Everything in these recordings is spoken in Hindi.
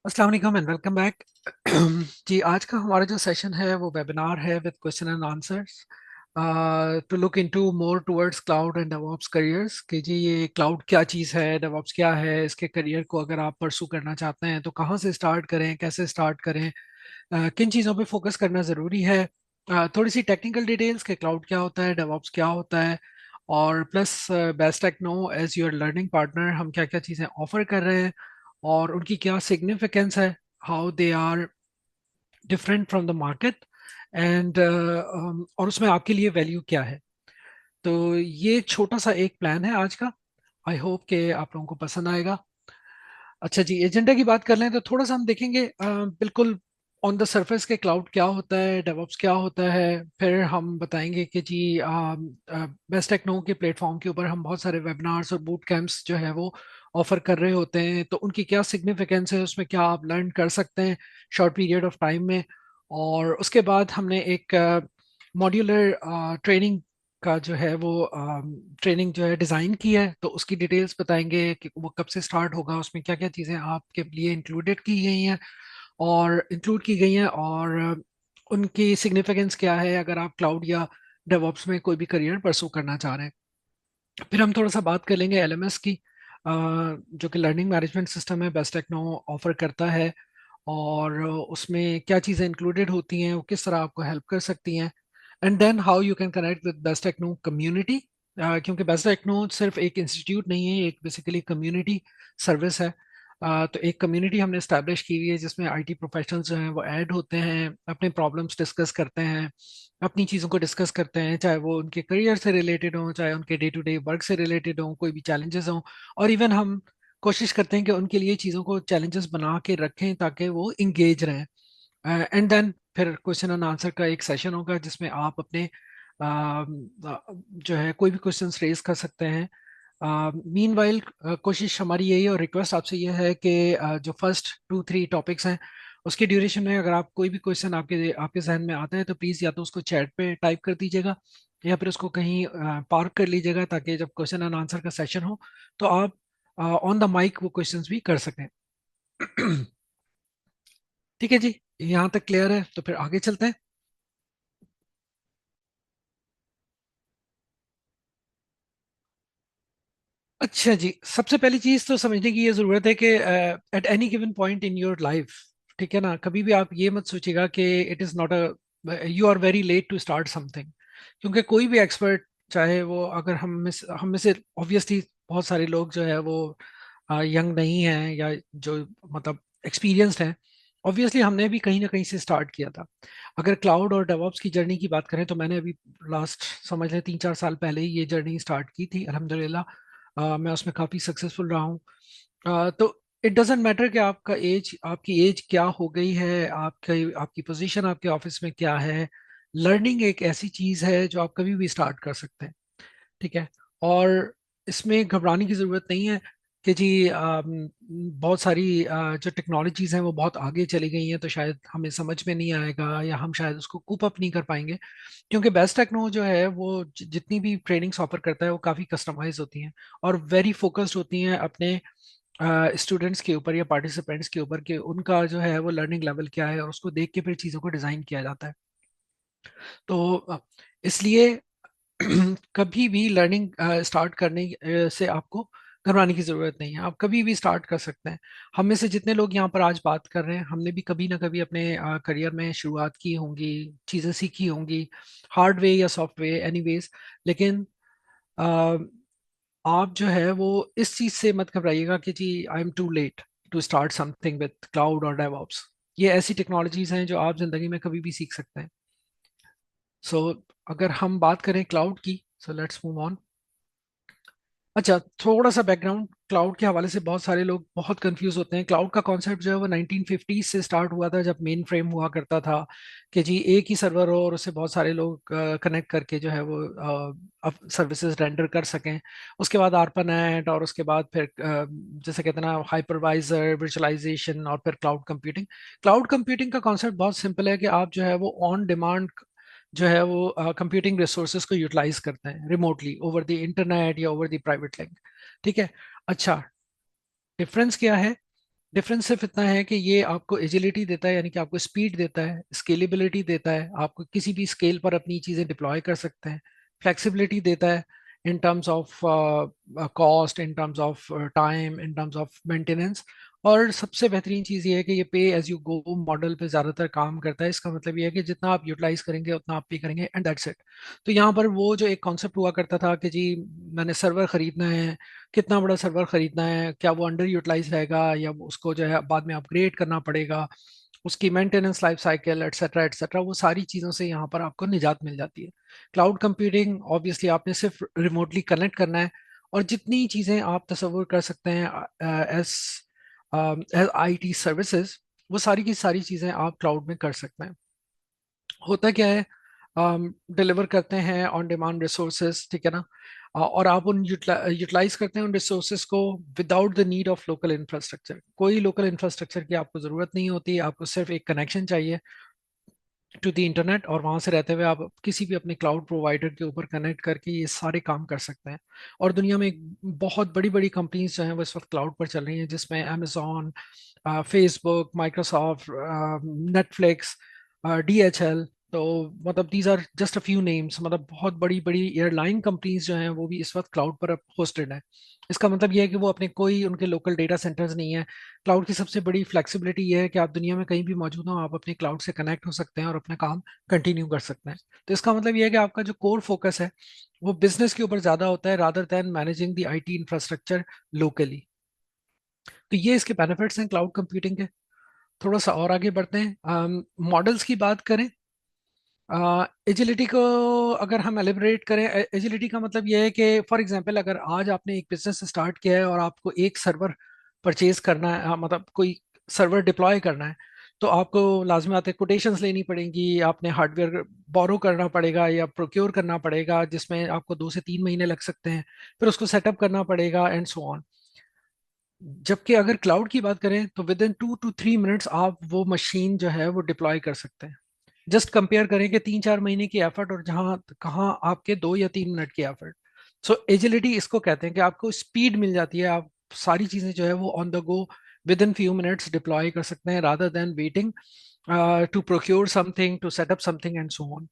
अस्सलाम वालेकुम एंड वेलकम बैक। जी, आज का हमारा जो सेशन है वो वेबिनार है with question and answers to look into more towards cloud and DevOps careers. कि जी ये क्लाउड क्या चीज़ है, डेवऑप्स क्या है, इसके करियर को अगर आप परसू करना चाहते हैं तो कहाँ से स्टार्ट करें, कैसे स्टार्ट करें, किन चीज़ों पे फोकस करना ज़रूरी है। थोड़ी सी टेक्निकल डिटेल्स के क्लाउड क्या होता है, डेवऑप्स क्या होता है, और plus Best Techno as your learning partner हम क्या क्या चीज़ें ऑफर कर रहे हैं और उनकी क्या सिग्निफिकेंस है, how they are different from the market and और उसमें आपके लिए वैल्यू क्या है। तो ये एक छोटा सा एक प्लान है आज का। आई होप कि आप लोगों को पसंद आएगा। अच्छा जी, एजेंडा की बात कर लें तो थोड़ा सा हम देखेंगे बिल्कुल ऑन द सरफेस के क्लाउड क्या होता है, डेवऑप्स क्या होता है। फिर हम बताएंगे कि जी बेस्ट टेक्नो के प्लेटफॉर्म के ऊपर हम बहुत सारे वेबिनार्स और बूट कैंप्स जो है वो ऑफर कर रहे होते हैं, तो उनकी क्या सिग्निफिकेंस है, उसमें क्या आप लर्न कर सकते हैं शॉर्ट पीरियड ऑफ टाइम में। और उसके बाद हमने एक मॉड्यूलर ट्रेनिंग का जो है वो ट्रेनिंग जो है डिज़ाइन की है, तो उसकी डिटेल्स बताएंगे कि वो कब से स्टार्ट होगा, उसमें क्या क्या चीज़ें आपके लिए इंक्लूडेड की गई हैं और इंक्लूड की गई हैं, और उनकी सिग्निफिकेंस क्या है अगर आप क्लाउड या डेवऑप्स में कोई भी करियर परसू करना चाह रहे हैं। फिर हम थोड़ा सा बात कर लेंगे एलएमएस की, जो कि लर्निंग मैनेजमेंट सिस्टम है, बेस्ट टेक्नो ऑफर करता है, और उसमें क्या चीज़ें इंक्लूडेड होती हैं, वो किस तरह आपको हेल्प कर सकती हैं। And then how you can connect with Best Techno community, क्योंकि बेस्ट टेक्नो सिर्फ एक इंस्टीट्यूट नहीं है, एक बेसिकली कम्युनिटी सर्विस है। तो एक कम्युनिटी हमने इस्टेब्लिश की हुई है जिसमें आईटी प्रोफेशनल्स जो हैं वो ऐड होते हैं, अपने प्रॉब्लम्स डिस्कस करते हैं, अपनी चीज़ों को डिस्कस करते हैं, चाहे वो उनके करियर से रिलेटेड हो, चाहे उनके डे टू डे वर्क से रिलेटेड हो, कोई भी चैलेंजेस हों। और इवन हम कोशिश करते हैं कि उनके लिए चीज़ों को चैलेंजेस बना के रखें ताकि वो इंगेज रहें। एंड देन फिर क्वेश्चन एंड आंसर का एक सेशन होगा जिसमें आप अपने जो है कोई भी क्वेश्चंस रेज कर सकते हैं। मीनवाइल कोशिश हमारी यही है और रिक्वेस्ट आपसे ये है कि जो फर्स्ट 2-3 टॉपिक्स हैं उसके ड्यूरेशन में अगर आप कोई भी क्वेश्चन आपके आपके जहन में आता है तो प्लीज़ या तो उसको चैट पे टाइप कर दीजिएगा या फिर उसको कहीं पार्क कर लीजिएगा, ताकि जब क्वेश्चन एंड आंसर का सेशन हो तो आप ऑन द माइक वो क्वेश्चंस भी कर सकें। ठीक है जी, यहाँ तक क्लियर है तो फिर आगे चलते हैं। अच्छा जी, सबसे पहली चीज तो समझने की ये जरूरत है कि at any given point in your life, ठीक है ना, कभी भी आप ये मत सोचिएगा कि it is not a you are very late to start something. क्योंकि कोई भी एक्सपर्ट, चाहे वो अगर हम में से ऑब्वियसली बहुत सारे लोग जो है वो यंग नहीं हैं या जो मतलब एक्सपीरियंस्ड हैं, ऑब्वियसली हमने भी कहीं ना कहीं से स्टार्ट किया था। अगर क्लाउड और डेवऑप्स की जर्नी की बात करें तो मैंने अभी लास्ट समझ लें 3-4 साल पहले ही ये जर्नी स्टार्ट की थी, अल्हम्दुलिल्लाह। मैं उसमें काफ़ी सक्सेसफुल रहा हूँ। तो इट डजेंट मैटर कि आपका एज, आपकी एज क्या हो गई है, आपकी आपकी पोजीशन आपके ऑफिस में क्या है। लर्निंग एक ऐसी चीज़ है जो आप कभी भी स्टार्ट कर सकते हैं, ठीक है। और इसमें घबराने की ज़रूरत नहीं है कि जी बहुत सारी जो टेक्नोलॉजीज़ हैं वो बहुत आगे चली गई हैं तो शायद हमें समझ में नहीं आएगा या हम शायद उसको कूप अप नहीं कर पाएंगे। क्योंकि बेस्ट टेक्नो जो है वो जितनी भी ट्रेनिंग्स ऑफर करता है वो काफ़ी कस्टमाइज होती हैं और वेरी फोकस्ड होती हैं अपने स्टूडेंट्स के ऊपर या पार्टिसिपेंट्स के ऊपर कि उनका जो है वो लर्निंग लेवल क्या है, और उसको देख के फिर चीज़ों को डिज़ाइन किया जाता है। तो इसलिए कभी भी लर्निंग स्टार्ट करने से आपको घबराने की ज़रूरत नहीं है, आप कभी भी स्टार्ट कर सकते हैं। हम में से जितने लोग यहाँ पर आज बात कर रहे हैं हमने भी कभी ना कभी अपने करियर में शुरुआत की होंगी, चीज़ें सीखी होंगी, हार्ड वे या सॉफ्ट वे एनीवेज। लेकिन अ, आप जो है वो इस चीज़ से मत घबराइएगा कि जी I am too late to start something with cloud और डेवऑप्स। ये ऐसी टेक्नोलॉजीज हैं जो आप ज़िंदगी में कभी भी सीख सकते हैं। सो अगर हम बात करें क्लाउड की, सो लेट्स मूव ऑन। अच्छा, थोड़ा सा बैकग्राउंड क्लाउड के हवाले से, बहुत सारे लोग बहुत कंफ्यूज होते हैं। क्लाउड का कॉन्सेप्ट जो है वो 1950 से स्टार्ट हुआ था, जब मेन फ्रेम हुआ करता था कि जी एक ही सर्वर हो और उससे बहुत सारे लोग कनेक्ट करके जो है वो सर्विसेज रेंडर कर सकें। उसके बाद आर्पानेट, और उसके बाद फिर जैसे कहते हैं ना हाइपरवाइजर, वर्चुअलाइजेशन, और फिर क्लाउड कंप्यूटिंग। क्लाउड कंप्यूटिंग का कॉन्सेप्ट बहुत सिंपल है कि आप जो है वो ऑन डिमांड जो है वो कंप्यूटिंग रिसोर्सेज को यूटिलाइज करते हैं रिमोटली ओवर द इंटरनेट या ओवर द प्राइवेट लिंक, ठीक है। अच्छा, डिफरेंस क्या है? डिफरेंस सिर्फ इतना है कि ये आपको एजिलिटी देता है, यानी कि आपको स्पीड देता है, स्केलेबिलिटी देता है, आपको किसी भी स्केल पर अपनी चीज़ें डिप्लॉय कर सकते हैं, फ्लेक्सिबिलिटी देता है in terms of cost, in terms of time, in terms of maintenance. और सबसे बेहतरीन चीज़ ये है कि ये पे एज यू गो मॉडल पे ज़्यादातर काम करता है। इसका मतलब ये है कि जितना आप यूटिलाइज करेंगे उतना आप पे करेंगे, एंड दैट्स इट। तो यहाँ पर वो जो एक कॉन्सेप्ट हुआ करता था कि जी मैंने सर्वर खरीदना है, कितना बड़ा सर्वर खरीदना है, क्या वो अंडर यूटिलाइज रहेगा या उसको जो है बाद में अपग्रेड करना पड़ेगा, उसकी maintenance life cycle etcetera etcetera, वो सारी चीज़ों से यहाँ पर आपको निजात मिल जाती है। क्लाउड कंप्यूटिंग ऑब्वियसली आपने सिर्फ रिमोटली कनेक्ट करना है, और जितनी चीज़ें आप तस्वुर कर सकते हैं एज एज आईटी सर्विसेज, वो सारी की सारी चीज़ें आप क्लाउड में कर सकते हैं। होता क्या है, डिलीवर करते हैं ऑन डिमांड रिसोर्सेज, ठीक है ना। और आप उन यूटिलाइज करते हैं उन रिसोर्सेज को without the need of local infrastructure. कोई लोकल इंफ्रास्ट्रक्चर की आपको ज़रूरत नहीं होती, आपको सिर्फ एक कनेक्शन चाहिए टू द इंटरनेट, और वहां से रहते हुए आप किसी भी अपने क्लाउड प्रोवाइडर के ऊपर कनेक्ट करके ये सारे काम कर सकते हैं। और दुनिया में बहुत बड़ी बड़ी कंपनीज जो हैं वो इस वक्त क्लाउड पर चल रही हैं, जिसमें Amazon, Facebook, Microsoft, Netflix, DHL। तो मतलब these are just a few names, मतलब बहुत बड़ी बड़ी एयरलाइन कंपनीज जो हैं वो भी इस वक्त क्लाउड पर होस्टेड है। इसका मतलब ये है कि वो अपने कोई उनके लोकल डेटा सेंटर्स नहीं है। क्लाउड की सबसे बड़ी फ्लेक्सिबिलिटी ये है कि आप दुनिया में कहीं भी मौजूद हो, आप अपने क्लाउड से कनेक्ट हो सकते हैं और अपना काम कंटिन्यू कर सकते हैं। तो इसका मतलब ये है कि आपका जो कोर फोकस है वो बिजनेस के ऊपर ज्यादा होता है rather than managing the IT infrastructure locally. तो ये इसके बेनिफिट्स हैं क्लाउड कंप्यूटिंग के। थोड़ा सा और आगे बढ़ते हैं, मॉडल्स की बात करें। एजिलिटी को अगर हम एलिब्रेट करें, एजिलिटी का मतलब यह है कि फॉर एग्जांपल अगर आज आपने एक बिजनेस स्टार्ट किया है और आपको एक सर्वर परचेज करना है, मतलब कोई सर्वर डिप्लॉय करना है, तो आपको लाजमी कोटेशंस लेनी पड़ेंगी, आपने हार्डवेयर बोरो करना पड़ेगा या प्रोक्योर करना पड़ेगा, जिसमें आपको 2 से 3 महीने लग सकते हैं, फिर उसको सेटअप करना पड़ेगा एंड सो ऑन। जबकि अगर क्लाउड की बात करें तो विद इन 2 to 3 मिनट्स आप वो मशीन जो है वो डिप्लॉय कर सकते हैं। जस्ट कंपेयर करें कि 3-4 महीने की एफर्ट और जहां कहाँ आपके 2 या 3 मिनट की एफर्ट। सो एजिलिटी इसको कहते हैं कि आपको स्पीड मिल जाती है, आप सारी चीजें जो है वो on the go with in few minutes deploy कर सकते हैं rather than waiting to procure something, to setup something and so on.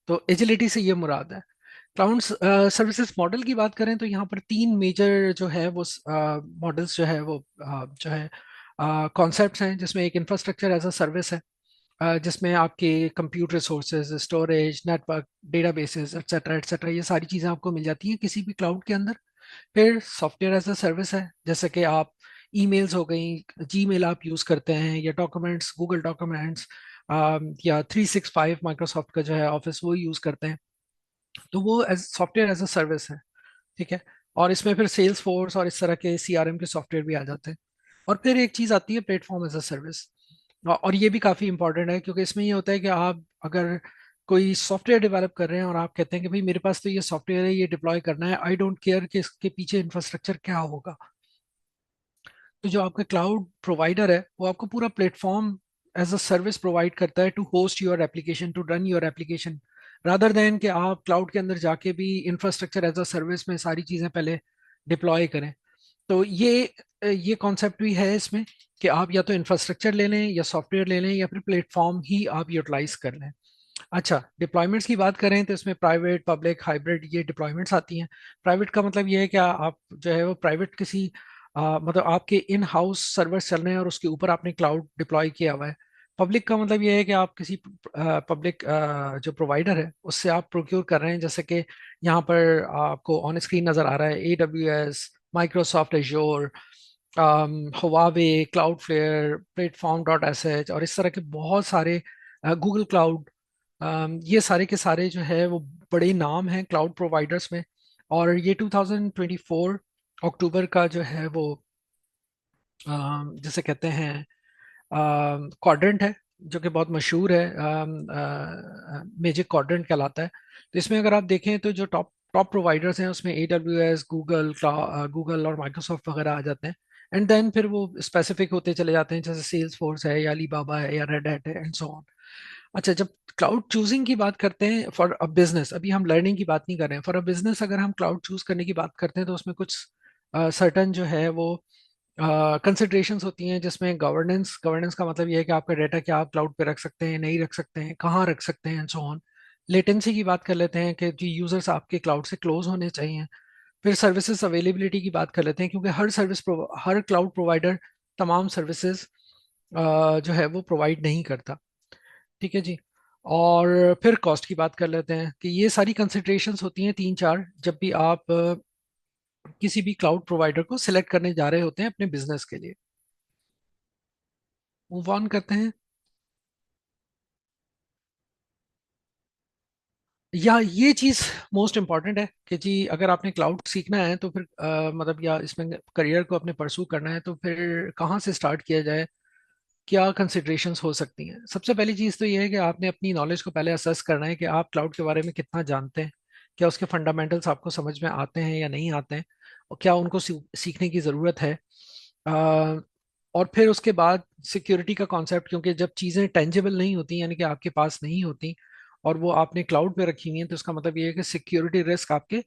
तो एजिलिटी से ये मुराद है। क्लाउड सर्विसेज मॉडल की बात करें तो यहाँ पर तीन मेजर जो है वो मॉडल्स जो है वो जो है कॉन्सेप्ट्स हैं, जिसमें एक इंफ्रास्ट्रक्चर एज अ सर्विस है, जिसमें आपके computer resources, storage, network, databases etcetera etcetera, ये सारी चीज़ें आपको मिल जाती हैं किसी भी क्लाउड के अंदर। फिर सॉफ्टवेयर एज अ सर्विस है, जैसे कि आप ईमेल्स हो गई, जीमेल आप यूज़ करते हैं, या डॉक्यूमेंट्स, गूगल डॉक्यूमेंट्स, या 365 माइक्रोसॉफ्ट का जो है ऑफिस वो यूज़ करते हैं। तो वो as software as a service है, ठीक है। और इसमें फिर सेल्स फोर्स और इस तरह के CRM के सॉफ्टवेयर भी आ जाते हैं। और फिर एक चीज़ आती है प्लेटफॉर्म एज अ सर्विस। और ये भी काफ़ी इंपॉर्टेंट है, क्योंकि इसमें ये होता है कि आप अगर कोई सॉफ्टवेयर डेवलप कर रहे हैं और आप कहते हैं कि भाई मेरे पास तो ये सॉफ्टवेयर है, ये डिप्लॉय करना है, आई डोंट केयर कि इसके पीछे इंफ्रास्ट्रक्चर क्या होगा। तो जो आपका क्लाउड प्रोवाइडर है वो आपको पूरा platform as a service provide करता है to host your application, to run your application, rather than कि आप क्लाउड के अंदर जाके भी इंफ्रास्ट्रक्चर एज अ सर्विस में सारी चीज़ें पहले डिप्लॉय करें। तो ये कॉन्सेप्ट भी है इसमें कि आप या तो इंफ्रास्ट्रक्चर ले लें या सॉफ्टवेयर ले लें या फिर प्लेटफॉर्म ही आप यूटिलाइज कर लें। अच्छा, डिप्लॉयमेंट्स की बात करें तो इसमें प्राइवेट, पब्लिक, हाइब्रिड ये डिप्लॉयमेंट्स आती हैं। प्राइवेट का मतलब ये है कि आप जो है वो प्राइवेट किसी मतलब आपके इन हाउस सर्वर्स चल रहे हैं और उसके ऊपर आपने क्लाउड डिप्लॉय किया हुआ है। पब्लिक का मतलब ये है कि आप किसी पब्लिक जो प्रोवाइडर है उससे आप प्रोक्योर कर रहे हैं, जैसे कि यहाँ पर आपको ऑन स्क्रीन नज़र आ रहा है AWS, Microsoft Azure, Huawei, Cloudflare, platform और इस तरह के बहुत सारे, गूगल क्लाउड, ये सारे के सारे जो है वो बड़े नाम हैं क्लाउड प्रोवाइडर्स में। और ये 2024 अक्टूबर का जो है वो जिसे कहते हैं क्वाड्रेंट है, जो कि बहुत मशहूर है, मेजिक क्वाड्रेंट कहलाता है। तो इसमें अगर आप देखें तो जो टॉप टॉप प्रोवाइडर्स हैं उसमें AWS, गूगल और माइक्रोसॉफ्ट वगैरह आ जाते हैं। एंड देन फिर वो स्पेसिफिक होते चले जाते हैं, जैसे सेल्स फोर्स है या अलीबाबा है या रेड हैट है एंड सो ऑन। अच्छा, जब क्लाउड चूजिंग की बात करते हैं फॉर अ बिजनेस, अभी हम लर्निंग की बात नहीं कर रहे हैं, फॉर अ बिजनेस अगर हम क्लाउड चूज करने की बात करते हैं तो उसमें कुछ सर्टन जो है वो कंसिडरेशंस होती हैं जिसमें गवर्नेंस गवर्नेंस का मतलब ये है कि आपका डाटा क्या आप क्लाउड पे रख सकते हैं, नहीं रख सकते हैं, कहाँ रख सकते हैं, एंड सो ऑन। लेटेंसी की बात कर लेते हैं कि जो यूजर्स आपके क्लाउड से क्लोज होने चाहिए। फिर सर्विसेज अवेलेबिलिटी की बात कर लेते हैं, क्योंकि हर क्लाउड प्रोवाइडर तमाम सर्विसेज जो है वो प्रोवाइड नहीं करता। ठीक है जी। और फिर कॉस्ट की बात कर लेते हैं कि ये सारी कंसिडरेशंस होती हैं तीन चार, जब भी आप किसी भी क्लाउड प्रोवाइडर को सिलेक्ट करने जा रहे होते हैं अपने बिजनेस के लिए। मूव ऑन करते हैं। या ये चीज मोस्ट इम्पॉर्टेंट है कि जी अगर आपने क्लाउड सीखना है तो फिर मतलब या इसमें करियर को अपने परसू करना है तो फिर कहाँ से स्टार्ट किया जाए, क्या कंसिडरेशंस हो सकती हैं। सबसे पहली चीज़ तो ये है कि आपने अपनी नॉलेज को पहले असेस करना है कि आप क्लाउड के बारे में कितना जानते हैं, क्या उसके फंडामेंटल्स आपको समझ में आते हैं या नहीं आते हैं, और क्या उनको सीखने की ज़रूरत है। अ, और फिर उसके बाद सिक्योरिटी का कॉन्सेप्ट, क्योंकि जब चीज़ें टेंजिबल नहीं होती यानी कि आपके पास नहीं होती और वो आपने क्लाउड पे रखी हुई हैं, तो इसका मतलब ये है कि सिक्योरिटी रिस्क आपके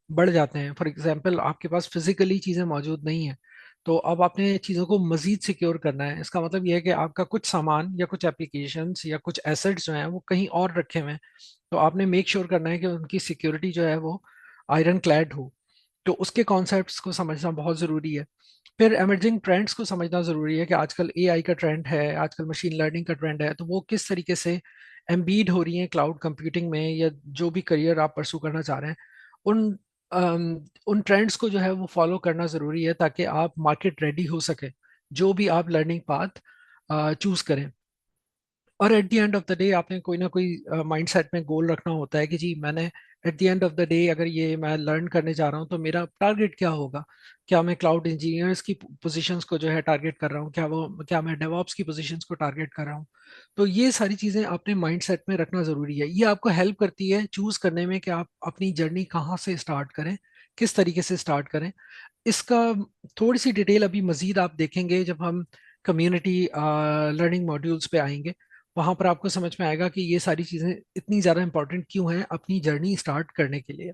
बढ़ जाते हैं। फॉर एग्जाम्पल आपके पास फिजिकली चीज़ें मौजूद नहीं है, तो अब आपने चीज़ों को मजीद सिक्योर करना है। इसका मतलब यह है कि आपका कुछ सामान या कुछ एप्लीकेशंस या कुछ एसेट्स जो हैं वो कहीं और रखे हुए हैं, तो आपने मेक श्योर करना है कि उनकी सिक्योरिटी जो है वो आयरन क्लैड हो। तो उसके कॉन्सेप्ट्स को समझना बहुत ज़रूरी है। फिर एमर्जिंग ट्रेंड्स को समझना ज़रूरी है कि आजकल एआई का ट्रेंड है, आजकल मशीन लर्निंग का ट्रेंड है, तो वो किस तरीके से एम्बीड हो रही हैं क्लाउड कंप्यूटिंग में, या जो भी करियर आप परसू करना चाह रहे हैं उन उन ट्रेंड्स को जो है वो फॉलो करना ज़रूरी है, ताकि आप मार्केट रेडी हो सके जो भी आप लर्निंग पाथ चूज करें। और at the end of the day आपने कोई ना कोई माइंडसेट में गोल रखना होता है कि जी मैंने at the end of the day अगर ये मैं लर्न करने जा रहा हूँ तो मेरा टारगेट क्या होगा। क्या मैं क्लाउड इंजीनियर्स की पोजीशंस को जो है टारगेट कर रहा हूँ, क्या मैं डेवऑप्स की पोजीशंस को टारगेट कर रहा हूँ। तो ये सारी चीज़ें अपने माइंडसेट में रखना ज़रूरी है। ये आपको हेल्प करती है चूज करने में कि आप अपनी जर्नी कहाँ से स्टार्ट करें, किस तरीके से स्टार्ट करें। इसका थोड़ी सी डिटेल अभी मजीद आप देखेंगे जब हम कम्युनिटी लर्निंग मॉड्यूल्स पे आएंगे। वहां पर आपको समझ में आएगा कि ये सारी चीजें इतनी ज्यादा इंपॉर्टेंट क्यों हैं अपनी जर्नी स्टार्ट करने के लिए।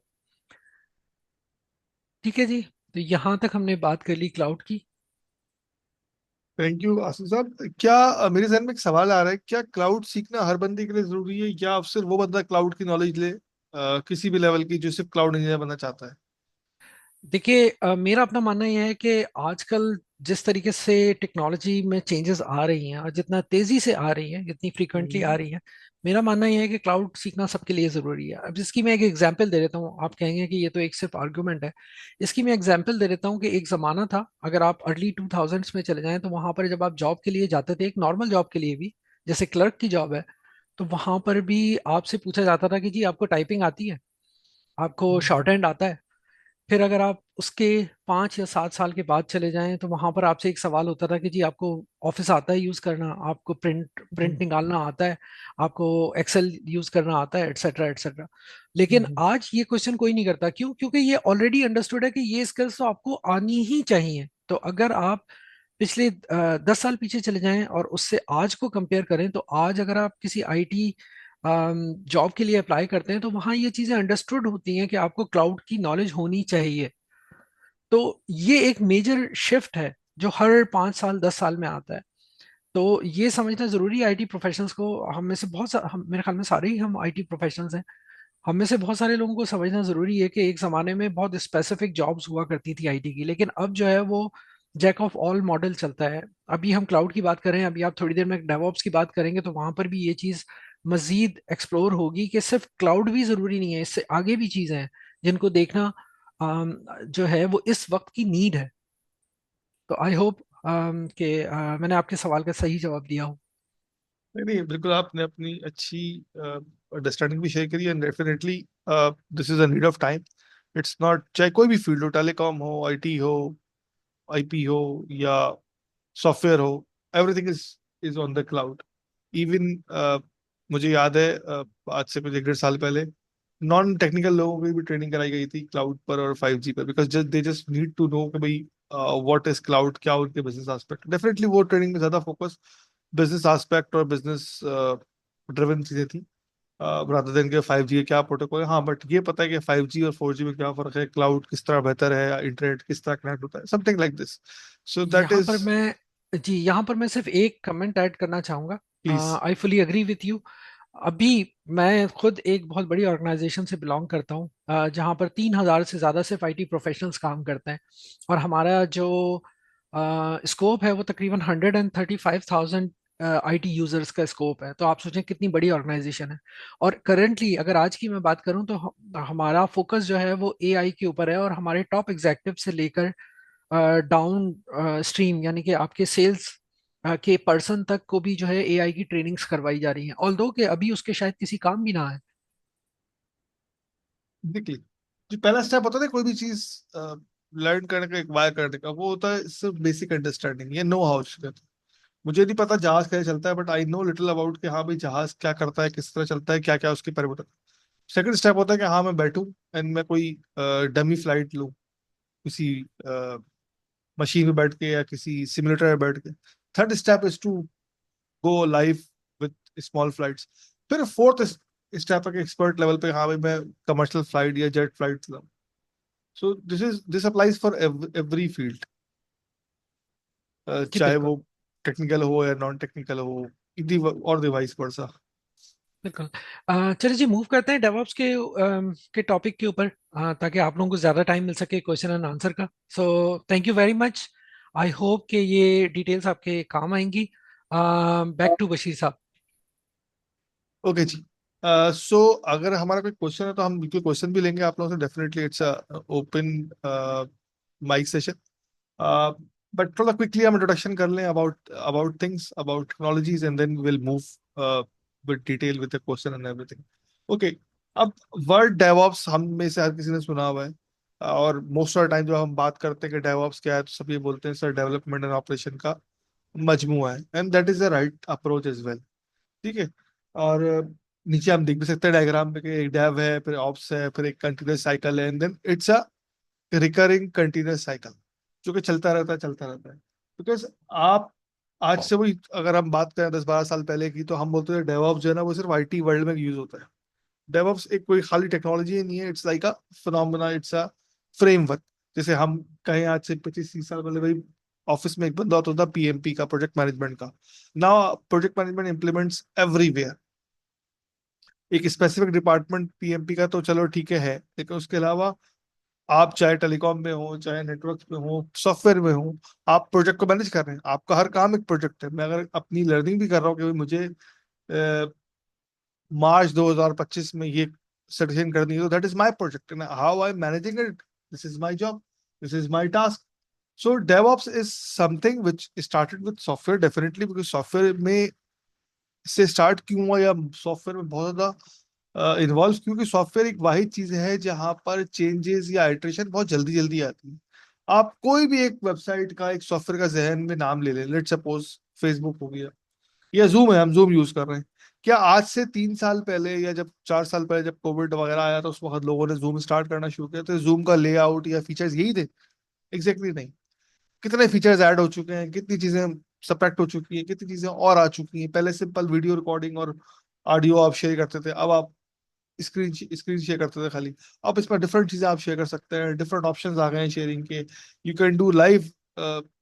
ठीक है जी। तो यहाँ तक हमने बात कर ली क्लाउड की। थैंक यू आशीष साहब। क्या मेरे जहन में एक सवाल आ रहा है, क्या क्लाउड सीखना हर बंदे के लिए जरूरी है, या सिर्फ वो बंदा क्लाउड की नॉलेज ले किसी भी लेवल की जो सिर्फ क्लाउड इंजीनियर बनना चाहता है? देखिए मेरा अपना मानना यह है कि आजकल जिस तरीके से टेक्नोलॉजी में चेंजेस आ रही हैं और जितना तेजी से आ रही हैं, जितनी फ्रीक्वेंटली आ हम्म। रही है, मेरा मानना यह है कि क्लाउड सीखना सबके लिए ज़रूरी है। अब जिसकी मैं एक एग्जांपल दे देता हूँ, आप कहेंगे कि ये तो एक सिर्फ आर्गुमेंट है। इसकी मैं एग्जांपल दे देता हूँ कि एक ज़माना था, अगर आप अर्ली 2000s में चले जाएं तो वहाँ पर जब आप जॉब के लिए जाते थे, एक नॉर्मल जॉब के लिए भी, जैसे क्लर्क की जॉब है, तो वहाँ पर भी आपसे पूछा जाता था कि जी आपको टाइपिंग आती है, आपको शॉर्ट हैंड आता है। फिर अगर आप उसके 5 या 7 साल के बाद चले जाएं तो वहां पर आपसे एक सवाल होता था कि जी आपको ऑफिस आता है यूज करना, आपको प्रिंट हम्म। प्रिंट निकालना आता है, आपको एक्सेल यूज करना आता है, एटसेट्रा एटसेट्रा। लेकिन हम्म। आज ये क्वेश्चन कोई नहीं करता। क्यों? क्योंकि ये ऑलरेडी अंडरस्टूड है कि ये स्किल्स तो आपको आनी ही चाहिए। तो अगर आप पिछले 10 साल पीछे चले जाएं और उससे आज को कंपेयर करें, तो आज अगर आप किसी आईटी जॉब के लिए अप्लाई करते हैं तो वहाँ ये चीज़ें अंडरस्टूड होती हैं कि आपको क्लाउड की नॉलेज होनी चाहिए। तो ये एक मेजर शिफ्ट है जो हर 5 साल 10 साल में आता है। तो ये समझना जरूरी है आईटी प्रोफेशनल्स को। हम में से मेरे ख्याल में सारे ही हम आईटी प्रोफेशनल्स हैं। हम में से बहुत सारे लोगों को समझना जरूरी है कि एक जमाने में बहुत स्पेसिफिक जॉब्स हुआ करती थी आईटी की, लेकिन अब जो है वो जैक ऑफ ऑल मॉडल चलता है। अभी हम क्लाउड की बात करें, अभी आप थोड़ी देर में डेवऑप्स की बात करेंगे तो वहां पर भी ये चीज मजीद एक्सप्लोर होगी कि सिर्फ क्लाउड भी जरूरी नहीं है, इससे आगे भी चीजें हैं जिनको देखना जो है वो इस वक्त की नीड है। तो आई होप कि मैंने आपके सवाल का सही जवाब दिया हूँ। नहीं नहीं, बिल्कुल आपने अपनी अच्छी अंडरस्टैंडिंग भी शेयर करी, and definitely this is a need of time. It's not, चाहे कोई भी फील्ड हो, टेलीकॉम हो, आईटी हो, आईपी हो, या सॉफ्टवेयर हो, everything is on the cloud. Even मुझे याद है आज से कुछ 1 1.5 साल पहले नॉन टेक्निकल लोगों को भी ट्रेनिंग कराई गई थी क्लाउड पर और 5G पर, because just they just need to know कि भाई व्हाट इज क्लाउड, क्या उनके बिजनेस एस्पेक्ट। डेफिनेटली वो ट्रेनिंग में ज्यादा फोकस बिजनेस एस्पेक्ट और बिजनेस ड्रिवन चीजें थी, रादर देन के 5G का क्या प्रोटोकॉल है। हाँ, बट ये पता है कि 5G और 4G में क्या फर्क है, क्लाउड किस तरह बेहतर है, इंटरनेट किस तरह कनेक्ट होता है, something like this. So that यहाँ is, पर मैं जी यहाँ पर मैं सिर्फ एक कमेंट ऐड करना चाहूँगा। please. I fully agree with you. अभी मैं खुद एक बहुत बड़ी ऑर्गेनाइजेशन से बिलोंग करता हूँ, जहाँ पर 3,000 से ज़्यादा सिर्फ आईटी प्रोफेशनल्स काम करते हैं। और हमारा जो स्कोप है वो तकरीबन 135,000 आईटी यूजर्स का स्कोप है। तो आप सोचें कितनी बड़ी ऑर्गेनाइजेशन है। और करंटली अगर आज की मैं बात करूं तो हमारा फोकस जो है वो एआई के ऊपर है, और हमारे टॉप एग्जेक्टिव से लेकर डाउन स्ट्रीम यानी कि आपके सेल्स के पर्सन तक को भी जो है एआई की ट्रेनिंग्स करवाई जा रही हैं, ऑल्दो कि अभी उसके शायद किसी काम भी ना है। देखिए, जो पहला स्टेप होता है ना कोई भी चीज लर्न करने का, एक्वायर करने का, वो होता है सिर्फ बेसिक अंडरस्टैंडिंग, ये नो हाउ। मुझे नहीं पता जहाज कैसे चलता है, but I know little about कि हाँ भाई जहाज क्या करता है, किस तरह चलता है, क्या क्या उसकी पैरामीटर। सेकंड स्टेप होता है कि हाँ मैं बैठूं एंड मैं कोई डमी फ्लाइट लूं, किसी मशीन में बैठ के या किसी सिमुलेटर में बैठ के। Third step is to go live with small flights. फिर फोर्थ स्टेप है एक्सपर्ट लेवल पे, हाँ भाई मैं कमर्शियल फ्लाइट या jet flight. So this applies for every field, जी चाहे बिल्कुल। वो टेक्निकल हो या नॉन टेक्निकल हो, और डिवाइस वर्सा। बिल्कुल। चलिए जी, मूव करते हैं डेवऑप्स के टॉपिक के ऊपर, ताकि आप लोगों को ज़्यादा टाइम मिल सके क्वेश्चन एंड आंसर का। सो thank you very much. I hope कि ये डिटेल्स आपके काम आएंगी। बैक टू बशीर साहब। ओके जी। सो अगर हमारा कोई क्वेश्चन है तो हम बिल्कुल क्वेश्चन भी लेंगे आप लोगों से, definitely it's open mic session. But थोड़ा क्विकली हम इंट्रोडक्शन कर लें about about things, about technologies, and then will move with detail with the question and everything. Okay. अब वर्ड डेवऑप्स हम में से हर किसी ने सुना हुआ है, और मोस्ट ऑफ द टाइम जब हम बात करते हैं कि डेवऑप्स क्या है तो सब ये बोलते हैं सर डेवलपमेंट एंड ऑपरेशन का मजमूआ है, and that is the right approach as well. ठीक है। और नीचे हम देख भी सकते हैं डायग्राम में कि एक डेव है, फिर ऑप्स है, फिर एक कंटिन्यूस साइकिल है, and then it's a recurring continuous cycle जो कि चलता रहता है। बिकॉज आप आज से वही अगर हम बात करें 10-12 साल पहले की, तो हम बोलते थे डेवऑप्स जो है ना वो सिर्फ आईटी वर्ल्ड में यूज होता है। डेवऑप्स एक कोई खाली टेक्नोलॉजी ही नहीं है, it's like a phenomena, it's a framework. जैसे हम कहें आज से 25-30 साल पहले भाई ऑफिस में एक बंदा होता था पीएमपी का, प्रोजेक्ट मैनेजमेंट का। Now project management implements everywhere. एक स्पेसिफिक डिपार्टमेंट पीएमपी का तो चलो ठीक है, लेकिन उसके अलावा आप चाहे टेलीकॉम में हो, चाहे नेटवर्क में हो, सॉफ्टवेयर में हो, आप प्रोजेक्ट को मैनेज कर रहे हैं। आपका हर काम एक प्रोजेक्ट है। मैं अगर अपनी लर्निंग भी कर रहा हूँ कि भाई मुझे मार्च 2025 में ये सर्टिफिकेशन करनी है, तो that is my project and how I am managing it, this is my job, this is my task. So DevOps is something which started with software, definitely, because software में से स्टार्ट क्यों हुआ या सॉफ्टवेयर में बहुत ज्यादा इन्वॉल्व, क्योंकि सॉफ्टवेयर एक वाहिद चीज है जहां पर चेंजेस या इटरेशन बहुत जल्दी जल्दी आती है। आप कोई भी एक वेबसाइट का, एक सॉफ्टवेयर का जहन में नाम ले लें, लेट सपोज फेसबुक हो गया या जूम है, हम जूम यूज कर रहे हैं। क्या आज से 3 साल पहले या जब 4 साल पहले जब कोविड वगैरह आया तो उस वक्त लोगों ने जूम स्टार्ट करना शुरू किया, तो जूम का लेआउट या फीचर्स यही थे? एग्जैक्टली नहीं। कितने फीचर्स ऐड हो चुके हैं, कितनी चीजें सब्ट्रैक्ट हो चुकी हैं, कितनी चीजें और आ चुकी हैं। पहले सिंपल वीडियो रिकॉर्डिंग और ऑडियो आप शेयर करते थे, अब आप स्क्रीन स्क्रीन शेयर करते थे खाली। अब इसमें डिफरेंट चीजें आप शेयर कर सकते हैं, डिफरेंट ऑप्शंस आ गए हैं शेयरिंग के। You can do live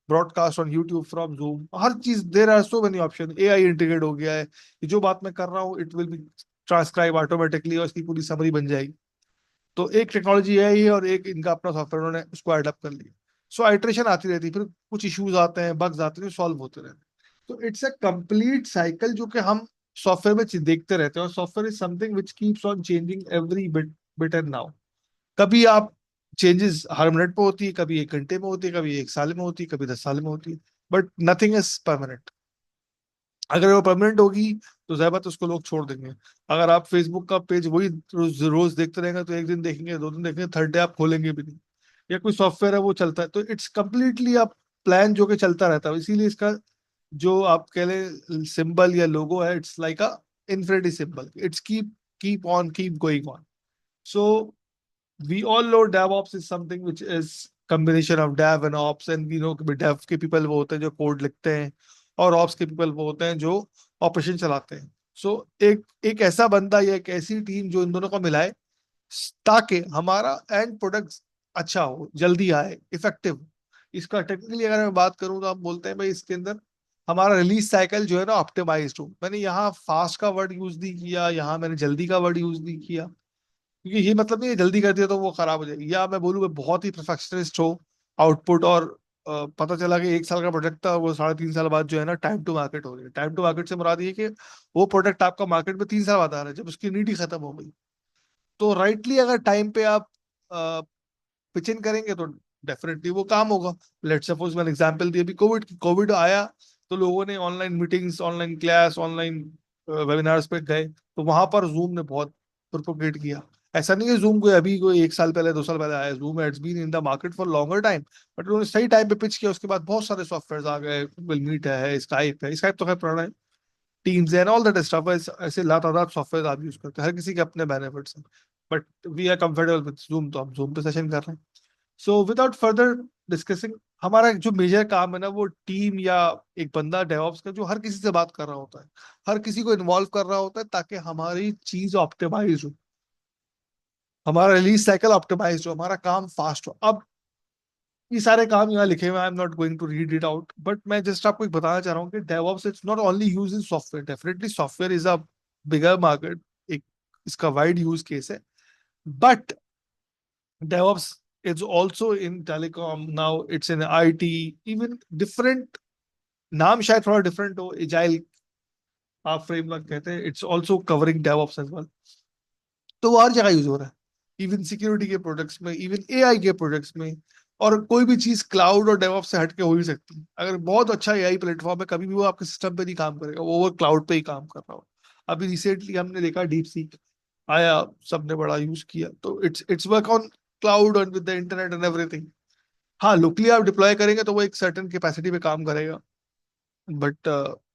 broadcast on YouTube from Zoom, हर चीज, there are so many option. AI integrate हो गया है कि जो बात मैं कर रहा हूँ it will be transcribe automatically और इसकी पूरी समरी बन जाएगी। तो एक टेक्नोलॉजी है ही, और एक इनका अपना सॉफ्टवेयर उन्होंने उसको अडॉप्ट कर लिया। सो आइट्रेशन आती रहती है, फिर कुछ इश्यूज आते हैं, बग्स आते हैं, सॉल्व होते रहते हैं। तो इट्स अ कंप्लीट साइकिल जो कि हम सॉफ्टवेयर में देखते रहते हैं, और software is something which keeps on changing every bit and now. कभी आप चेंजेस हर मिनट पे होती है, कभी 1 घंटे में होती है, कभी 1 साल में होती है, कभी 10 साल में होती है, बट नथिंग इज परमानेंट। अगर वो परमानेंट होगी तो जाहिर बात है उसको लोग छोड़ देंगे। अगर आप फेसबुक का पेज वही रोज देखते रहेंगे तो एक दिन देखेंगे, 2 दिन देखेंगे, थर्ड डे आप खोलेंगे भी नहीं। या कोई सॉफ्टवेयर है वो चलता है तो इट्स कम्प्लीटली आप प्लान जो कि चलता रहता है। इसीलिए इसका जो आप कह लें सिंबल या लोगो है, it's like a infinity symbol, it's keep on keep going on. So we all know DevOps is something which is combination of dev and ops, and we know कि dev के people वो होते हैं जो कोड लिखते हैं, और ops के people वो होते हैं जो ऑपरेशन चलाते हैं। सो एक एक ऐसा बंदा या एक ऐसी टीम जो इन दोनों को मिलाए ताकि हमारा एंड प्रोडक्ट अच्छा हो, जल्दी आए, इफेक्टिव। इसका टेक्निकली अगर मैं बात करूँ तो आप बोलते हैं भाई इसके अंदर हमारा रिलीज साइकिल जो है ना ऑप्टिमाइज्ड हो। मैंने यहाँ फास्ट का वर्ड यूज नहीं किया, यहाँ मैंने जल्दी का वर्ड यूज नहीं किया, क्योंकि ये मतलब नहीं है जल्दी कर दिया तो वो खराब हो जाएगी। या मैं बोलूँ मैं बहुत ही परफेक्शनिस्ट हो आउटपुट, और पता चला कि 1 साल का प्रोजेक्ट था, वो 3.5 साल बाद जो है ना टाइम टू मार्केट हो गया। टाइम टू मार्केट से मुराद ये कि वो प्रोडक्ट आपका मार्केट में 3 साल बाद आ रहा है, जब उसकी नीड ही खत्म हो गई। तो राइटली अगर टाइम पे आप पिच इन करेंगे तो डेफिनेटली वो काम होगा। लेट सपोज मैंने एग्जांपल दिया, अभी कोविड कोविड आया तो लोगों ने online meetings, online class, online webinars पे गए, तो वहां पर जूम ने बहुत प्रोपोगेट किया। ऐसा नहीं है जूम कोई अभी कोई 1 साल पहले 2 साल पहले आया, Zoom has been in the market for longer time, but उन्होंने सही टाइम पे पिच किया। उसके बाद बहुत सारे सॉफ्टवेयर आ गए, गूगल मीट है, स्काइप तो खैर पुराना है, teams and all that stuff. ऐसे लातादार सॉफ्टवेयर आप यूज करते हैं, हर किसी के अपने बेनिफिट्स हैं, but we are comfortable with Zoom, तो हम जूम पे सेशन कर रहे हैं। सो विदाउट फर्दर डिस्कसिंग, हमारा जो मेजर काम है ना वो टीम या एक बंदा डेवऑप्स का जो हर किसी से बात कर रहा होता है, हर किसी को इन्वॉल्व कर रहा होता है, ताकि हमारी चीज ऑप्टिमाइज हो, हमारा रिलीज साइकिल ऑप्टिमाइज हो, हमारा काम फास्ट हो। अब ये सारे काम यहाँ लिखे हुए, I am not going to read it out, but मैं जस्ट आपको एक बताना चाह रहा हूँ कि DevOps it's not only use in software, definitely software is a bigger market, एक इसका वाइड यूज केस है, but DevOps is also in telecom now. It's in IT, even different. नाम शायद थोड़ा डिफरेंट हो, एजाइल आप फ्रेमवर्क कहते हैं, it's also covering DevOps as well. तो वो हर जगह यूज हो रहा है, इवन सिक्योरिटी के प्रोडक्ट्स में, इवन एआई के प्रोडक्ट्स में। और कोई भी चीज क्लाउड और डेवऑप्स से हटके हो ही सकती है। अगर बहुत अच्छा एआई प्लेटफॉर्म है, कभी भी वो आपके सिस्टम पे नहीं काम करेगा, वो ओवर क्लाउड पे ही काम कर रहा हो। अभी रिसेंटली हमने देखा डीप सीक आया, सबने बड़ा यूज किया, तो इट्स वर्क ऑन क्लाउड और with the internet and everything. हाँ, लोकली आप डिप्लॉय करेंगे तो वो एक सर्टेन कैपेसिटी पे काम करेगा, बट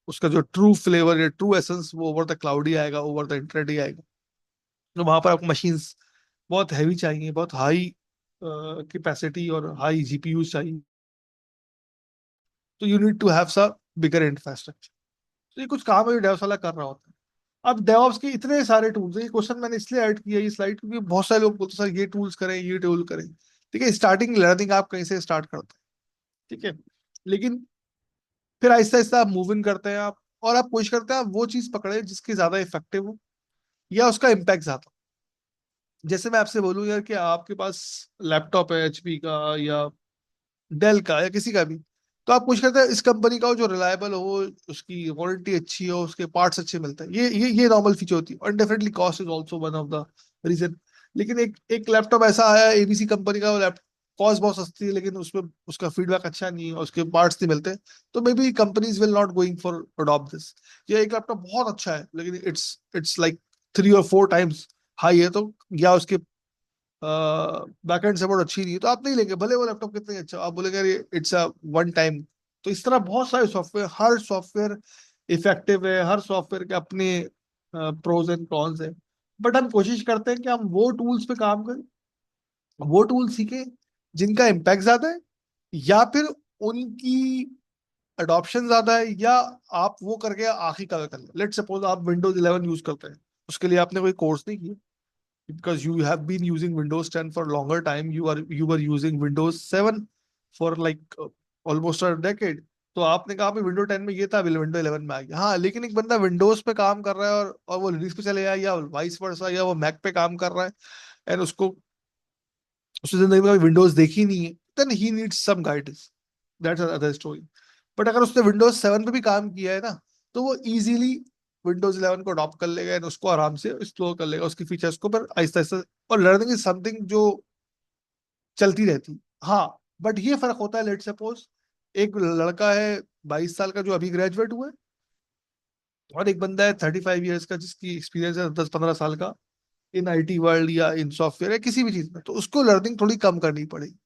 उसका जो ट्रू फ्लेवर या ट्रू एसेंस वो ओवर द क्लाउड ही आएगा, ओवर द इंटरनेट ही आएगा। तो वहां पर आपको मशीन्स बहुत हैवी चाहिए, बहुत हाई कैपेसिटी और हाई जीपीयू चाहिए, तो यू नीड टू हैव स बिगर इंफ्रास्ट्रक्चर। तो ये कुछ काम है जो डेवऑप्स वाला कर रहा होता है। अब डेवऑप्स के इतने सारे टूल्स हैं, ये क्वेश्चन मैंने इसलिए ऐड किया ये स्लाइड, क्योंकि बहुत सारे लोग बोलते हैं सर ये टूल्स करें, ये टूल करें। ठीक है, स्टार्टिंग लर्निंग आप कहीं से स्टार्ट करते हैं, ठीक है, लेकिन फिर आहिस्ता आहिस्ता आप मूव इन करते हैं आप, और आप कोशिश करते हैं आप वो चीज पकड़े जिसकी ज्यादा इफेक्टिव हो या उसका इम्पैक्ट ज्यादा हो। जैसे मैं आपसे बोलूं यार कि आपके पास लैपटॉप है एचपी का या डेल का या किसी का भी, तो आप कोशिश करते हैं इस कंपनी का हो जो रिलायबल हो, उसकी वारंटी अच्छी हो, उसके पार्ट्स अच्छे मिलते हैं, ये नॉर्मल फीचर होती है, और definitely cost is also one of the reason. लेकिन एक लैपटॉप ऐसा आया एबीसी कंपनी का, लैपटॉप कॉस्ट बहुत सस्ती है, लेकिन उसमें उसका फीडबैक अच्छा नहीं है, उसके पार्ट्स नहीं मिलते, तो may be companies will not going for adopt this. ये एक लैपटॉप बहुत अच्छा है लेकिन इट्स लाइक 3 और 4 टाइम्स हाई है, तो या उसके बैकएंड सपोर्ट अच्छी नहीं है, तो आप नहीं लेंगे, भले वो लैपटॉप कितना ही अच्छा हो, आप बोलेंगे यार इट्स अ वन टाइम। तो इस तरह बहुत सारे सॉफ्टवेयर, हर सॉफ्टवेयर इफेक्टिव है, हर सॉफ्टवेयर के अपने प्रोज एंड कॉन्स है, बट हम कोशिश करते हैं कि हम वो टूल्स पे काम करें, वो टूल सीखें जिनका इम्पैक्ट ज्यादा है, या फिर उनकी अडॉप्शन ज्यादा है, या आप वो करके आखिरी का कर लें। लेट सपोज आप विंडोज 11 यूज करते हैं, उसके लिए आपने कोई कोर्स नहीं किया, because you have been using Windows 10 for longer time, you were using Windows 7 for like almost a decade। तो आपने कहा भी विंडो 10 में ये था, अभी विंडो 11 में आ गया। हाँ, लेकिन एक बंदा विंडोज पे काम कर रहा है और वो लिनक्स पे चले जाए, या वाइस वर्सा, या वो मैक पे काम कर रहा है, एंड उसको उसने जिंदगी में विंडोज देखी नहीं है, then he needs some guidance, that's other story. But अगर उसने विंडोज 7 पे भी काम किया है ना, तो वो इजीली विंडोज 11 को अडॉप्ट कर लेगा एंड उसको आराम से एक्सप्लोर कर लेगा, उसकी फीचर्स को, पर आहिस्ता आहिस्ता। और लर्निंग इज समथिंग जो चलती रहती। हाँ, बट ये फर्क होता है, लेट सपोज एक लड़का है 22 साल का जो अभी ग्रेजुएट हुआ है, और एक बंदा है 35 ईयर्स का जिसकी एक्सपीरियंस है 10-15 साल का इन आईटी वर्ल्ड या इन सॉफ्टवेयर या किसी भी चीज में, तो उसको लर्निंग थोड़ी कम करनी पड़ेगी।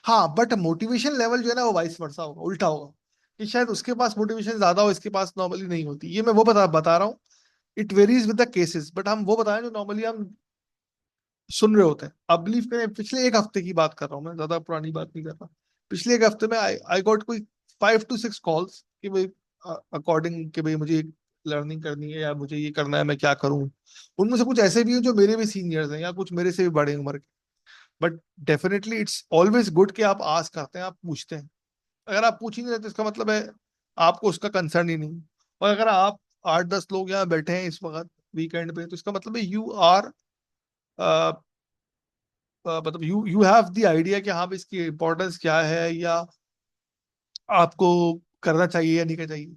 हाँ, बट मोटिवेशन लेवल जो है ना वो वाइस वर्सा होगा, उल्टा होगा, कि शायद उसके पास मोटिवेशन ज्यादा हो, इसके पास नॉर्मली नहीं होती। ये मैं वो बता रहा हूँ, it varies with the cases, but हम वो बताएं जो नॉर्मली हम सुन रहे होते हैं। अब बिलीव करें, पिछले एक हफ्ते की बात कर रहा हूँ मैं, ज्यादा पुरानी बात नहीं कर रहा। पिछले एक हफ्ते में आई गॉट कोई 5 to 6 कॉल्स कि भाई अकॉर्डिंग कि भाई मुझे लर्निंग करनी है या मुझे ये करना है, मैं क्या करूँ। उनमें से कुछ ऐसे भी हैं जो मेरे भी सीनियर्स हैं, या कुछ मेरे से भी बड़े उम्र के। But definitely it's always good कि आप आस्क करते हैं, आप पूछते हैं। अगर आप पूछ ही नहीं रहे तो इसका मतलब है आपको उसका कंसर्न ही नहीं। और अगर आप 8-10 लोग यहाँ बैठे हैं इस वक्त वीकेंड पे, तो इसका मतलब है यू आर, मतलब यू हैव द आइडिया कि हाँ भाई इसकी इंपॉर्टेंस क्या है, या आपको करना चाहिए या नहीं करना चाहिए।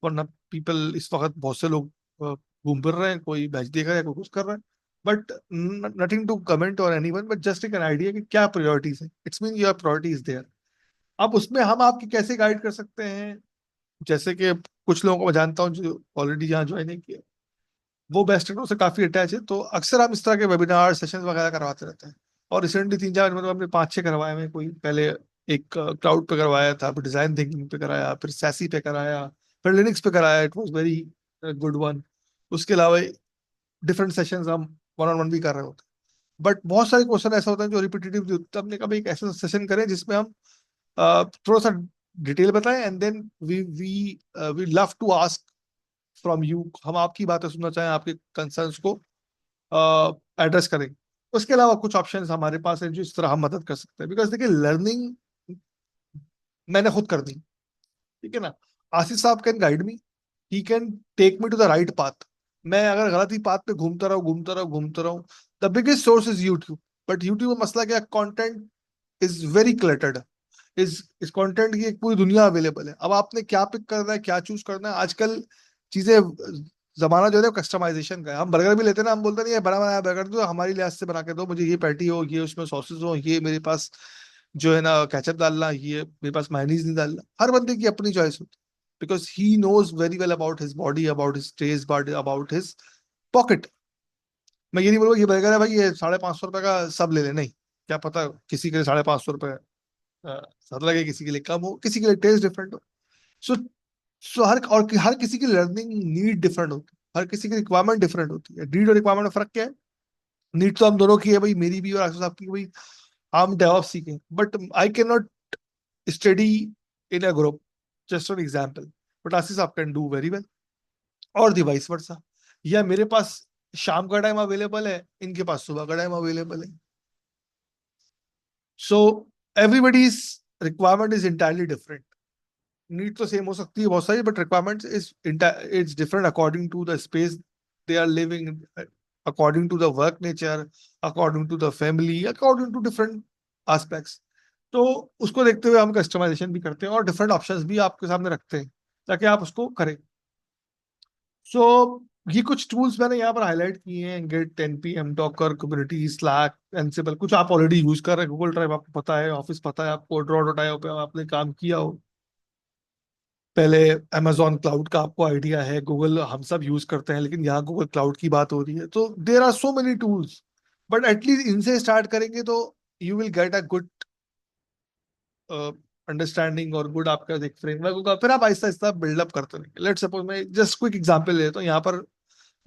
वरना पीपल इस वक्त बहुत से लोग घूम फिर रहे हैं, कोई मैच देख रहा है, कोई कुछ कर रहा है, बट नथिंग टू कमेंट और एनीवन, बट जस्ट एक एन आइडिया कि क्या प्रायोरिटीज है। It's mean your priority is there. अब उसमें हम आपकी कैसे गाइड कर सकते हैं, जैसे कि कुछ लोगों को मैं जानता हूँ जो ऑलरेडी यहाँ ज्वाइन नहीं किया, वो बेस्ट टेक्नो से काफी अटैच है, तो अक्सर हम इस तरह के वेबिनार सेशन वगैरह करवाते रहते हैं। और रिसेंटली 3-4 मतलब हमने 5-6 करवाए हैं। कोई पहले एक क्लाउड पे करवाया था, फिर डिजाइन थिंकिंग पे कराया, फिर सैसी पे कराया, फिर लिनक्स पे कराया। It was very good one. उसके अलावा डिफरेंट सेशंस हम वन ऑन वन भी कर रहे होते हैं। बट बहुत सारे क्वेश्चन ऐसा होता है जो रिपीटेटिव होते हैं, तो हमने कहा भाई एक ऐसा सेशन करें जिसमें हम थोड़ा सा डिटेल बताएं, and then we love to ask from you. हम आपकी बातें सुनना चाहें, आपके कंसर्न्स को एड्रेस करें। उसके अलावा कुछ ऑप्शंस हमारे पास हैं जो इस तरह हम मदद कर सकते हैं, बिकॉज देखिए लर्निंग मैंने खुद कर दी, ठीक है ना। आशीष साहब can guide me, he can take me to the right path. मैं अगर गलत ही पाथ पे घूमता रहूं, the biggest source is YouTube. But YouTube में मसला क्या, कंटेंट इज वेरी क्लटर्ड। इस कंटेंट की एक पूरी दुनिया अवेलेबल है। अब आपने क्या पिक करना है, क्या चूज करना है। आजकल चीजें, जमाना जो है कस्टमाइजेशन का है। हम बर्गर भी लेते हैं ना, हम बोलते नहीं है बना बनाया बर्गर दो, हमारी लिहाज से बना के दो, मुझे ये पैटी हो, ये उसमें सॉसेस हो, ये मेरे पास जो है ना केचप डालना, ये मेरे पास मायोनीज नहीं डालना। हर बंदे की अपनी चॉइस होती है, because he knows very well about his body, about his taste, about his pocket. मैं ये नहीं बोलूंगा ये बर्गर है भाई ये 550 रुपए का सब ले ले, नहीं। क्या पता किसी के लिए 550 रुपए ज्यादा लगे, किसी के लिए कम हो, किसी के लिए टेस्ट डिफरेंट हो। सो सो हर किसी की लर्निंग नीड डिफरेंट होती है, हर किसी की रिक्वायरमेंट डिफरेंट होती है। नीड और रिक्वायरमेंट में फर्क क्या है? नीड तो हम दोनों की है भाई, मेरी भी और आशीष साहब की भाई। हम डेवऑप्स सीखें, but I can not study in a group, just for example. But Ashish साहब कैन डू वेरी वेल, और दी वाइस वर्सा। या मेरे पास शाम का टाइम अवेलेबल है, इनके पास सुबह का टाइम अवेलेबल है। So everybody's requirement is entirely different. Need तो सेम हो सकती है बहुत सारी, but requirements is it's different according to the space they are living, according to the work nature, according to the family, according to different aspects. तो उसको देखते हुए हम कस्टमाइजेशन भी करते हैं और डिफरेंट ऑप्शंस भी आपके सामने रखते हैं ताकि आप उसको करें। सो ये कुछ टूल्स मैंने यहाँ पर हाईलाइट किए हैं, Git, npm, Docker, Kubernetes, Slack, Ansible. कुछ आप ऑलरेडी यूज कर रहे हैं, गूगल ड्राइव आपको पता है, ऑफिस पता है आपको, ड्रॉ डॉट आईओ पे आपने काम किया हो पहले, amazon क्लाउड का आपको आइडिया है, गूगल हम सब यूज करते हैं, लेकिन यहाँ गूगल क्लाउड की बात हो रही है। तो there are so many tools, but at least इनसे स्टार्ट करेंगे तो you will get a good understanding और गुड आपका एक फ्रेमवर्क होगा। फिर आप आहिस्ता आहिस्ता बिल्डअप करते रहेंगे। लेट सपोज मैं जस्ट क्विक एग्जांपल लेता हूँ। यहाँ पर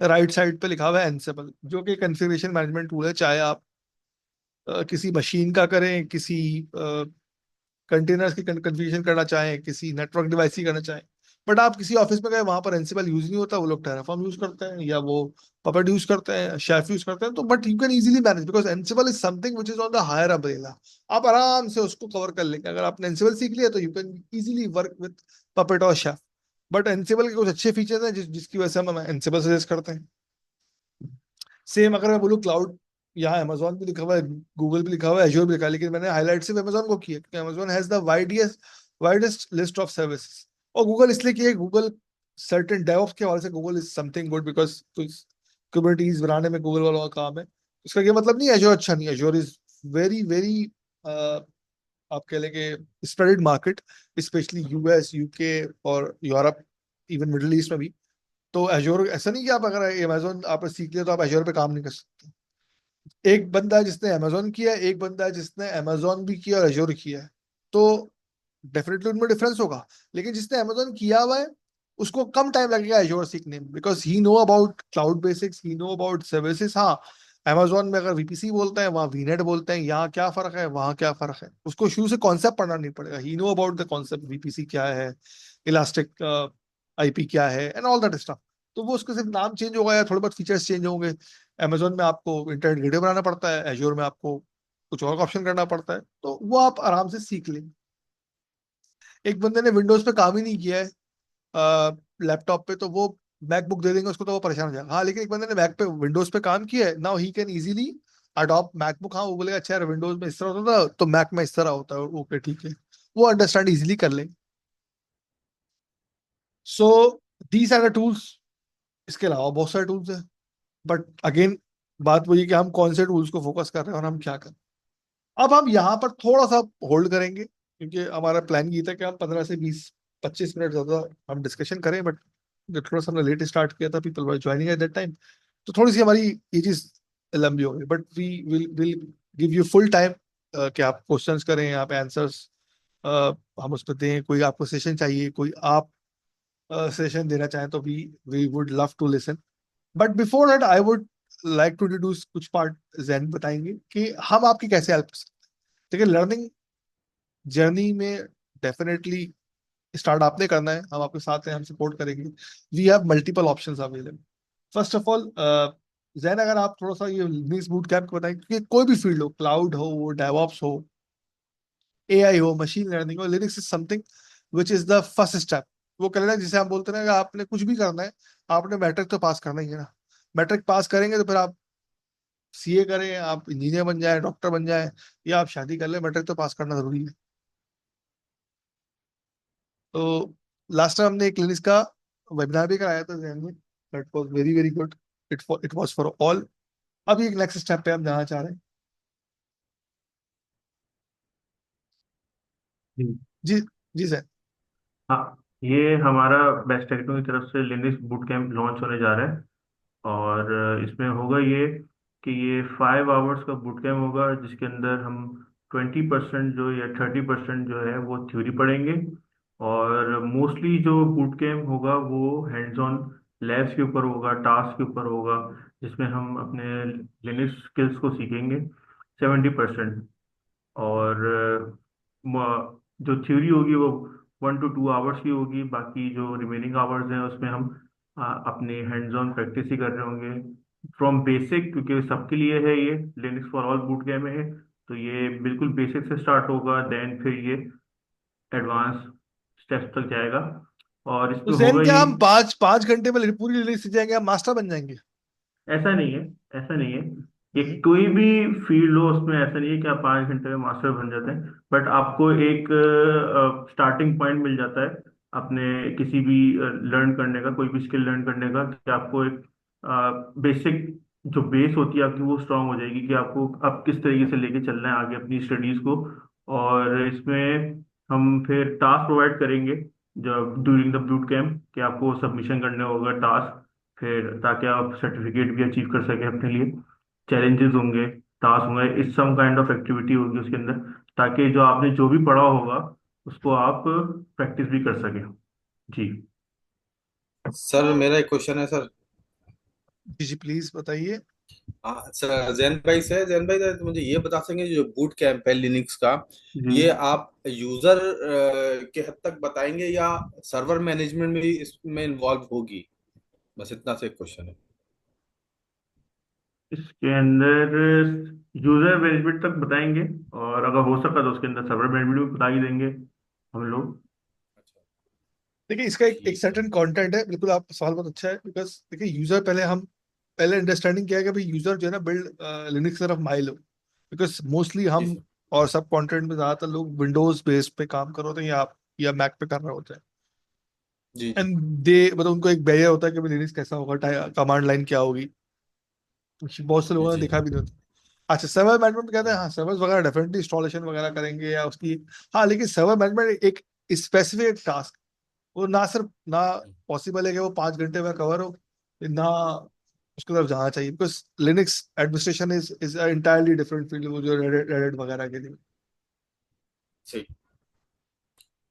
राइट साइड पे लिखा हुआ है एनसेबल, जो कि कॉन्फ़िगरेशन मैनेजमेंट टूल है। चाहे आप किसी मशीन का करें, किसी कंटेनर्स की कन्फिग्रेशन करना चाहें, किसी नेटवर्क डिवाइस की करना चाहें। बट आप किसी ऑफिस में गए, वहां पर एनसिबल यूज नहीं होता, वो लोग टेराफॉर्म यूज करते हैं, या वो पपेट यूज करते हैं, शेफ यूज करते हैं। तो but you can easily manage, because Ansible is something which is on the higher umbrella. आप आराम से उसको कवर कर लेंगे। अगर आपने एनसिबल सीख लिया तो you can easily work with puppet और शेफ। बट एनसिबल के कुछ अच्छे फीचर्स हैं जिसकी वजह से हम एनसिबल सजेस्ट करते हैं। सेम अगर मैं बोलूँ क्लाउड, यहाँ अमेजोन भी लिखा हुआ है, गूगल भी लिखा हुआ है, एज्योर भी लिखा है, लेकिन मैंने हाईलाइट सिर्फ अमेजोन को किया क्योंकि Amazon has the widest list of services. और गूगल इसलिए कि गूगल सर्टेन डेवऑप्स के हवाले से Google is something good, because Kubernetes बनाने में गूगल वालों का काम है। इसका ये मतलब नहीं एज्योर अच्छा नहीं है। एज्योर इज वेरी वेरी, आप कह लेंगे, spreaded market, specially US, UK और यूरोप, इवन मिडिल ईस्ट में भी। तो एज्योर ऐसा नहीं कि आप अगर अमेजोन आपने सीख लिया तो आप एज्योर पे काम नहीं कर सकते। एक बंदा है जिसने अमेजोन किया है, एक बंदा है जिसने अमेजोन भी किया और एज्योर किया है, तो डेफिनेटली उनमें डिफरेंस होगा। लेकिन जिसने अमेजोन किया हुआ है उसको कम टाइम लगेगा एज्योर सीखने में, because he know about cloud basics, he know about services. हाँ, अमेजोन में अगर वीपीसी बोलते हैं, वहाँ वीनेट बोलते हैं, यहाँ क्या फर्क है, वहाँ क्या फर्क है, उसको शुरू से कॉन्सेप्ट पढ़ना नहीं पड़ेगा। He know about the concept, VPC क्या है, इलास्टिक आईपी क्या है, एंड ऑल दैट स्टफ। तो वो उसका सिर्फ नाम चेंज होगा या थोड़े बहुत फीचर्स चेंज होंगे। अमेजोन में आपको इंटरनेट गेटवे बनाना पड़ता है, एज्योर में आपको कुछ और ऑप्शन करना पड़ता है, तो वो आप आराम से सीख लेंगे। एक बंदे ने विंडोज पे काम ही नहीं किया है लैपटॉप पे, तो वो मैकबुक दे देंगे उसको तो वो परेशान हो जाएगा। हाँ, लेकिन एक बंदे ने मैक पे विंडोज पे काम किया है, now he can easily adopt MacBook. हाँ, वो बोलेगा अच्छा यार विंडोज में इस तरह होता था तो मैक में इस तरह होता है, ओके ठीक है, वो अंडरस्टैंड इजीली कर ले। So these are the tools. इसके अलावा बहुत सारे टूल्स हैं, बट अगेन बात वही है कि हम कौन से टूल्स को फोकस कर रहे हैं और हम क्या कर रहे हैं। अब हम यहाँ पर थोड़ा सा होल्ड करेंगे, क्योंकि हमारा प्लान ये था कि हम 15 से 20 25 मिनट ज्यादा हम डिस्कशन करें, बट थोड़ा सा हमने लेट स्टार्ट किया था, people were joining at that time, तो थोड़ी सी हमारी ये चीज लंबी हो गई। But we will give you full time कि आप क्वेश्चंस करें, आप आंसर्स हम उस पर दें। कोई आपको सेशन चाहिए, कोई आप सेशन देना चाहें, तो we would love to listen. But before that I would like to introduce कुछ पार्ट। जैन बताएंगे कि हम आपकी कैसे हेल्प कर सकते हैं। देखिए, लर्निंग जर्नी में डेफिनेटली स्टार्ट आपने करना है, हम आपके साथ हैं, हम सपोर्ट करेंगे। We have multiple options available. First of all, Jain अगर आप थोड़ा सा ये लिनक्स बूट कैंप को बताएं, कि कोई भी फील्ड हो, क्लाउड हो, डेवऑप्स हो, एआई हो, मशीन लर्निंग हो, Linux is something which is the first step. वो कहना जिसे हम बोलते हैं ना कि आपने कुछ भी करना है, आपने मैट्रिक तो पास करना ही है ना। मैट्रिक पास करेंगे तो फिर आप सीए करें, आप इंजीनियर बन जाए, डॉक्टर बन जाए, या आप शादी कर ले, मैट्रिक तो पास करना जरूरी है। तो लास्ट टाइम हमने एक क्लिनिक्स का वेबिनार भी कराया था जैन में, that was very very good. It was for all. अभी एक नेक्स्ट स्टेप पे हम जाना चाह रहे हैं। जी। जी, जी सर। हाँ, ये हमारा बेस्ट टेक्नो की तरफ से लिनक्स बूट कैंप लॉन्च होने जा रहा है। और इसमें होगा ये कि ये 5 आवर्स का बूट कैंप होगा, जिसके अंदर हम 20% जो या 30% जो है वो थ्योरी पढ़ेंगे। और मोस्टली जो बूट कैंप होगा वो हैंड्स ऑन लैब्स के ऊपर होगा, टास्क के ऊपर होगा, जिसमें हम अपने लिनक्स स्किल्स को सीखेंगे 70%। और जो थ्योरी होगी वो 1 to 2 आवर्स की होगी। बाकी जो रिमेनिंग आवर्स हैं उसमें हम अपने हैंड्स ऑन प्रैक्टिस ही कर रहे होंगे फ्रॉम बेसिक, क्योंकि सबके लिए है ये Linux for all boot camp में है। तो ये बिल्कुल बेसिक से स्टार्ट होगा, देन फिर ये एडवांस स्टेप्स तक जाएगा। और तो इसमें जैन होगा क्या ये, हम 5 5 घंटे में पूरी लिनक्स सीख जाएंगे, हम मास्टर बन जाएंगे? ऐसा नहीं है, ऐसा नहीं है। ये कोई भी फील्ड हो उसमें ऐसा नहीं है कि आप 5 घंटे में मास्टर बन जाते हैं। बट आपको एक स्टार्टिंग पॉइंट मिल जाता है अपने किसी भी लर्न करने का, कोई भी स्किल लर्न करने का, कि आपको एक बेसिक जो बेस होती है आपकी वो स्ट्रांग हो जाएगी कि आपको अब किस तरीके से लेके चलना है आगे अपनी स्टडीज को। और इसमें हम फिर टास्क प्रोवाइड करेंगे जब ड्यूरिंग द बूट कैंप, कि आपको सबमिशन करने होगा टास्क, फिर ताकि आप सर्टिफिकेट भी अचीव कर सकें अपने लिए। चैलेंजेस होंगे, टास्क होंगे, इस सम काइंड ऑफ एक्टिविटी होगी उसके अंदर, ताकि जो आपने जो भी पढ़ा होगा उसको आप प्रैक्टिस भी कर सकें। जी। सर मेरा एक क्वेश्चन है सर। जी जी, प्लीज बताइए। हाँ सर, जैन भाई तो मुझे ये बता सकेंगे जो बूट कैंप है लिनक्स का, जी। ये आप यूजर के हद तक बताएंगे या सर्वर मैनेजमेंट में भी इसमें इन्वॉल्व होगी? बस इतना से एक क्वेश्चन है। इसके अंदर यूजर मैनेजमेंट तक बताएंगे, और अगर हो सका तो उसके अंदर सर्वर मैनेजमेंट भी बता ही देंगे हम लोग। अच्छा। देखिए, इसका एक ठीक है। सर्टेन कंटेंट है। बिल्कुल, आप सवाल बहुत अच्छा है, बिकॉज देखिए यूजर पहले हम पहले अंडरस्टैंडिंग किया है कि भाई यूजर जो है ना बिल्ड लिनक्स तरफ माइल हो। बिकॉज मोस्टली जी हम सर। और सब कंटेंट में ज्यादातर लोग विंडोज बेस्ड पे काम कर रहे होते हैं, या मैक पे कर रहे होते हैं। जी जी। एंड दे मतलब उनको एक बैरियर होता है कि भाई लिनक्स कैसा होगा, कमांड लाइन क्या होगी। बहुत से लोगों ने जी देखा भी नहीं होता। अच्छा, सर्वर मैनेजमेंट कहते हैं, हाँ सर्वर्स वगैरह डेफिनेटली इंस्टॉलेशन वगैरह करेंगे या उसकी। हाँ, लेकिन सर्वर मैनेजमेंट एक स्पेसिफिक टास्क, वो ना सिर्फ ना पॉसिबल है कि वो 5 घंटे में कवर हो, ना उसकी तरफ जाना चाहिए। Because Linux administration is entirely different field, वो जो रेडिट रेडिट वगैरह के लिए। सही।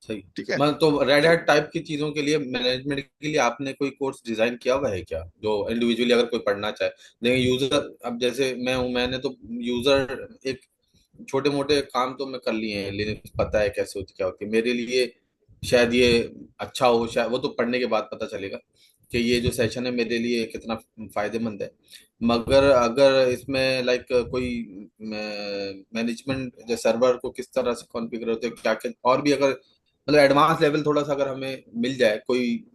सही। ठीक है। मैं तो रेड तो हैट टाइप की चीजों के लिए, मैनेजमेंट के लिए आपने कोई कोर्स डिजाइन किया हुआ है क्या, जो इंडिविजुअली अगर कोई पढ़ना चाहे? देखिए यूजर, अब जैसे मैं हूँ, मैंने तो यूजर एक छोटे मोटे काम तो मैं कर लिए हैं, लिनक्स पता है कैसे होती क्या होती है मेरे लिए। शायद ये अच्छा हो, शायद वो तो पढ़ने के बाद पता चलेगा कि ये जो सेशन है मेरे लिए कितना फायदेमंद है। मगर अगर इसमें लाइक कोई मैनेजमेंट, जो सर्वर को किस तरह से कॉन्फ़िगर होते हैं, क्या क्या और भी अगर मतलब एडवांस लेवल थोड़ा सा अगर हमें मिल जाए, कोई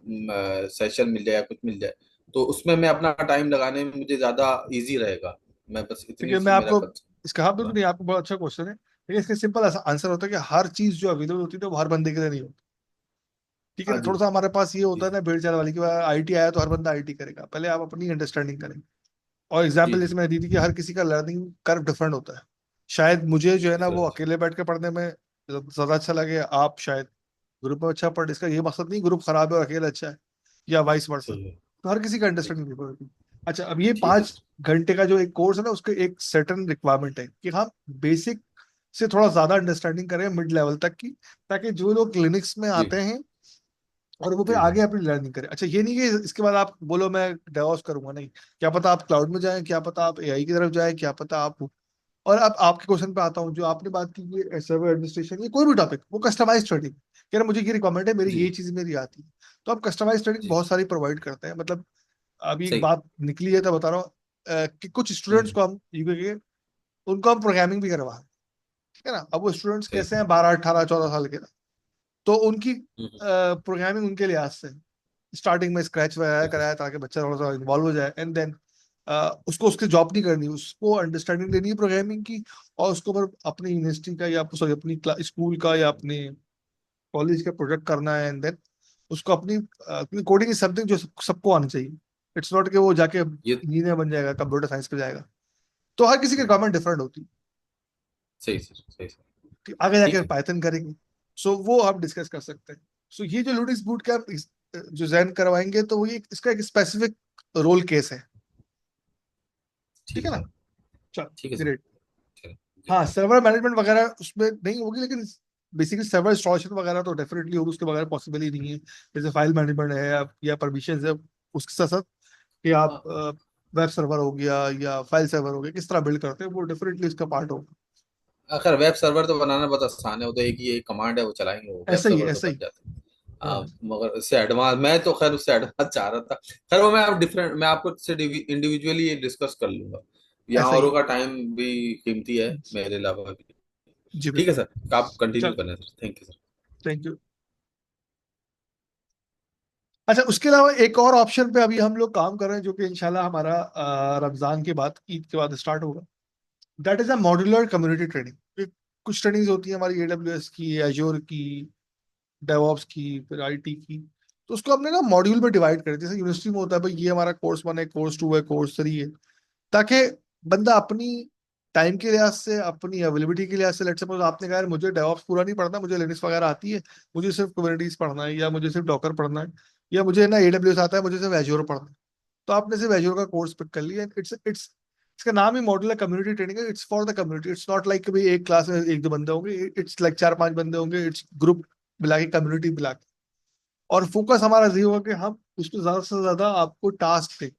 सेशन मिल जाए या कुछ मिल जाए, तो उसमें मैं अपना टाइम लगाने में मुझे ज्यादा इजी रहेगा। मैं बस ठीक इतनी है, सी मैं मेरा आपको इसका, हाँ बिल्कुल कंसर्न। नहीं, आपको बहुत अच्छा क्वेश्चन है, लेकिन इसका सिंपल आंसर होता है कि हर चीज जो अवेलेबल होती है वो हर बंदे के लिए नहीं होती। ठीक है हाँ ना, जी। थोड़ा सा हमारे पास ये जी होता है जी। ना भेड़ चाल वाली की, आईटी आया तो हर बंदा आईटी करेगा, पहले आप अपनी अंडरस्टैंडिंग करें। और जी एग्जाम्पल जी। जैसे मैंने दी थी कि हर किसी का लर्निंग कर्व डिफरेंट होता है। शायद मुझे जो है ना वो सही अकेले बैठ के पढ़ने में ज्यादा अच्छा लगे, आप शायद ग्रुप में अच्छा पढ़, इसका ये मकसद नहीं ग्रुप खराब है और अकेला अच्छा है, या वाइस वर्सा। सही है। तो हर किसी का ठीक अंडरस्टैंडिंग डिफरेंट होती है। अच्छा, अब ये ठीक है 5 घंटे का जो एक कोर्स है ना, उसके एक सर्टन रिक्वायरमेंट है कि हम बेसिक से थोड़ा ज्यादा अंडरस्टैंडिंग करें मिड लेवल तक की, ताकि जो लोग क्लिनिक्स में जी आते हैं और वो फिर जी जी। आगे अपनी लर्निंग करें। अच्छा, ये नहीं कि इसके बाद आप बोलो मैं डेवॉप्स करूंगा, नहीं, क्या पता आप क्लाउड में जाएं, क्या पता आप एआई की तरफ जाएं, क्या पता आप। और अब आपके क्वेश्चन पे आता हूँ, जो आपने बात की ये सर्वर एडमिनिस्ट्रेशन, ये कोई भी टॉपिक, वो कस्टमाइज ट्रेनिंग, कह रहे मुझे ये रिक्वायरमेंट है, मेरी जी ये चीज मेरी आती है। तो आप कस्टमाइज ट्रेनिंग जी। बहुत सारी प्रोवाइड करते हैं, मतलब अभी एक सही। बात निकली है तो बता रहा हूँ, कि कुछ स्टूडेंट्स हम्म। को हम यूके के, उनको हम प्रोग्रामिंग भी करवा रहे हैं। ठीक है ना, अब वो स्टूडेंट्स सही। कैसे हैं, 12 18 14 साल के, तो उनकी हम्म। प्रोग्रामिंग उनके लिहाज से स्टार्टिंग में स्क्रैच वगैरह बिल्कुल कराया ताकि बच्चा थोड़ा सा इन्वॉल्व हो जाए, एंड देन उसको उसकी जॉब नहीं करनी, उसको अंडरस्टैंडिंग लेनी है प्रोग्रामिंग की, और उसको पर अपनी यूनिवर्सिटी का या सॉरी अपनी स्कूल का या अपने कॉलेज का प्रोजेक्ट करना है, एंड देन उसको अपनी कोडिंग इज समथिंग जो सबको आनी चाहिए। इट्स नॉट कि वो जाके ये। इंजीनियर बन जाएगा, कंप्यूटर साइंस पे जाएगा। तो हर किसी की हम्म। रिक्वायरमेंट डिफरेंट होती है। सही सर, सही सर। कि आगे जाके ठीक है। पाइथन करेंगे, सो वो हम डिस्कस कर सकते हैं। सो ये जो लुडिक्स बूट कैंप जो जैन करवाएंगे, तो वो ये इसका एक स्पेसिफिक रोल केस है। ठीक है ठीक ना, है। चलो, ठीक है सर। ग्रेट। चलो। जी। हाँ, सर्वर मैनेजमेंट वगैरह उसमें नहीं होगी, लेकिन बेसिकली सर्वर इंस्टॉलेशन वगैरह तो डेफिनेटली होगी, उसके बगैर पॉसिबल ही नहीं है। जैसे फाइल मैनेजमेंट है या परमिशन है, उसके साथ साथ कि आप हाँ, वेब सर्वर हो गया या फाइल सर्वर हो गया, किस तरह बिल्ड करते हैं, वो डेफिनेटली इसका पार्ट होगा। खैर वेब सर्वर तो बनाना बहुत आसान है, वो तो एक ही एक कमांड है, वो चलाएंगे वो वेब ऐसा ही है, सर्वर तो ऐसा बन ही। जाता है। हाँ, मगर उससे एडवांस, मैं तो खैर उससे एडवांस चाह रहा था। खैर वो मैं आप डिफरेंट, मैं आपको इससे इंडिविजुअली ये डिस्कस कर लूंगा। यहाँ ऐसा ही औरों है। का टाइम भी कीमती है मेरे अलावा भी। जी ठीक है बिल्कुल। सर, आप कंटिन्यू चल, करें sir, thank you sir. Thank you. अच्छा, उसके अलावा एक और ऑप्शन पे अभी हम लोग काम कर रहे हैं, जो कि इंशाल्लाह हमारा रमजान के बाद, ईद के बाद स्टार्ट होगा। That is a modular community training. कुछ ट्रेनिंग्स होती है हमारी एडब्ल्यूएस की, एजोर की, डेवऑप्स की, फिर आईटी की। तो उसको हमने ना मॉड्यूल में डिवाइड कर दिया, जैसे यूनिवर्सिटी में होता है भाई, ये हमारा कोर्स 1 है, कोर्स 2 है, कोर्स 3 है, ताकि बंदा अपनी टाइम के लिहाज से, अपनी अवेलेबिलिटी के लिहाज से, लेट्स सपोज आपने कहा यार मुझे डेवऑप्स पूरा नहीं पढ़ना, मुझे लिनक्स वगैरह आती है, मुझे सिर्फ कुबरनेटिस पढ़ना है, या मुझे सिर्फ डॉकर पढ़ना है, या मुझे ना एडब्ल्यूएस आता है, मुझे सिर्फ एजोर पढ़ना है। तो आपने सिर्फ एजोर का कोर्स पिक कर लिया, इट्स इसका नाम ही मॉड्यूलर कम्युनिटी ट्रेनिंग है। It's for the community, it's not like भाई एक क्लास में एक दो बंदे होंगे, इट्स लाइक 4 5 बंदे होंगे, इट्स ग्रुप मिला के, कम्युनिटी मिला के। और फोकस हमारा ये होगा कि हम उसको ज्यादा से ज्यादा आपको टास्क दें,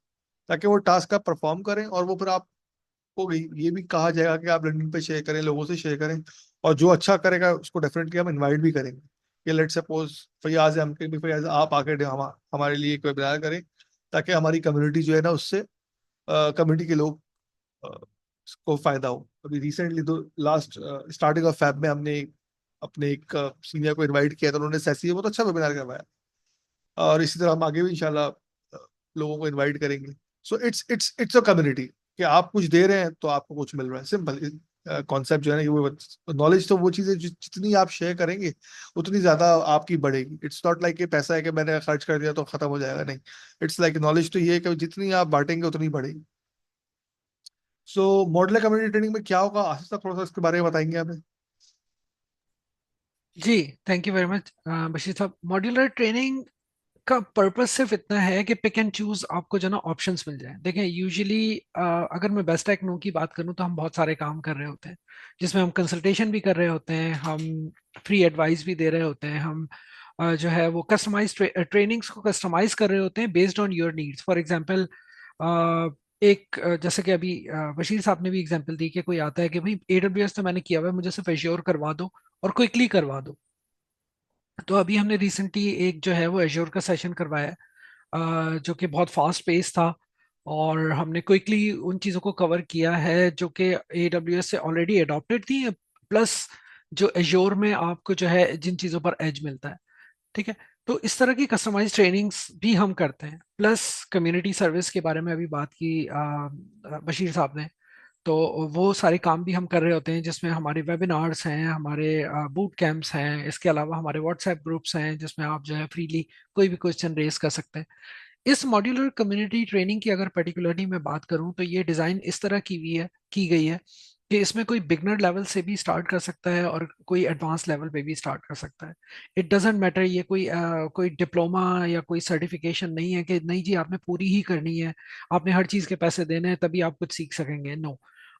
ताकि वो टास्क आप परफॉर्म करें, और वो फिर आपको ये भी कहा जाएगा कि आप लिंक्डइन पे शेयर करें, लोगों से शेयर करें। और जो अच्छा करेगा उसको डेफिनेटली हम इनवाइट भी करेंगे, कि लेट सपोज फैयाज है, हम कहेंगे फैयाज आप आके हमारे लिए एक वेबिनार करें, ताकि हमारी कम्युनिटी जो है ना उससे, कम्युनिटी के लोग को फायदा हो। अभी रिसेंटली तो लास्ट स्टार्टिंग ऑफ फैब में हमने अपने एक सीनियर को इनवाइट किया था, उन्होंने सैसी बहुत अच्छा वेबिनार करवाया। और इसी तरह हम आगे भी इंशाल्लाह लोगों को इनवाइट करेंगे। सो इट्स अ कम्युनिटी, कि आप कुछ दे रहे हैं तो आपको कुछ मिल रहा है, सिंपल कॉन्सेप्ट जो है ना, ये नॉलेज तो वो चीज़ है जितनी आप शेयर करेंगे उतनी ज्यादा आपकी बढ़ेगी। इट्स नॉट लाइक कि पैसा है कि मैंने खर्च कर दिया तो खत्म हो जाएगा, नहीं। इट्स लाइक नॉलेज तो ये है कि जितनी आप बांटेंगे उतनी बढ़ेगी। सो मॉडलर कम्युनिटी ट्रेनिंग में क्या होगा, आशीष साहब थोड़ा सा इसके बारे में बताएंगे हमें। जी, thank you very much Bashir साहब। मॉड्यूलर ट्रेनिंग का पर्पस सिर्फ इतना है कि पिक एंड चूज आपको जो ना ऑप्शंस मिल जाए। देखें यूजुअली अगर मैं बेस्ट टेक नो की बात करूं तो हम बहुत सारे काम कर रहे होते हैं, जिसमें हम कंसल्टेशन भी कर रहे होते हैं, हम फ्री एडवाइस भी दे रहे होते हैं, हम जो है वो कस्टमाइज ट्रेनिंग्स को कस्टमाइज कर रहे होते हैं based on your needs. For example एक जैसे कि अभी बशीर साहब ने भी एग्जांपल दी कि कोई आता है कि भाई एडब्ल्यूएस तो मैंने किया हुआ है, मुझे सिर्फ एश्योर करवा दो और क्विकली करवा दो। तो अभी हमने रिसेंटली एक जो है वो एश्योर का सेशन करवाया है, जो कि बहुत फास्ट पेस था, और हमने क्विकली उन चीज़ों को कवर किया है जो कि AWS से ऑलरेडी अडॉप्टेड थी, प्लस जो एज्योर में आपको जो है जिन चीज़ों पर एज मिलता है। ठीक है। तो इस तरह की कस्टमाइज ट्रेनिंग्स भी हम करते हैं, प्लस कम्युनिटी सर्विस के बारे में अभी बात की बशीर साहब ने। तो वो सारे काम भी हम कर रहे होते हैं, जिसमें हमारे वेबिनार्स हैं, हमारे बूट कैंप्स हैं, इसके अलावा हमारे व्हाट्सएप ग्रुप्स हैं जिसमें आप जो है फ्रीली कोई भी क्वेश्चन रेज कर सकते हैं। इस मॉड्यूलर कम्युनिटी ट्रेनिंग की अगर पर्टिकुलरली मैं बात करूं तो ये डिज़ाइन इस तरह की गई है कि इसमें कोई बिगनर लेवल से भी स्टार्ट कर सकता है और कोई एडवांस लेवल पे भी स्टार्ट कर सकता है। इट डजेंट मैटर, ये कोई डिप्लोमा या कोई सर्टिफिकेशन नहीं है कि नहीं जी आपने पूरी ही करनी है, आपने हर चीज़ के पैसे देने हैं तभी आप कुछ सीख सकेंगे। नो,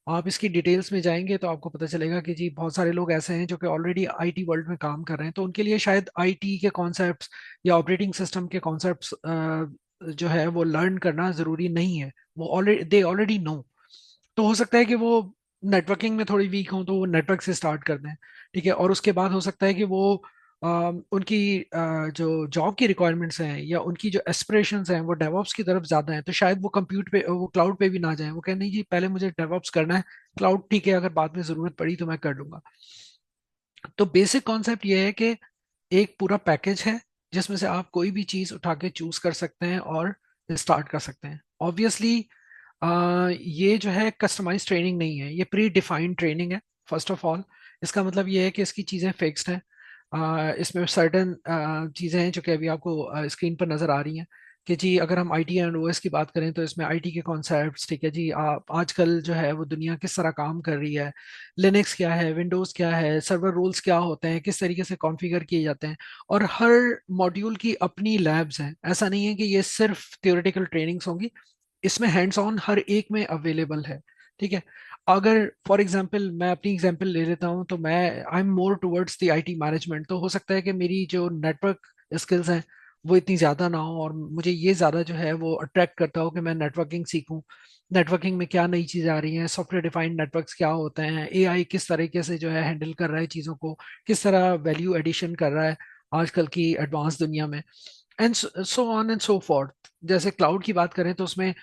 आप इसकी डिटेल्स में जाएंगे तो आपको पता चलेगा कि जी बहुत सारे लोग ऐसे हैं जो कि ऑलरेडी आईटी वर्ल्ड में काम कर रहे हैं, तो उनके लिए शायद आईटी के कॉन्सेप्ट्स या ऑपरेटिंग सिस्टम के कॉन्सेप्ट्स जो है वो लर्न करना जरूरी नहीं है। वो ऑलरेडी दे ऑलरेडी नो। तो हो सकता है कि वो नेटवर्किंग में थोड़ी वीक हो तो वो नेटवर्क से स्टार्ट कर दें। ठीक है। और उसके बाद हो सकता है कि वो उनकी जो जॉब की रिक्वायरमेंट्स हैं या उनकी जो एस्पिरेशंस हैं वो डेवऑप्स की तरफ ज्यादा हैं, तो शायद वो कंप्यूट पे वो क्लाउड पे भी ना जाएं, वो कहें नहीं जी पहले मुझे डेवऑप्स करना है, क्लाउड ठीक है अगर बाद में जरूरत पड़ी तो मैं कर लूंगा। तो बेसिक कॉन्सेप्ट ये है कि एक पूरा पैकेज है जिसमें से आप कोई भी चीज उठा के चूज कर सकते हैं और स्टार्ट कर सकते हैं। ऑब्वियसली ये जो है कस्टमाइज ट्रेनिंग नहीं है, ये प्री डिफाइंड ट्रेनिंग है। फर्स्ट ऑफ ऑल इसका मतलब ये है कि इसकी चीज़ें फिक्स्ड हैं। इसमें सर्टन चीज़ें हैं जो कि अभी आपको स्क्रीन पर नज़र आ रही हैं कि जी अगर हम आईटी एंड ओएस की बात करें तो इसमें आईटी के कॉन्सेप्ट्स, ठीक है जी, आप आजकल जो है वो दुनिया किस तरह काम कर रही है, लिनक्स क्या है, विंडोज़ क्या है, सर्वर रूल्स क्या होते हैं, किस तरीके से कॉन्फ़िगर किए जाते हैं। और हर मॉड्यूल की अपनी लैब्स हैं, ऐसा नहीं है कि ये सिर्फ थियोरेटिकल ट्रेनिंग्स होंगी, इसमें हैंड्स ऑन हर एक में अवेलेबल है। ठीक है। अगर फॉर एग्जांपल मैं अपनी एग्जांपल ले लेता हूं तो मैं I am more towards the IT management, तो हो सकता है कि मेरी जो नेटवर्क स्किल्स हैं वो इतनी ज़्यादा ना हो और मुझे ये ज़्यादा जो है वो अट्रैक्ट करता हो कि मैं नेटवर्किंग सीखूं। नेटवर्किंग में क्या नई चीज़ें आ रही हैं, सॉफ्टवेयर डिफाइंड नेटवर्क्स क्या होते हैं, एआई किस तरीके से जो है हैंडल कर रहा है चीज़ों को, किस तरह वैल्यू एडिशन कर रहा है आजकल की एडवांस दुनिया में, and so on and so fourth. जैसे क्लाउड की बात करें तो उसमें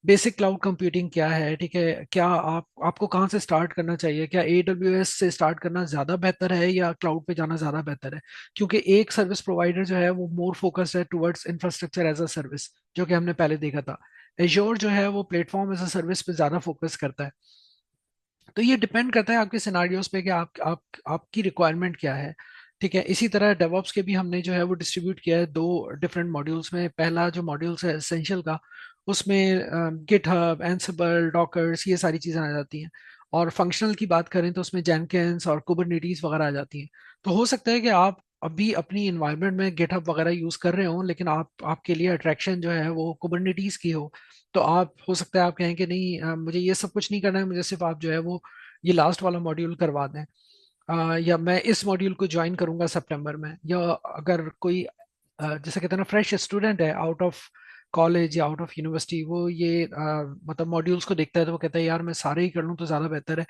बेसिक क्लाउड कंप्यूटिंग क्या है, ठीक है, क्या आपको कहाँ से स्टार्ट करना चाहिए, क्या AWS से स्टार्ट करना ज़्यादा बेहतर है या क्लाउड पे जाना ज़्यादा बेहतर है। क्योंकि एक सर्विस प्रोवाइडर जो है वो मोर फोकस्ड है towards infrastructure as a service, जो कि हमने पहले देखा था। एज्योर जो है वो प्लेटफॉर्म एज अ सर्विस पे ज़्यादा फोकस करता है। तो ये डिपेंड करता है आपके सिनारियोज पे कि आपकी रिक्वायरमेंट क्या है। ठीक है। इसी तरह डेवऑप्स के भी हमने जो है वो डिस्ट्रीब्यूट किया है दो डिफरेंट मॉड्यूल्स में। पहला जो मॉड्यूल्स है एसेंशियल का, उसमें गिटहब, एंसिबल, डॉकर्स, ये सारी चीज़ें आ जाती हैं। और फंक्शनल की बात करें तो उसमें जेनकिंस और कुबरनेटीज वगैरह आ जाती हैं। तो हो सकता है कि आप अभी अपनी इन्वायरमेंट में गिटहब वगैरह यूज़ कर रहे हो लेकिन आपके लिए अट्रैक्शन जो है वो कुबरनेटीज की हो। तो आप हो सकता है आप कहें कि नहीं मुझे ये सब कुछ नहीं करना है, मुझे सिर्फ आप जो है वो ये लास्ट वाला मॉड्यूल करवा दें। या मैं इस मॉड्यूल को ज्वाइन करूंगा सितंबर में। या अगर कोई जैसे कहते हैं ना फ्रेश स्टूडेंट है आउट ऑफ कॉलेज या आउट ऑफ यूनिवर्सिटी, वो ये मतलब मॉड्यूल्स को देखता है तो वो कहता है यार मैं सारे ही कर लूँ तो ज़्यादा बेहतर है।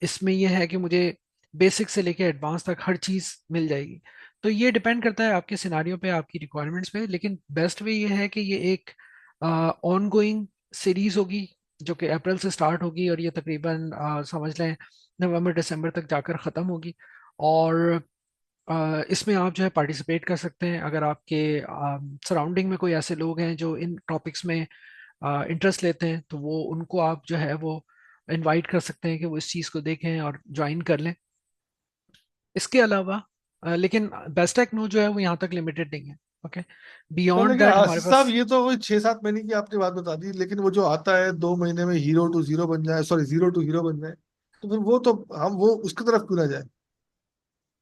इसमें यह है कि मुझे बेसिक से लेके एडवांस तक हर चीज़ मिल जाएगी। तो ये डिपेंड करता है आपके सिनारियो पे, आपकी रिक्वायरमेंट्स पे, लेकिन बेस्ट वे ये है कि ये एक ऑन गोइंग सीरीज होगी जो कि अप्रैल से स्टार्ट होगी और ये तकरीबन समझ लें नवंबर दिसंबर तक जाकर ख़त्म होगी। और इसमें आप जो है पार्टिसिपेट कर सकते हैं अगर आपके सराउंडिंग में कोई ऐसे लोग हैं जो इन टॉपिक्स में इंटरेस्ट लेते हैं, तो वो उनको आप जो है वो इनवाइट कर सकते हैं कि वो इस चीज़ को देखें और ज्वाइन कर लें। इसके अलावा लेकिन बेस्ट टेक नो जो है वो यहाँ तक लिमिटेड नहीं है। ओके। तो बियॉन्ड लेकिन दैट हमारे आशीष साहब पास। ये तो वही 6-7 महीने की आपने बात बता दी, लेकिन वो जो आता है 2 महीने में हीरो टू जीरो बन जाए, सॉरी जीरो टू हीरो बन जाए, तो फिर वो तो हम वो उसकी तरफ क्यों ना जाए।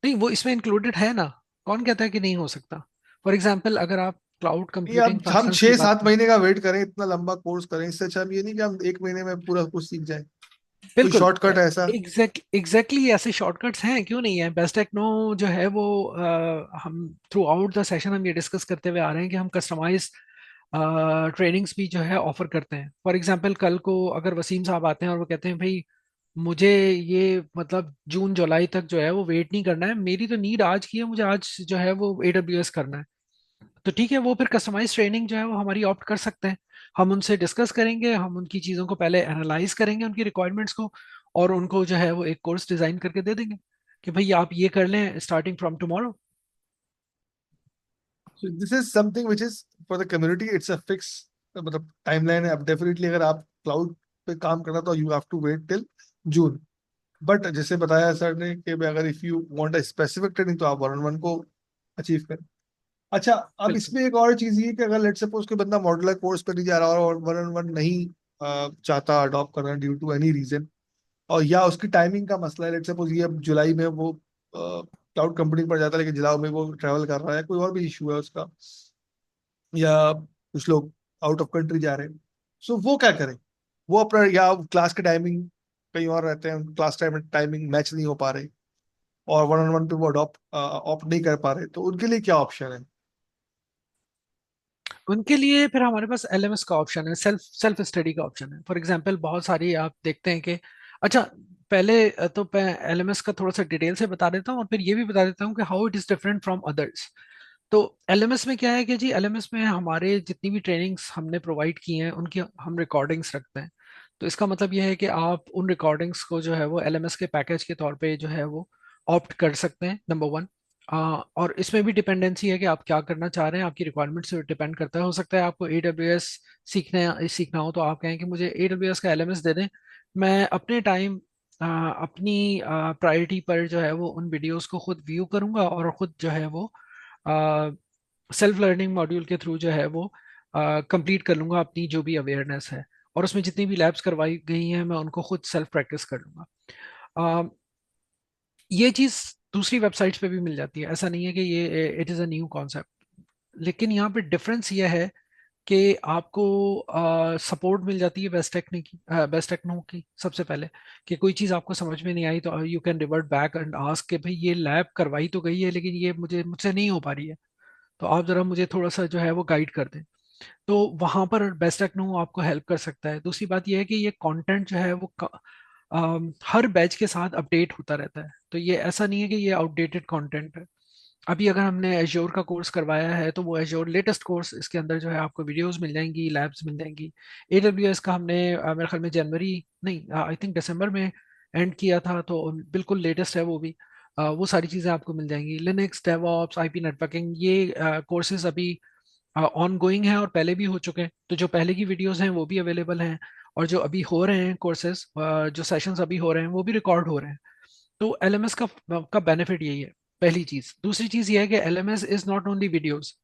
नहीं, वो इसमें इंक्लूडेड है ना, कौन कहता है कि नहीं हो सकता। फॉर एग्जाम्पल अगर आप क्लाउड ये कंप्यूटिंग अब हम फंक्शंस की छह बात सात करें। महीने का वेट करें, इतना लंबा कोर्स करें, इससे अच्छा हम ये नहीं कि हम 1 महीने में पूरा कुछ सीख जाए। कोई बिल्कुल। शॉर्टकट है ऐसा। एग्जैक्टली ऐसे शॉर्टकट्स हैं, क्यों नहीं है। बेस्ट टेक्नो जो है वो हम थ्रू आउट द सेशन हम ये डिस्कस करते हुए आ रहे हैं कि हम कस्टमाइज ट्रेनिंग्स भी जो है ऑफर करते हैं। फॉर एग्जांपल कल को अगर वसीम साहब आते हैं और वो कहते हैं भाई मुझे ये मतलब जून जुलाई तक जो है वो वेट नहीं करना है, मेरी तो नीड आज की है, मुझे आज जो है वो AWS करना है, तो ठीक है, वो फिर कस्टमाइज ट्रेनिंग जो है वो हमारी ऑप्ट कर सकते हैं। हम उनसे डिस्कस करेंगे, हम उनकी चीज़ों को पहले एनालाइज करेंगे उनकी रिक्वायरमेंट्स को, और उनको जो है वो एक कोर्स डिजाइन करके दे देंगे कि भाई आप ये कर लें starting from tomorrow? So this is something which is for the community. It's a fix, मतलब टाइमलाइन है. अब डेफिनेटली अगर आप क्लाउड पे काम करना तो you have to wait till June. But जैसे बताया सर ने कि भाई अगर if you want a specific training तो आप 1-on-1 को अचीव करें. अच्छा, अब बिल्कुल. इसमें एक और चीज ये कि अगर लेट सपोज कोई बंदा मॉड्यूलर कोर्स पे नहीं जा रहा और 1-on-1 नहीं चाहता अडॉप्ट करना ड्यू टू एनी रीजन, और या उसकी टाइमिंग का मसला है. लेट सपोज ये अब जुलाई में वो क्लाउड कंपनी पर जाता है लेकिन जुलाई में वो ट्रैवल कर रहा है, कोई और भी इशू है उसका, या कुछ लोग आउट ऑफ कंट्री जा रहे हैं, सो वो क्या करें? वो अपना या क्लास के टाइमिंग कहीं और रहते हैं, क्लास टाइमिंग मैच नहीं हो पा रहे, और 1-on-1 पे वो अडॉप्ट ऑप्ट नहीं कर पा रहे, तो उनके लिए क्या ऑप्शन है? उनके लिए फिर हमारे पास एलएमएस का ऑप्शन है, सेल्फ सेल्फ स्टडी का ऑप्शन है. फॉर एग्जांपल बहुत सारी आप देखते हैं कि, अच्छा, पहले तो मैं एलएमएस का थोड़ा सा डिटेल से बता देता हूँ और फिर ये भी बता देता हूँ कि how it is different from others. तो एलएमएस में क्या है कि जी, एलएमएस में हमारे जितनी भी ट्रेनिंग्स हमने प्रोवाइड की हैं उनकी हम रिकॉर्डिंग्स रखते हैं. तो इसका मतलब यह है कि आप उन रिकॉर्डिंग्स को जो है वो एलएमएस के पैकेज के तौर पे जो है वो ऑप्ट कर सकते हैं, नंबर वन. और इसमें भी डिपेंडेंसी है कि आप क्या करना चाह रहे हैं, आपकी रिक्वायरमेंट से डिपेंड करता है. हो सकता है आपको AWS सीखना हो तो आप कहें कि मुझे AWS का एलएमएस दे दें, मैं अपने टाइम अपनी प्रायोरिटी पर जो है वो उन वीडियोस को खुद व्यू करूंगा और खुद जो है वो सेल्फ लर्निंग मॉड्यूल के थ्रू जो है वो कंप्लीट कर लूंगा अपनी जो भी अवेयरनेस है. और उसमें जितनी भी लैब्स करवाई गई हैं मैं उनको खुद सेल्फ प्रैक्टिस कर लूंगा. अ, ये चीज़ दूसरी वेबसाइट्स पे भी मिल जाती है, ऐसा नहीं है कि ये it is a new concept. लेकिन यहाँ पे डिफरेंस ये है कि आपको सपोर्ट मिल जाती है बेस्ट टेक्नो की सबसे पहले. कि कोई चीज़ आपको समझ में नहीं आई तो you can revert back and ask कि भाई ये लैब करवाई तो गई है लेकिन ये मुझसे नहीं हो पा रही है, तो आप जरा मुझे थोड़ा सा जो है वो गाइड कर दें. तो वहां पर बेस्ट टेक्नो आपको हेल्प कर सकता है. दूसरी बात यह है कि ये कंटेंट जो है वो हर बैच के साथ अपडेट होता रहता है, तो ये ऐसा नहीं है कि ये आउटडेटेड कंटेंट है. अभी अगर हमने एज्योर का कोर्स करवाया है तो वो एज्योर लेटेस्ट कोर्स, इसके अंदर जो है आपको वीडियोस मिल जाएंगी, लैब्स मिल जाएंगी. AWS का हमने मेरे ख्याल में जनवरी नहीं, आई थिंक दिसंबर में एंड किया था, तो बिल्कुल लेटेस्ट है वो भी. वो सारी चीज़ें आपको मिल जाएंगी. लिनक्स, डेवऑप्स, IP नेटवर्किंग, ये कोर्सेज अभी ऑन गोइंग है और पहले भी हो चुके हैं. तो जो पहले की वीडियोस हैं वो भी अवेलेबल हैं, और जो अभी हो रहे हैं कोर्सेज, जो सेशंस अभी हो रहे हैं वो भी रिकॉर्ड हो रहे हैं. तो LMS का बेनिफिट यही है, पहली चीज. दूसरी चीज ये है कि LMS is not only videos.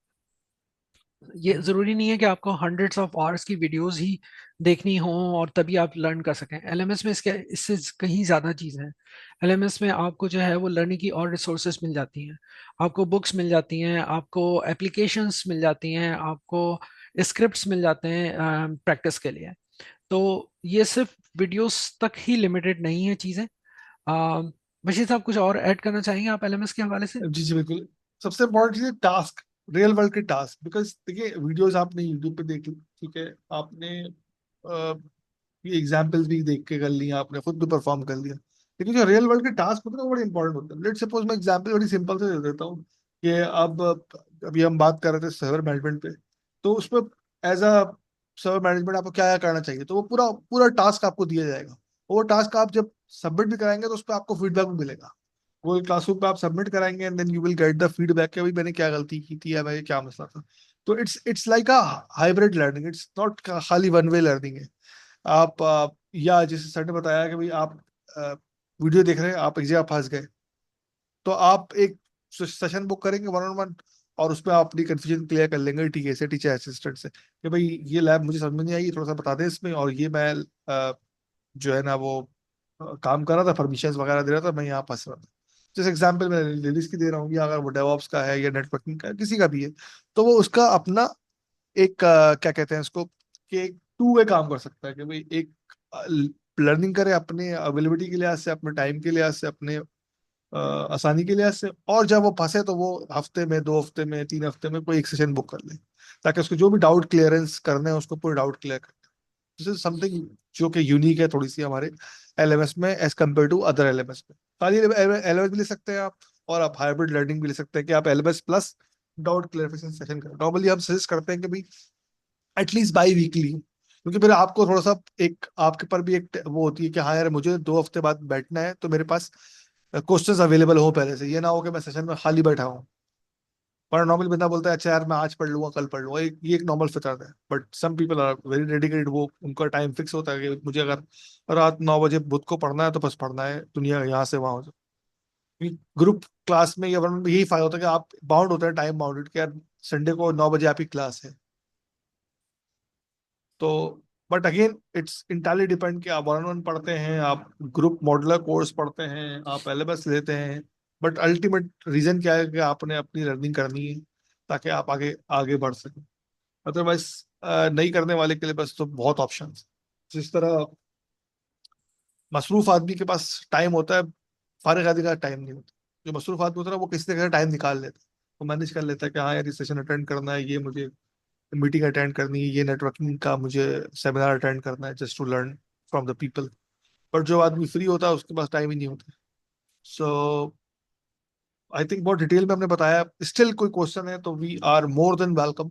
ये जरूरी नहीं है कि आपको हंड्रेड्स ऑफ आवर्स की वीडियोस ही देखनी हो और तभी आप लर्न कर सकें. LMS में इससे कहीं ज्यादा चीजें हैं. LMS में आपको जो है वो लर्निंग की और रिसोर्सेज मिल जाती हैं, आपको बुक्स मिल जाती हैं, आपको एप्लीकेशंस मिल जाती हैं, आपको स्क्रिप्ट्स मिल जाते हैं प्रैक्टिस के लिए. तो ये सिर्फ वीडियोस तक ही लिमिटेड नहीं है चीजें. बशीर साहब कुछ और ऐड करना चाहेंगे आप LMS के हवाले से? जी जी बिल्कुल. सबसे इम्पोर्टेंट चीज है टास्क, रियल वर्ल्ड के टास्क. बिकॉज देखिए वीडियोस आपने यूट्यूब पे देख ली, ठीक है, आपने ये एग्जाम्पल्स भी देख के कर लिया, आपने खुद भी परफॉर्म कर लिया, लेकिन जो रियल वर्ल्ड के टास्क होते हैं वो बड़े इंपॉर्टेंट होते हैं. लेट सपोज मैं एग्जाम्पल बड़ी सिंपल से दे देता हूँ कि अब अभी हम बात कर रहे थे सर्वर मैनेजमेंट पे, तो उसमें एज अ सर्वर मैनेजमेंट आपको क्या क्या करना चाहिए, तो वो पूरा पूरा टास्क आपको दिया जाएगा. वो टास्क आप जब सबमिट भी कराएंगे तो उस पर आपको फीडबैक भी मिलेगा. वो क्लासरूम पे आप सबमिट कराएंगे and then you will get the feedback कि भाई मैंने क्या गलती की थी या भाई क्या मसला था. तो it's like a hybrid learning, it's not खाली वन वे लर्निंग है. आप या जैसे सर ने बताया कि भाई आप वीडियो देख रहे हैं, आप एक जगह फंस गए, तो आप एक सेशन बुक करेंगे 1-on-1, और उसमें आप अपनी कंफ्यूजन क्लियर कर लेंगे टीके से, टीचर असिस्टेंट से, कि भाई ये लैब मुझे समझ में नहीं आई, थोड़ा सा बता दें इसमें, और ये मैं जो है ना वो काम कर रहा था, परमिशंस वगैरह दे रहा था, मैं यहाँ फंस रहा था. जैसे एग्जाम्पल मैं लेडीज की दे रहा हूँ, या अगर वो डेवऑप्स का है या नेटवर्किंग का है, किसी का भी है, तो वो उसका अपना एक क्या कहते हैं उसको, कि एक टू वे काम कर सकता है. कि भाई एक लर्निंग करे अपने अवेलेबिलिटी के लिहाज से, अपने टाइम के लिहाज से, अपने आसानी के लिहाज से, और जब वो फंसे तो वो हफ्ते में, 2 हफ्ते में, 3 हफ्ते में कोई एक सेशन बुक कर ले, ताकि उसको जो भी डाउट क्लियरेंस करने हैं उसको पूरे डाउट क्लियर कर. दिस इज समथिंग जो कि यूनिक है थोड़ी सी हमारे LMS में as compare to other LMS में. खाली LMS भी ले सकते हैं आप, और आप हाइब्रिड लर्निंग भी ले सकते हैं कि आप LMS plus doubt clarification session करें. नॉर्मली हम सजेस्ट करते हैं कि भाई एटलीस्ट बाई वीकली, क्योंकि फिर आपको थोड़ा सा एक आपके पर भी एक वो होती है कि हाँ यार मुझे 2 हफ्ते बाद बैठना है, तो मेरे पास क्वेश्चंस अवेलेबल हो पहले से, ये ना हो कि मैं सेशन में खाली बैठा हूँ। पर नॉर्मल बंदा बोलता है अच्छा यार मैं आज पढ़ लूंगा कल पढ़ लूंगा, ये एक नॉर्मल फितरत है। But some people are very dedicated, वो उनका टाइम फिक्स होता है कि मुझे अगर रात 9 बजे बुध को पढ़ना है तो बस पढ़ना है, दुनिया यहाँ से वहां हो जाए। ग्रुप क्लास में या वन में यही फायदा होता है कि आप बाउंड होते हैं, टाइम बाउंडेड, कि यार संडे को 9 बजे आपकी क्लास है। तो but again it's entirely depend कि आप वन वन पढ़ते हैं, आप ग्रुप मॉडुलर कोर्स पढ़ते हैं, आप एलएमएस लेते हैं। बट अल्टीमेट रीजन क्या है कि आपने अपनी लर्निंग करनी है ताकि आप आगे आगे बढ़ सकें। अदरवाइज नहीं करने वाले के लिए बस तो बहुत ऑप्शन। जिस तरह मसरूफ आदमी के पास टाइम होता है, फारिग आदमी का टाइम नहीं होता। जो मसरूफ आदमी होता है ना, वो किसी तरह टाइम निकाल लेता है, वो मैनेज कर लेता है कि हाँ यार ये सेशन अटेंड करना है, ये मुझे मीटिंग अटेंड करनी है, ये नेटवर्किंग का मुझे सेमिनार अटेंड करना है, just to learn from the people. पर जो आदमी फ्री होता है उसके पास टाइम ही नहीं होता। सो आई थिंक बहुत डिटेल में हमने बताया। स्टिल कोई क्वेश्चन है तो we are more than welcome.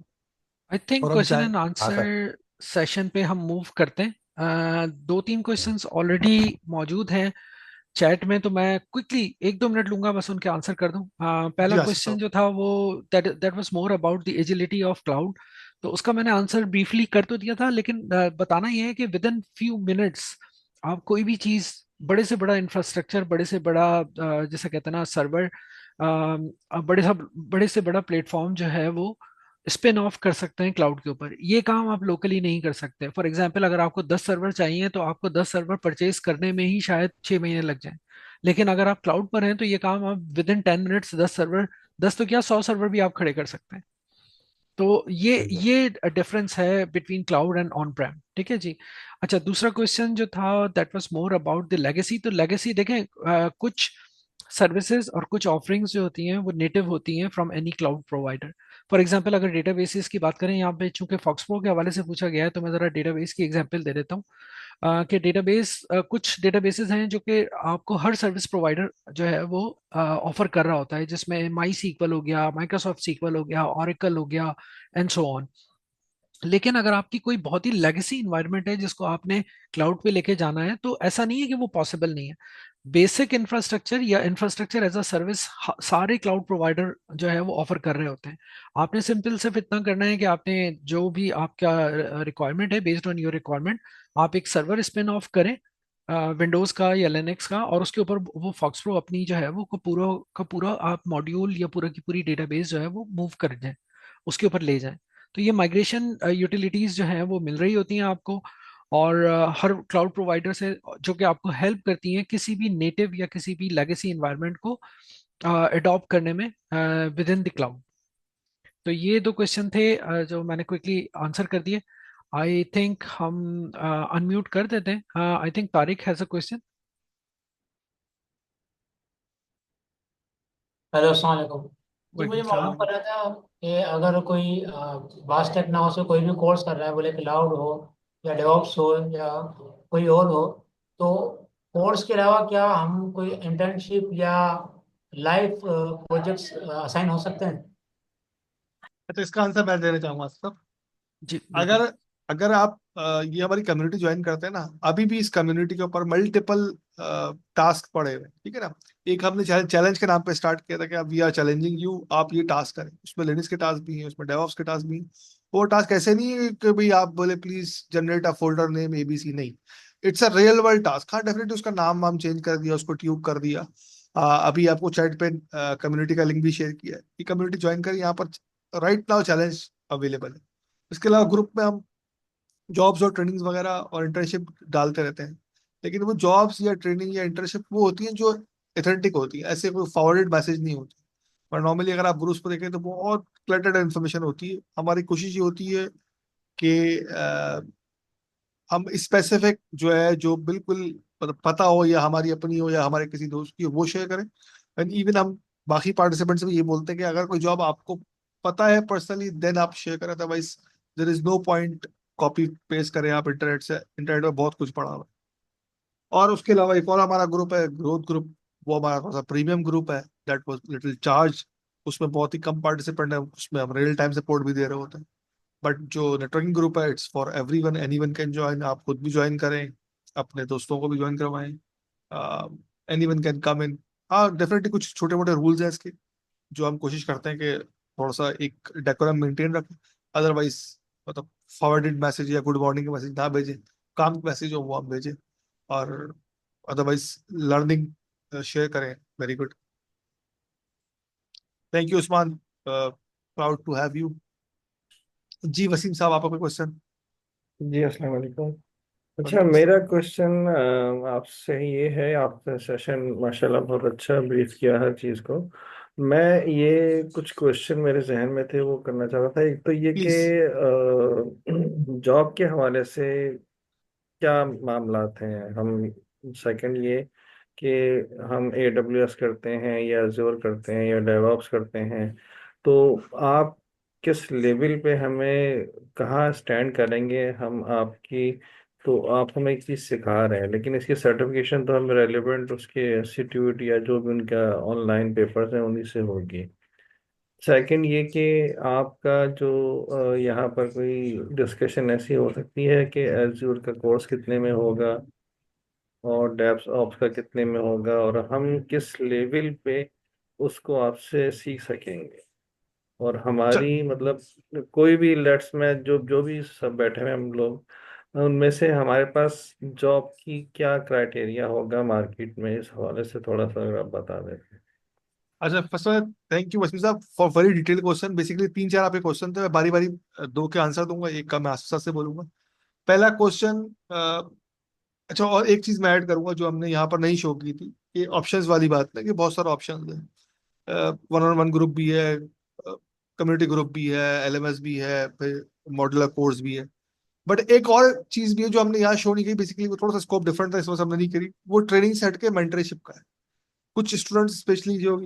I think और हम क्वेश्चन चाहें। एंड हाँ सर। आंसर सेशन पे हम मूव करते हैं। दो तीन क्वेश्चंस ऑलरेडी मौजूद हैं चैट में, तो मैं क्विकली 1-2 मिनट लूंगा बस उनके आंसर कर दूं। जी पहला आशीष क्वेश्चन साहब। जो था वो that that was more about the agility of cloud. तो उसका मैंने आंसर ब्रीफली कर तो दिया था, लेकिन बताना ये है कि विद इन फ्यू मिनट्स आप कोई भी चीज, बड़े से बड़ा इंफ्रास्ट्रक्चर, बड़े से बड़ा जैसे कहते हैं ना सर्वर, बड़े से बड़ा प्लेटफॉर्म जो है वो स्पिन ऑफ कर सकते हैं क्लाउड के ऊपर। ये काम आप लोकली नहीं कर सकते। फॉर एग्जांपल अगर आपको 10 सर्वर चाहिए तो आपको 10 सर्वर परचेज करने में ही शायद 6 महीने लग जाएं। लेकिन अगर आप क्लाउड पर हैं तो ये काम आप विद इन 10 मिनट्स 10 सर्वर, 10 तो क्या 100 सर्वर भी आप खड़े कर सकते हैं। तो ये डिफरेंस है बिटवीन क्लाउड एंड ऑन प्रेम। ठीक है जी। अच्छा, दूसरा क्वेश्चन जो था that was more about the legacy. तो लेगेसी देखें, कुछ सर्विसेज और कुछ ऑफरिंग्स जो होती हैं वो नेटिव होती हैं from any cloud provider. For example अगर डेटाबेसेस की बात करें, यहाँ पे चूंकि फॉक्सप्रो के हवाले से पूछा गया है तो मैं जरा डेटाबेस की एग्जांपल दे देता हूँ। कि डेटाबेस, कुछ डेटाबेसेस हैं जो कि आपको हर सर्विस प्रोवाइडर जो है वो ऑफर कर रहा होता है, जिसमें माई सीक्वल हो गया, माइक्रोसॉफ्ट सीक्वल हो गया, ओरेकल हो गया, एंड सो ऑन। लेकिन अगर आपकी कोई बहुत ही लेगेसी इन्वायरमेंट है जिसको आपने क्लाउड पे लेके जाना है, तो ऐसा नहीं है कि वो पॉसिबल नहीं है। बेसिक इंफ्रास्ट्रक्चर या इंफ्रास्ट्रक्चर एज अ सर्विस सारे क्लाउड प्रोवाइडर जो है वो ऑफर कर रहे होते हैं। आपने सिंपल सिर्फ इतना करना है कि आपने जो भी आपका रिक्वायरमेंट है, बेस्ड ऑन योर रिक्वायरमेंट, आप एक सर्वर स्पिन ऑफ करें विंडोज का या लिनक्स का, और उसके ऊपर वो फॉक्स प्रो अपनी जो है वो का पूरा आप मॉड्यूल या पूरा की पूरी डेटाबेस जो है वो मूव कर जाए, उसके ऊपर ले जाएं। तो ये माइग्रेशन यूटिलिटीज जो हैं वो मिल रही होती हैं आपको, और हर क्लाउड प्रोवाइडर से, जो कि आपको हेल्प करती हैं किसी भी नेटिव या किसी भी लेगेसी इन्वायरमेंट को अडॉप्ट करने में विद इन द क्लाउड। तो ये दो क्वेश्चन थे जो मैंने क्विकली आंसर कर दिए। आई थिंक हम अनम्यूट कर देते हैं। I think Tariq has a question. Hello अस्सलाम वालेकुम। जी वालेकुम मुझे मालूम सलाम। कर रहा था कि अगर कोई वास्ट टेक्नो से कोई भी कोर्स कर रहा है, बोले क्लाउड हो या डेवऑप्स हो या कोई और हो, तो कोर्स के अलावा क्या हम कोई इंटर्नशिप या लाइव प्रोजेक्ट्स असाइन हो सकते हैं? अच्छा, इसका आंसर मैं देना चाहूंगा सर। जी बिल्कुल। अगर अगर आप ये हमारी कम्युनिटी ज्वाइन करते हैं ना, अभी भी इस कम्युनिटी के ऊपर मल्टीपल टास्क पड़े हुए हैं, ठीक है ना। एक हमने चैलेंज के नाम पे स्टार्ट किया था कि वी आर चैलेंजिंग यू, आप ये टास्क करें। उसमें लिनक्स के टास्क भी हैं, उसमें डेवऑप्स के टास्क भी हैं। वो टास्क ऐसे नहीं है कि भाई आप बोले please generate a folder name ABC, नहीं। It's a real world task. हाँ डेफिनेटली उसका नाम वाम चेंज कर दिया, उसको ट्यूब कर दिया। अभी आपको चैट पे कम्युनिटी का लिंक भी शेयर किया है, ये कम्युनिटी ज्वाइन करें। यहाँ पर राइट नाउ चैलेंज अवेलेबल है। इसके अलावा ग्रुप में हम जॉब्स और ट्रेनिंग्स वगैरह और इंटर्नशिप डालते रहते हैं। लेकिन वो जॉब्स या ट्रेनिंग या इंटर्नशिप वो होती हैं जो एथेंटिक होती है, ऐसे कोई फॉरवर्डेड मैसेज नहीं होती। पर नॉर्मली अगर आप ग्रुप्स पर देखें तो बहुत क्लटर्ड इन्फॉर्मेशन होती है। हमारी कोशिश ये होती है कि हम स्पेसिफिक जो है, जो बिल्कुल पता हो या हमारी अपनी हो या हमारे किसी दोस्त की हो, वो शेयर करें। एंड इवन हम बाकी पार्टिसिपेंट से भी ये बोलते हैं कि अगर कोई जॉब आपको पता है पर्सनली, देन आप शेयर करें, otherwise there is no point copy paste करें आप इंटरनेट से। इंटरनेट में बहुत कुछ पड़ा हुआ है। और उसके अलावा एक और हमारा ग्रुप है, ग्रोथ ग्रुप। वो हमारा थोड़ा सा प्रीमियम ग्रुप है, दैट वाज लिटिल चार्ज। उसमें बहुत ही कम पार्टिसिपेंट है, उसमें हम रियल टाइम सपोर्ट भी दे रहे होते हैं। बट जो नेटवर्किंग ग्रुप है it's for everyone, anyone can join. आप खुद भी ज्वाइन करें, अपने दोस्तों को भी ज्वाइन करवाएं, एनीवन कैन कम इन। हाँ डेफिनेटली कुछ छोटे मोटे रूल्स हैं इसके, जो हम कोशिश करते हैं कि थोड़ा सा एक डेकोरम मेंटेन रखें। अदरवाइज मतलब फॉरवर्डेड मैसेज या गुड मॉर्निंग के मैसेज ना भेजें, काम के मैसेज हो वो आप भेजें, और अदरवाइज लर्निंग शेयर करें। Very good, thank you Usman, proud to have you. जी वसीम साहब, आपका कोई क्वेश्चन? जी अस्सलाम वालेकुम। अच्छा, वालेकुम मेरा अस्सलाम। क्वेश्चन आपसे ये है, आपने सेशन माशाल्लाह बहुत अच्छा ब्रीफ किया हर चीज़ को। मैं ये कुछ क्वेश्चन मेरे जहन में थे वो करना चाह रहा था। एक तो ये कि प्लीज। जॉब के हवाले से क्या मामलात हैं हम। सेकंड ये कि हम AWS करते हैं या Azure करते हैं या डेवऑप्स करते हैं, तो आप किस लेवल पे हमें कहाँ स्टैंड करेंगे हम आपकी। तो आप हमें एक चीज़ सिखा रहे हैं, लेकिन इसकी सर्टिफिकेशन तो हमें रेलिवेंट उसके इंस्टीट्यूट या जो भी उनका ऑनलाइन पेपर्स हैं उन्हीं से होगी। सेकंड ये कि आपका जो यहाँ पर कोई डिस्कशन ऐसी हो सकती है कि एज्योर का कोर्स कितने में होगा और डेप्स ऑप्स का कितने में होगा, और हम किस लेवल पे उसको आपसे सीख सकेंगे। और हमारी मतलब कोई भी लेट्स में जो जो भी सब बैठे हुए हम लोग, उनमें से हमारे पास जॉब की क्या क्राइटेरिया होगा मार्केट में, इस हवाले से थोड़ा सा अगर आप बता दें। अच्छा फर्स्ट थैंक यू वसीम साहब for very detail question. Basically तीन चार आपके क्वेश्चन थे, मैं बारी बारी दो के आंसर दूंगा, एक का मैं आस्ते से बोलूंगा। पहला क्वेश्चन, अच्छा और एक चीज मैं ऐड करूंगा जो हमने यहाँ पर नहीं शो की थी, ये ऑप्शंस वाली बात है कि बहुत सारे ऑप्शंस हैं। वन ऑन वन ग्रुप भी है, कम्युनिटी ग्रुप भी है, LMS भी है, फिर मॉड्यूलर कोर्स भी है। बट एक और चीज भी है जो हमने यहाँ शो नहीं की, बेसिकली वो थोड़ा सा स्कोप डिफरेंट था, इस वजह से हमने नहीं करी। वो ट्रेनिंग से हटके मेंटरशिप का है। कुछ स्टूडेंट्स स्पेशली जो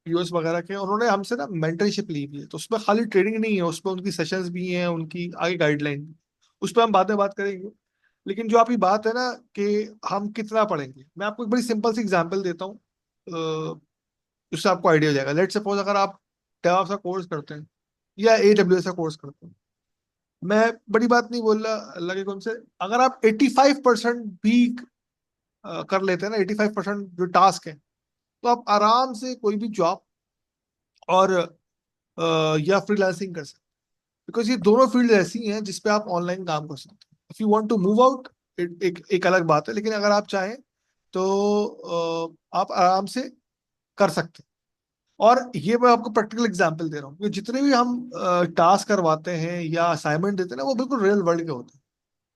US वगैरह के, उन्होंने हमसे ना मेंटरशिप ली हुई है, तो उसमें खाली ट्रेनिंग नहीं है, उसमें उनकी सेशंस भी हैं, उनकी आगे गाइडलाइन भी। उस पर हम बाद में बात करेंगे। लेकिन जो आपकी बात है ना कि हम कितना पढ़ेंगे, मैं आपको एक बड़ी सिंपल सी एग्जांपल देता हूँ, उससे आपको आइडिया हो जाएगा। लेट सपोज अगर आप डेवऑप्स का कोर्स करते हैं या AWS का कोर्स करते हैं, मैं बड़ी बात नहीं बोल रहा अल्लाह के कसम से, अगर आप 85% भी कर लेते हैं ना, 85% जो टास्क है, तो आप आराम से कोई भी जॉब और या फ्रीलांसिंग कर सकते हैं। बिकॉज ये दोनों फील्ड ऐसी हैं जिसपे आप ऑनलाइन काम कर सकते हैं। If you want to move out, एक अलग बात है, लेकिन अगर आप चाहें तो आप आराम से कर सकते हैं। और ये मैं आपको प्रैक्टिकल एग्जांपल दे रहा हूँ कि जितने भी हम टास्क करवाते हैं या असाइनमेंट देते हैं ना, वो बिल्कुल रियल वर्ल्ड के होते हैं।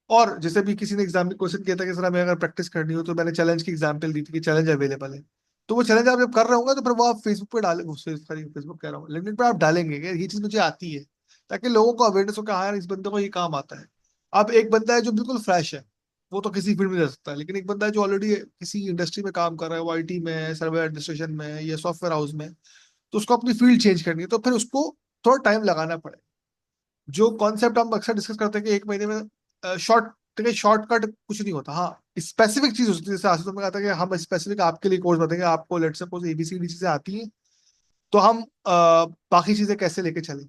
और जैसे भी किसी ने एग्जाम में क्वेश्चन किया था कि सर हमें अगर प्रैक्टिस करनी हो, तो मैंने चैलेंज की एग्जांपल दी थी कि चैलेंज अवेलेबल है। तो वो चैलेंज आप जब कर रहे होंगे तो फिर वो आप फेसबुक पे डाले, फेसबुक कह रहा हूँ, लिंक्डइन पे आप डालेंगे कि ये चीज मुझे आती है, ताकि लोगों को अवेयरनेस हो कि हाँ यार इस बंदे को ये काम आता है। अब एक बंदा है जो बिल्कुल फ्रेश है, वो तो किसी फील्ड में जा सकता है, लेकिन एक बंदा है जो ऑलरेडी किसी इंडस्ट्री में काम कर रहा है, वो IT में है, सर्वर एडमिनिस्ट्रेशन में है या सॉफ्टवेयर हाउस में है, तो उसको अपनी फील्ड चेंज करनी है, तो फिर उसको थोड़ा टाइम लगाना पड़ेगा। जो कॉन्सेप्ट हम अक्सर डिस्कस करते हैं कि एक महीने में शॉर्ट, देखिए शॉर्टकट कुछ नहीं होता। हाँ स्पेसिफिक चीज होती है, जैसे आसिफ ने कहा था कि हम स्पेसिफिक आपके लिए कोर्स बताएंगे, आपको लेट सपोज ABCD चीजें आती हैं, तो हम बाकी चीजें कैसे लेके चलें।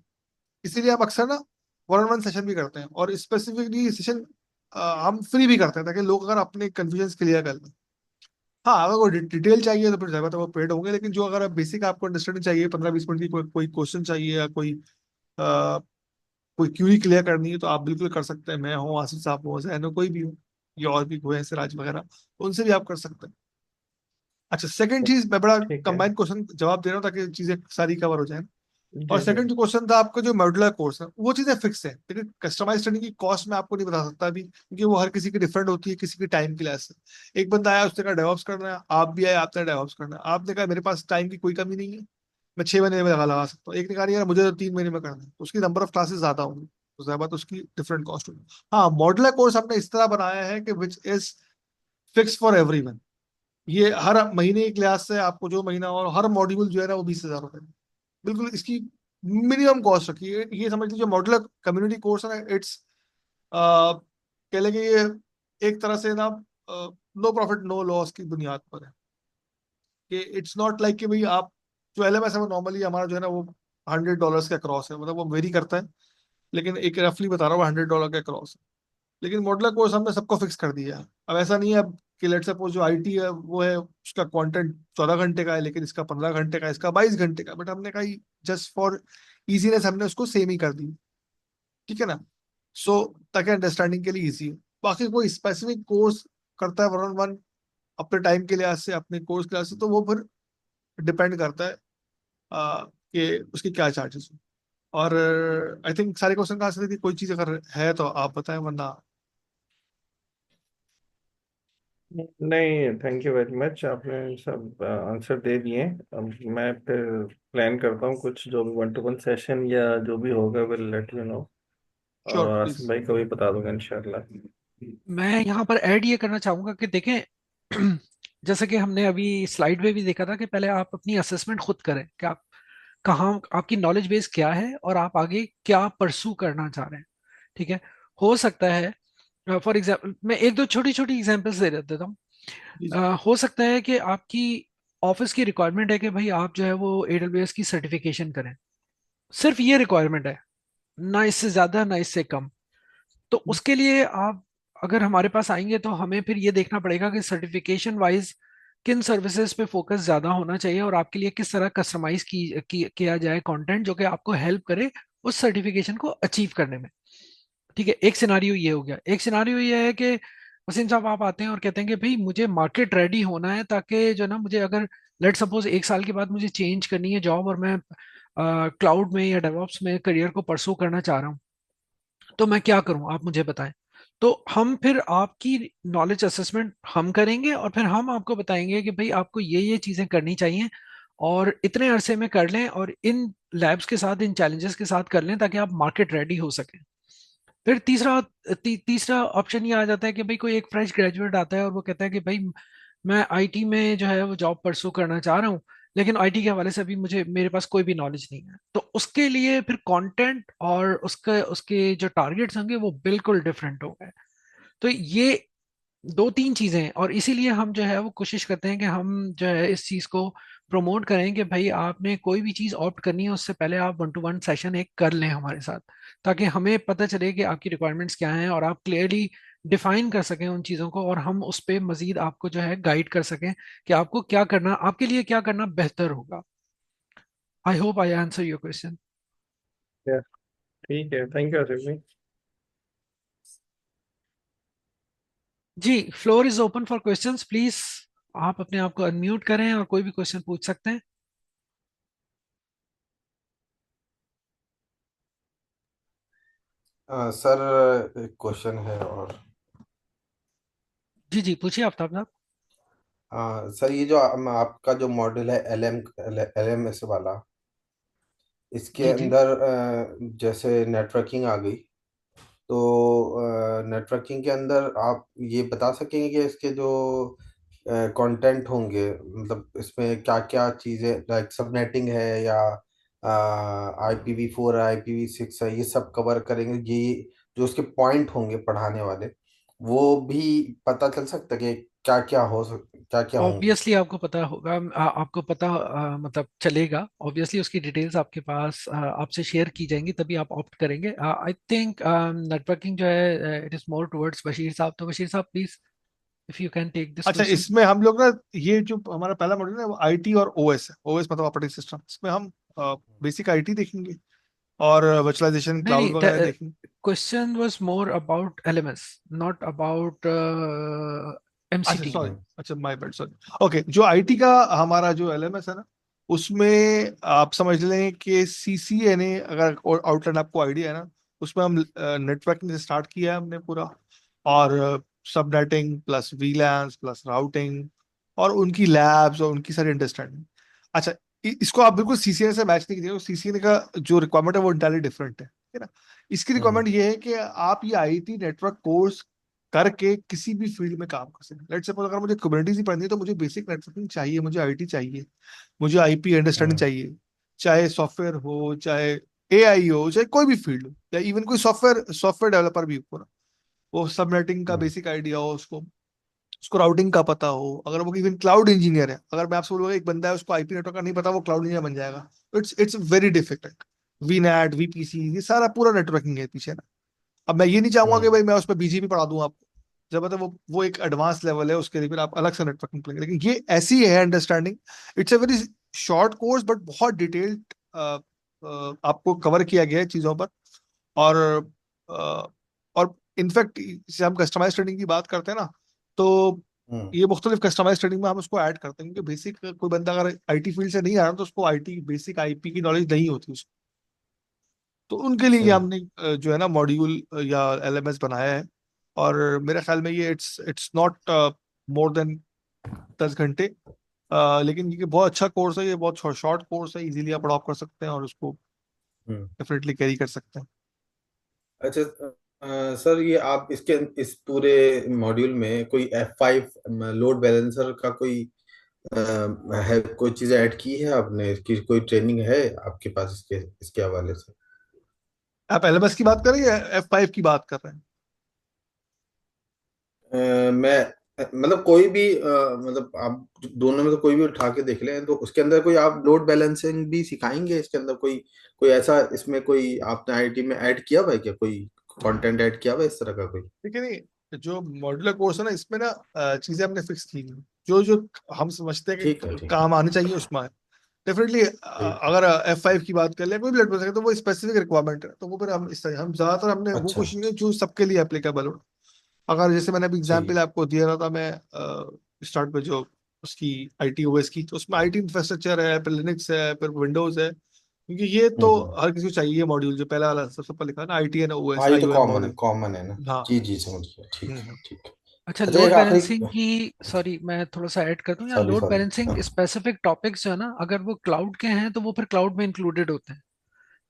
इसीलिए हम अक्सर ना वन ऑन वन सेशन भी करते हैं, और स्पेसिफिकली सेशन हम फ्री भी करते हैं, ताकि लोग अगर अपने कंफ्यूजन क्लियर कर लें। हाँ अगर कोई डिटेल चाहिए तो फिर जरूरत है वो पेड होंगे, लेकिन जो अगर बेसिक आपको अंडरस्टैंडिंग चाहिए, 15-20 मिनट की कोई क्वेश्चन चाहिए या कोई क्यूरी क्लियर करनी है, तो आप बिल्कुल कर सकते हैं। मैं हूँ, आसिफ साहब हो, जैन हो, कोई भी हो, या और भी कोई है सिराज वगैरह, तो उनसे भी आप कर सकते हैं। अच्छा सेकंड चीज, मैं बड़ा ठीक है। कंबाइन क्वेश्चन जवाब दे रहा हूँ ताकि चीजें सारी कवर हो जाए। और जी जी। सेकंड जो क्वेश्चन था आपका, जो मॉड्यूलर कोर्स है, वो चीजें फिक्स है, लेकिन कस्टमाइज ट्रेनिंग की कॉस्ट मैं आपको नहीं बता सकता अभी, क्योंकि वो हर किसी की डिफरेंट होती है, किसी की टाइम की लेस है। एक बंदा आया उसने कहा डेवऑप्स करना है, आप भी आए आपने डेवऑप्स करना है, आपने कहा मेरे पास टाइम की कोई कमी नहीं है, मैं 6 महीने में लगा लगा सकता हूँ। एक ने कहा नहीं यार मुझे तो 3 महीने में करना है, तो उसकी नंबर ऑफ क्लासेस ज्यादा होंगी, तो ज्यादा बात उसकी डिफरेंट कॉस्ट होगी। हाँ मॉड्यूलर कोर्स हमने इस तरह बनाया है कि which is fix for everyone. ये हर महीने की क्लास से आपको जो महीना, और हर मॉड्यूल जो है ना वो 20,000 रुपए, बिल्कुल इसकी मिनिमम कॉस्ट रखी है। ये समझ लीजिए मॉड्यूलर कम्युनिटी कोर्स है ना, इट्स कह लेंगे ये एक तरह से ना नो प्रॉफिट नो लॉस की बुनियाद पर है, कि इट्स नॉट लाइक कि भाई आप जो LMS है वो नॉर्मली हमारा जो है ना वो $100 का क्रॉस है, मतलब वो वेरी करता है, लेकिन एक रफली बता रहा हूँ $100 का क्रॉस है। लेकिन मॉडलर कोर्स हमने सबको फिक्स कर दिया है। अब ऐसा नहीं है अब कि लेट्स सपोज जो आईटी है वो है, उसका कंटेंट 14 घंटे का है, लेकिन इसका 15 घंटे का है, इसका 22 घंटे का, बट हमने कहा जस्ट फॉर इजीनेस हमने उसको सेम ही कर दी, ठीक है ना। सो ताकि अंडरस्टैंडिंग के लिए इजी हो। बाकी कोई स्पेसिफिक कोर्स करता है 1-on-1 अपने टाइम के लिहाज से, अपने कोर्स के लिहाज से, तो वो फिर डिपेंड करता है कि उसके क्या चार्जेस हो। और आई थिंक सारे क्वेश्चन का आंसर थी, कोई चीज अगर है तो आप बताएं, वरना नहीं, थैंक यू वेरी मच, आपने सब आंसर दे दिए। अब मैं फिर प्लान करता हूँ कुछ, जो भी 1-to-1 सेशन या जो भी होगा will let you know, sure और आसिम प्लीज। भाई को भी बता दूंगा इंशाल्लाह। मैं यहाँ पर ऐड ये करना चाहूंगा कि देखें, जैसे कि हमने अभी स्लाइड में भी देखा था कि पहले आप अपनी असेसमेंट खुद करें कि आप कहाँ, आपकी नॉलेज बेस क्या है और आप आगे क्या परसू करना चाह रहे हैं। ठीक है। हो सकता है, फॉर एग्जाम्पल मैं एक दो छोटी छोटी एग्जांपल्स दे देता हूँ। जी जी। हो सकता है कि आपकी ऑफिस की रिक्वायरमेंट है कि भाई आप जो है वो AWS की सर्टिफिकेशन करें, सिर्फ ये रिक्वायरमेंट है, ना इससे ज्यादा ना इससे कम। तो उसके लिए आप अगर हमारे पास आएंगे तो हमें फिर ये देखना पड़ेगा कि सर्टिफिकेशन वाइज किन सर्विसेज पे फोकस ज्यादा होना चाहिए और आपके लिए किस तरह कस्टमाइज किया जाए कंटेंट जो कि आपको हेल्प करे उस सर्टिफिकेशन को अचीव करने में। ठीक है। एक सिनारियो ये हो गया। एक सिनारियो ये है कि वसीम साहब आप आते हैं और कहते हैं कि भाई मुझे मार्केट रेडी होना है, ताकि जो ना मुझे अगर लेट सपोज 1 साल के बाद मुझे चेंज करनी है जॉब और मैं क्लाउड में या डेवऑप्स में करियर को परसू करना चाह रहा हूँ, तो मैं क्या करूं आप मुझे बताएं। तो हम फिर आपकी नॉलेज असेसमेंट हम करेंगे और फिर हम आपको बताएंगे कि भाई आपको ये चीजें करनी चाहिए और इतने अरसे में कर लें और इन लैब्स के साथ इन चैलेंजेस के साथ कर लें ताकि आप मार्केट रेडी हो सकें। फिर तीसरा ऑप्शन ये आ जाता है कि भाई कोई एक फ्रेश ग्रेजुएट आता है और वो कहता है कि भाई मैं आईटी में जो है वो जॉब परसू करना चाह रहा हूँ, लेकिन आईटी के हवाले से अभी मुझे मेरे पास कोई भी नॉलेज नहीं है। तो उसके लिए फिर कंटेंट और उसके उसके जो टारगेट्स होंगे वो बिल्कुल डिफरेंट होंगे। तो ये 2-3 चीजें हैं और इसीलिए हम जो है वो कोशिश करते हैं कि हम जो है इस चीज को प्रमोट करें कि भाई आपने कोई भी चीज ऑप्ट करनी है उससे पहले आप 1-to-1 सेशन एक कर लें हमारे साथ, ताकि हमें पता चले कि आपकी रिक्वायरमेंट्स क्या हैं और आप क्लियरली डिफाइन कर सकें उन चीज़ों को और हम उस पर मजीद आपको जो है गाइड कर सकें कि आपको क्या करना, आपके लिए क्या करना बेहतर होगा। I hope I answer your question. Yeah, ठीक है, थैंक यू आसिम भाई। जी, floor is open for questions please. आप अपने आप को अनम्यूट करें और कोई भी क्वेश्चन पूछ सकते हैं। सर एक क्वेश्चन है और जी जी पूछिए आफ्ताब साहब। सर ये जो आपका जो मॉडल है LMS वाला, इसके जी जी। अंदर जैसे नेटवर्किंग आ गई, तो नेटवर्किंग के अंदर आप ये बता सकेंगे कि इसके जो कंटेंट होंगे, मतलब इसमें क्या क्या चीज़ें, लाइक सबनेटिंग है या IPv4 है, IPv6 है, ये सब कवर करेंगे? ये जो उसके पॉइंट होंगे पढ़ाने वाले, वो भी पता चल सकता है कि क्या क्या होंगे? ऑब्वियसली आपको पता होगा, आपको पता मतलब चलेगा। ऑब्वियसली उसकी डिटेल्स आपके पास आपसे शेयर की जाएंगी तभी आप ऑप्ट करेंगे। आई थिंक नेटवर्किंग जो है it is more towards Bashir साहब। तो बशीर साहब please if you can take this अच्छा, क्वेश्चन। इसमें हम लोग ना, ये जो हमारा पहला मॉड्यूल है वो आईटी और ओएस है। ओएस मतलब ऑपरेटिंग सिस्टम। इसमें हम बेसिक आईटी देखेंगे और वर्चुअलाइजेशन नहीं क्लाउड वगैरह नहीं, देखेंगे। Question was more about LMS, not about अच्छा MCT। सॉरी, अच्छा माय बैड, सॉरी। ओके, जो आईटी का हमारा जो एलएमएस है ना, उसमें आप समझ लें कि CCNA, अगर आउटलाइन आपको आइडिया है ना, उसमें हम नेटवर्किंग से स्टार्ट किया है हमने पूरा, और सबनेटिंग प्लस वीलैन्स प्लस राउटिंग और उनकी लैब्स और उनकी सारी अंडरस्टैंडिंग। अच्छा, इसको आप बिल्कुल CCNA से मैच नहीं कीजिए। CCNA का जो रिक्वायरमेंट है वो इंटायरली डिफरेंट है ना। इसकी रिक्वायरमेंट ये है कि आप ये आईटी नेटवर्क कोर्स करके किसी भी फील्ड में काम कर सकते। लेट्स सपोज अगर मुझे कुबरनेटिस ही पढ़नी है तो मुझे बेसिक नेटवर्किंग चाहिए, मुझे आईटी चाहिए, मुझे आईपी अंडरस्टैंडिंग हम्म। चाहिए, चाहे सॉफ्टवेयर हो, चाहे AI हो, चाहे कोई भी फील्ड हो, या इवन कोई सॉफ्टवेयर सॉफ्टवेयर डेवलपर भी हो ना, वो सबनेटिंग का हम्म। बेसिक आइडिया हो, उसको उसको राउटिंग का पता हो, अगर वो इवन क्लाउड इंजीनियर है, अगर मैं आपसे बोलूंगा एक बंदा है उसको आईपी नेटवर्क का नहीं पता, वो क्लाउड इंजीनियर बन जाएगा। It's very difficult. VNet, VPC, ये सारा पूरा नेटवर्किंग है पीछे ना। अब मैं ये नहीं चाहूंगा कि हम्म। भाई मैं उस पर BGP पढ़ा दूं आपको, जब मतलब वो एक एडवांस लेवल है, उसके लिए फिर आप अलग से नेटवर्किंग पढ़ेंगे। लेकिन ये ऐसी है understanding, it's a very short course but बहुत डिटेल्ड आपको कवर किया गया है चीजों पर। और और इनफैक्ट जैसे हम कस्टमाइज ट्रेनिंग की बात करते हैं ना, तो हम्म। ये मुख्तलिफ कस्टमाइज ट्रेनिंग में हम उसको ऐड करते हैं, क्योंकि बेसिक कोई बंदा अगर आईटी फील्ड से नहीं आ रहा तो उसको आईटी बेसिक आईपी की नॉलेज नहीं होती उसको। तो उनके लिए ये हम्म। हमने जो है ना मॉड्यूल या एलएमएस बनाया है। और मेरे ख्याल में ये इट्स नॉट मोर देन 10 घंटे। लेकिन ये बहुत अच्छा कोर्स है, ये बहुत शॉर्ट कोर्स है, इजीली आप अडॉप्ट कर सकते हैं और उसको हम्म। डेफिनेटली कैरी कर सकते हैं। अच्छा, सर ये आप इसके इस पूरे मॉड्यूल में कोई F5 लोड बैलेंसर का कोई अ, है, कोई चीजें ऐड की है आपने, इसकी कोई ट्रेनिंग है आपके पास इसके इसके हवाले से? आप एलएमएस की बात कर रहे हैं या F5 की बात कर रहे हैं? मैं मतलब कोई भी मतलब आप दोनों में से कोई भी उठा के देख लें, तो उसके अंदर कोई आप लोड बैलेंसिंग भी सिखाएंगे इसके अंदर? कोई कोई ऐसा इसमें कोई आपने आईटी में ऐड किया हुआ है क्या, कोई कंटेंट ऐड किया हुआ है इस तरह का कोई? ठीक है, नहीं जो मॉड्यूलर कोर्स है ना, इसमें ना चीजें हमने फिक्स की हैं। जो जो हम समझते हैं ठीक है, कि ठीक है, काम आने चाहिए उसमें डेफिनेटली। ठीक। अगर F5 की बात कर ले, कोई भी लेट सके, तो वो स्पेसिफिक रिक्वायरमेंट है, तो वो फिर हम इस तरह हम ज्यादातर हमने वो अच्छा। कोशिश की जो सबके लिए एप्लीकेबल हो। अगर जैसे मैंने अभी सही एग्जाम्पल है। आपको दिया रहा था, मैं स्टार्ट में जो उसकी आईटी ओएस की, तो उसमें आईटी इंफ्रास्ट्रक्चर है, फिर लिनक्स है, फिर विंडोज है, क्योंकि ये तो हम्म। हर किसी को चाहिए मॉड्यूल। जो पहला वाला सबसे ऊपर लिखा है ना, आईटी एंड ओएस हाँ, ये तो आईओएम कॉमन है, मॉड्यूल। कॉमन है ना। हाँ। जी जी, समझ गया, ठीक है, हम्म। ठीक है। अच्छा, अच्छा, एक लोड आखिरी। बैलेंसिंग की, सॉरी मैं थोड़ा सा ऐड कर दूं, या sorry, load sorry. Balancing specific topics जो है ना, अगर वो क्लाउड के हैं तो वो फिर क्लाउड में इंक्लूडेड होते हैं।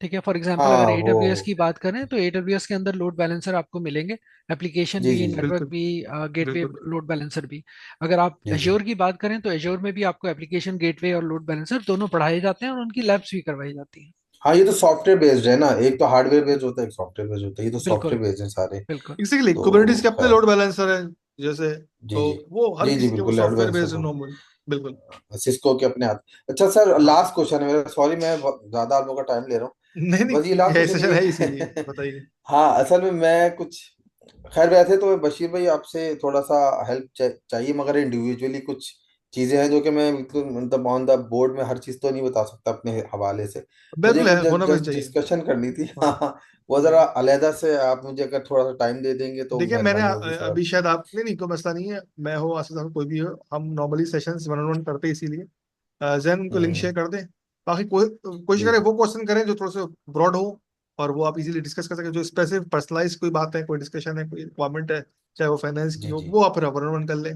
ठीक है, फॉर एग्जांपल अगर हाँ, वो। AWS की बात करें तो AWS के अंदर लोड बैलेंसर आपको मिलेंगे, एप्लीकेशन जी भी, जी जी। नेटवर्क बिल्कुल भी, गेटवे बिल्कुल। लोड बैलेंसर भी। अगर आप जी जी। एज्योर की बात करें तो एज्योर में भी आपको एप्लीकेशन गेटवे और लोड बैलेंसर दोनों पढ़ाए जाते हैं और उनकी लैब्स भी करवाई जाती हैं। हाँ, ये तो सॉफ्टवेयर बेस्ड है ना, एक तो हार्डवेयर बेस्ड होता है, एक सॉफ्टवेयर बेस्ड होता है, ये तो बिल्कुल सॉफ्टवेयर बेस्ड है सारे। बिल्कुल। इसीलिए कुबरनेटिस के तो अपने खैर। लोड बैलेंसर है जैसे, जी तो जी। वो हर जी जी, किसी के वो बिल्कुल, सॉफ्टवेयर एडवांस बेस्ड नॉर्मल। बिल्कुल। सिस्को के अपने हाथ। अच्छा सर, हाँ। लास्ट क्वेश्चन है मेरा, सॉरी मैं ज्यादा आप लोगों का टाइम ले रहा नहीं हूँ, बस ये नहीं, लास्ट ये क्वेश्चन सेशन ये है इसीलिए है। बताइए। हाँ, असल में मैं कुछ, खैर वैसे तो बशीर भाई आपसे थोड़ा सा हेल्प चाहिए, मगर इंडिविजुअली कुछ चीजें हैं जो कि मैं बिल्कुल मतलब ऑन द बोर्ड में हर चीज तो नहीं बता सकता अपने हवाले से। मुझे बिल्कुल है, कुछ होना भी जस्ट चाहिए। डिस्कशन करनी थी। हाँ। हाँ। वो जरा हम्म। अलहदा से आप मुझे अगर थोड़ा सा टाइम दे देंगे तो देखिए मैंने मेहरबानी होगी सर। अभी शायद आपने नहीं, कोई मसला नहीं है, मैं हो आसिफ साहब कोई भी हो, हम normally sessions one on one करते हैं, इसीलिए जैन उनको लिंक शेयर हम्म। कर दें। बाकी कोशिश जी करें जी वो क्वेश्चन करें जो थोड़े से ब्रॉड हो, और वो आप इजीली डिस्कस कर सकें। जो स्पेसिफिक पर्सनलाइज कोई बात है, कोई डिस्कशन है, कोई रिक्वायरमेंट है, चाहे वो फाइनेंस की जी हो, जी। वो आप फिर वन ऑन वन कर लें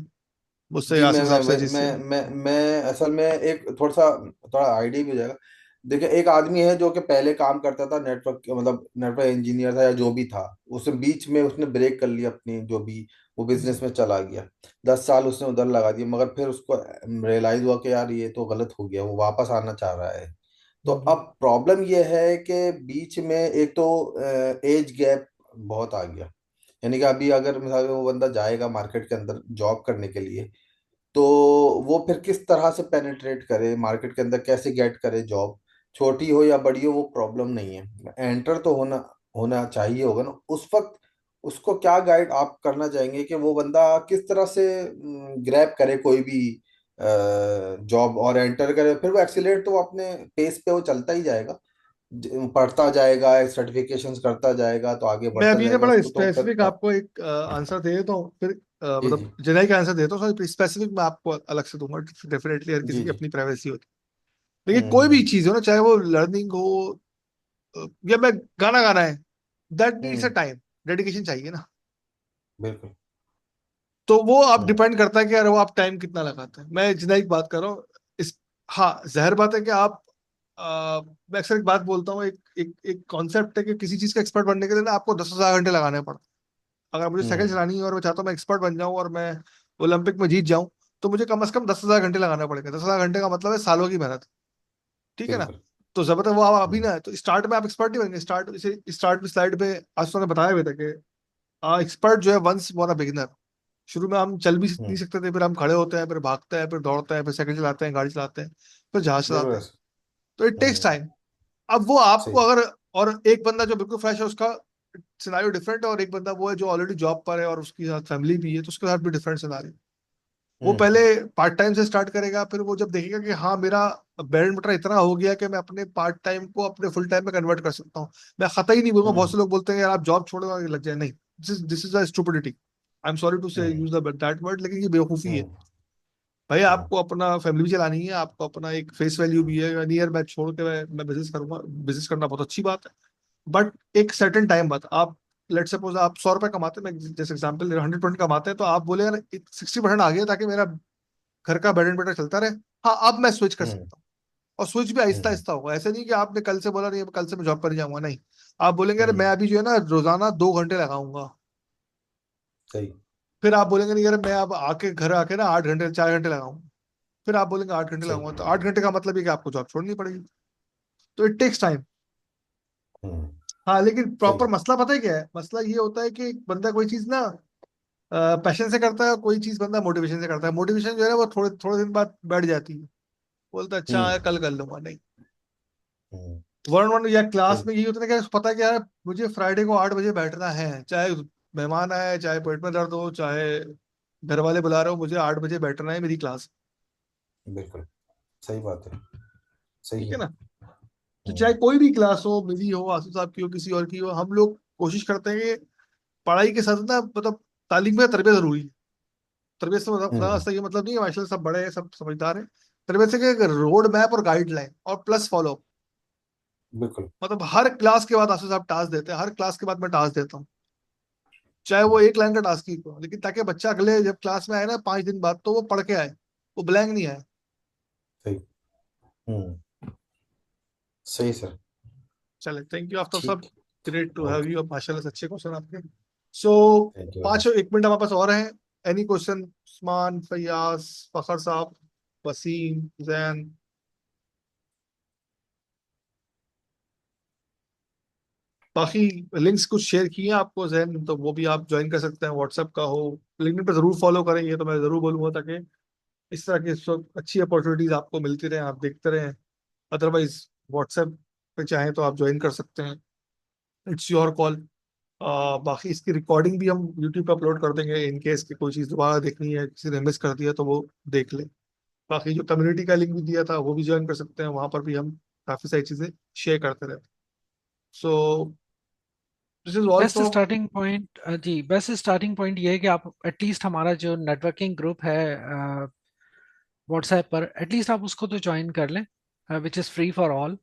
मुझसे, जी, आसिफ साहब से, जिससे। मैं असल में एक थोड़ा आइडिया भी हो जाएगा। देखिए, एक आदमी है जो कि पहले काम करता था नेटवर्क, मतलब नेटवर्क इंजीनियर था या जो भी था, उसने बीच में उसने ब्रेक कर लिया अपनी जो भी, वो बिजनेस में चला गया। 10 साल उसने उधर लगा दिया, मगर फिर उसको रियलाइज हुआ कि यार ये तो गलत हो गया, वो वापस आना चाह रहा है। तो अब प्रॉब्लम ये है कि बीच में एक तो एज गैप बहुत आ गया। यानी कि अभी अगर मिसाल वो बंदा जाएगा मार्केट के अंदर जॉब करने के लिए, तो वो फिर किस तरह से पेनिट्रेट करे मार्केट के अंदर, कैसे गेट करे जॉब, छोटी हो या बड़ी हो वो प्रॉब्लम नहीं है, एंटर तो होना होना चाहिए होगा ना उस वक्त। उसको क्या गाइड आप करना चाहेंगे कि वो बंदा किस तरह से ग्रैब करे कोई भी जॉब और एंटर करे, फिर वो एक्सीलेट तो वो अपने पेस पे वो चलता ही जाएगा, पढ़ता जाएगा, सर्टिफिकेशंस करता जाएगा, तो आगे मैं बढ़ता अभी ना जाएगा बड़ा उसको तो फिर स्पेसिफिक आपको एक आंसर दे देता हूँ, फिर जी जी। मतलब जेनेरिक आंसर देता हूँ, सॉरी स्पेसिफिक मैं आपको अलग से दूंगा। डेफिनेटली हर किसी जी की जी। अपनी प्राइवेसी होती है। देखिए कोई भी हम्म। चीज हो ना, चाहे वो लर्निंग हो या मैं गाना गाना है, that needs a hmm. Time, dedication चाहिए ना। बिल्कुल। तो वो आप हम्म। डिपेंड करता है कि यार वो आप टाइम कितना लगाते हैं। मैं जेनेरिक बात कर रहा हूँ इस। हाँ, जाहिर बात है कि आप मैं अक्सर एक बात बोलता हूँ, एक एक एक कॉन्सेप्ट है कि किसी चीज का एक्सपर्ट बनने के लिए ना आपको 10,000 घंटे लगाने पड़ते हैं। अगर मुझे साइकिल हम्म। चलानी है और मैं चाहता हूँ मैं एक्सपर्ट बन जाऊं और मैं ओलंपिक में जीत जाऊं, तो मुझे कम से कम 10,000 घंटे लगाना पड़ेगा। 10,000 घंटे का मतलब है सालों की मेहनत। ठीक है ना? बिल्कुल। तो जब तक वो आप अभी हम्म। ना है, तो स्टार्ट में आप एक्सपर्ट नहीं बनेंगे। स्टार्ट में स्लाइड पे आज तो ने बताया भी था कि एक्सपर्ट जो है वंस वन अ बिगिनर। शुरू में हम चल भी नहीं हम्म। सकते थे, फिर हम खड़े होते हैं, फिर भागते हैं, फिर दौड़ते हैं, फिर साइकिल चलाते हैं, गाड़ी चलाते हैं, फिर जहाज बिल्कुल चलाते हैं। ऐसे। तो इट टेक्स हम्म। टाइम। अब वो आपको सही। अगर, और एक बंदा जो बिल्कुल फ्रेश है, उसका सिनारियो डिफरेंट है, और एक बंदा वो है जो ऑलरेडी जॉब पर है और उसके साथ फैमिली भी है, तो उसके साथ भी डिफरेंट सिनारियो। वो पहले पार्ट टाइम से स्टार्ट करेगा, फिर वो जब देखेगा कि हाँ मेरा ब्रेड एंड बटर इतना हो गया कि मैं अपने पार्ट टाइम को अपने फुल टाइम में कन्वर्ट कर सकता हूँ। मैं खता ही नहीं बोलूंगा, बहुत से लोग बोलते हैं यार आप जॉब छोड़ो और ये लग जाए, नहीं, this is a stupidity, I am sorry to say use that word, लेकिन ये बेवकूफी है। भाई आपको अपना फैमिली भी चलानी है, आपको अपना एक फेस वैल्यू भी है, नियर मैं छोड़ के मैं बिजनेस करूंगा, बिजनेस करना बहुत अच्छी बात है, बट एक सर्टेन टाइम बाद आप, लेट सपोज आप 100 रुपए कमाते हैं, मैं जैसे एग्जाम्पल 100% कमाते हैं, तो आप बोले यार 60% आ गया ताकि मेरा घर का ब्रेड एंड बटर चलता रहे, हाँ अब मैं स्विच कर सकता हूँ। और स्विच भी आहिस्ता आहिस्ता होगा, ऐसे नहीं कि आपने कल से बोला नहीं कल से मैं जॉब पर नहीं जाऊंगा, नहीं, आप बोलेंगे यार मैं अभी जो है ना रोजाना 2 घंटे लगाऊंगा, सही। फिर आप बोलेंगे नहीं यार मैं अब आके घर आके ना 8 घंटे 4 घंटे लगाऊंगा, फिर आप बोलेंगे 8 घंटे सही। लगाऊंगा, तो 8 घंटे का मतलब है कि आपको जॉब छोड़नी पड़ेगी, तो इट टेक्स टाइम। हम्म। हाँ लेकिन सही। प्रॉपर मसला पता है क्या है, मसला ये होता है कि एक बंदा कोई चीज ना पैशन से करता है, और कोई चीज बंदा मोटिवेशन से करता है, मोटिवेशन जो है ना वो थोड़े थोड़े दिन बाद बैठ जाती है, बोलता है अच्छा हम्म। कल कर लूंगा, नहीं। हम्म। वन वन या क्लास सही। में यही होता है कि पता है कि यार मुझे फ्राइडे को 8 बजे बैठना है, चाहे मेहमान आए, चाहे पेट में दर्द हो, चाहे घर वाले बुला रहे हो, मुझे 8 बजे बैठना है, मेरी क्लास। बिल्कुल सही बात है। सही ठीक है। है ना। तो चाहे कोई भी क्लास हो, मेरी हो, आसू साहब की हो, किसी और की हो, हम लोग कोशिश करते हैं कि पढ़ाई के साथ ना मतलब तालीम में तरबियत जरूरी है। तरबियत से हम्म। मतलब ये मतलब नहीं है माशाल्लाह सब बड़े हैं, सब समझदार हैं। तरबियत से कि रोड मैप और गाइडलाइन और प्लस फॉलो, बिल्कुल। मतलब हर क्लास के बाद आसू साहब टास्क देते हैं, हर क्लास के बाद मैं टास्क देता हूँ, चाहे वो 1 लाइन का टास्क ही हो, लेकिन ताकि बच्चा अगले जब क्लास में आए ना 5 दिन बाद, तो वो पढ़ के आए, वो ब्लैंक नहीं आए। सही। हम्म। सही सर। चले, थैंक यू आफ्ताब साहब, ठीक। Great to have okay. You, माशाल्लाह से अच्छे क्वेश्चन आपके। सो थैंक यू वेरी पांच मच। 1 मिनट हमारे पास और हैं, एनी क्वेश्चन, उस्मान, फैयाज, फखर साहब, वसीम, जैन। बाकी लिंक्स कुछ शेयर किए हैं आपको जैन, तो वो भी आप ज्वाइन कर सकते हैं, व्हाट्सएप का हो, लिंक्डइन पे जरूर फॉलो करें, ये तो मैं जरूर बोलूंगा, ताकि इस तरह की सब अच्छी अपॉर्चुनिटीज आपको मिलती रहे, आप देखते रहें। अदरवाइज व्हाट्सएप पे चाहें तो आप ज्वाइन कर सकते हैं, इट्स योर कॉल। बाकी इसकी रिकॉर्डिंग भी हम यूट्यूब पे अपलोड कर देंगे, इन केस की कोई चीज़ दोबारा देखनी है, किसी ने मिस कर दिया तो वो देख ले। बाकी जो कम्युनिटी का लिंक भी दिया था वो भी ज्वाइन कर सकते हैं, वहां पर भी हम काफ़ी सारी चीज़ें शेयर करते रहते हैं। So this is all best from. Starting point जी, बेस्ट स्टार्टिंग पॉइंट ये है कि आप एटलीस्ट हमारा जो नेटवर्किंग ग्रुप है व्हाट्सएप पर, एटलीस्ट आप उसको तो ज्वाइन कर लें, which is free for all,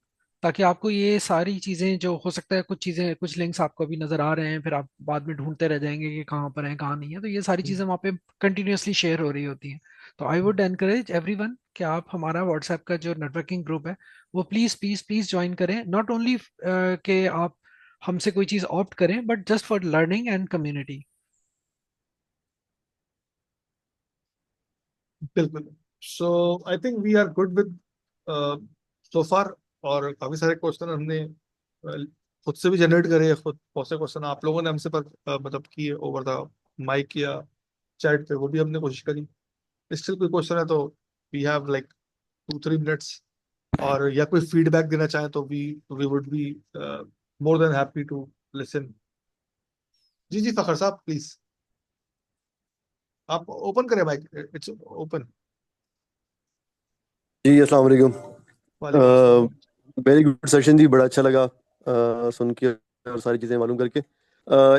ताकि आपको ये सारी चीज़ें जो हो सकता है, कुछ चीज़ें, कुछ लिंक्स आपको अभी नज़र आ रहे हैं, फिर आप बाद में ढूंढते रह जाएंगे कि कहाँ पर हैं कहाँ नहीं है, तो ये सारी चीज़ें वहाँ पे कंटिन्यूअसली शेयर हो रही होती हैं। तो आई वुड एनकरेज एवरीवन कि आप हमारा व्हाट्सएप का जो नेटवर्किंग ग्रुप है वो प्लीज़ प्लीज़ प्लीज़ ज्वाइन करें, नॉट ओनली कि आप हमसे कोई चीज़ ऑप्ट करें, but just for learning and community. बिल्कुल। So I think we are good with so far, और काफी सारे क्वेश्चन हमने खुद से भी जनरेट करे, खुद बहुत से क्वेश्चन आप लोगों ने हमसे पर मतलब किए ओवर द माइक या चैट पे, वो भी हमने कोशिश करी। स्टिल कोई क्वेश्चन है तो वी हैव लाइक 2-3 मिनट्स, और या कोई फीडबैक देना चाहें तो we would be more than happy to listen. जी जी फखर साहब प्लीज, आप ओपन करें माइक, इट्स ओपन। जी अस्सलाम वालेकुम। वालेकुम अस्सलाम। वेरी गुड सेशन जी, बड़ा अच्छा लगा सुन के और सारी चीज़ें मालूम करके।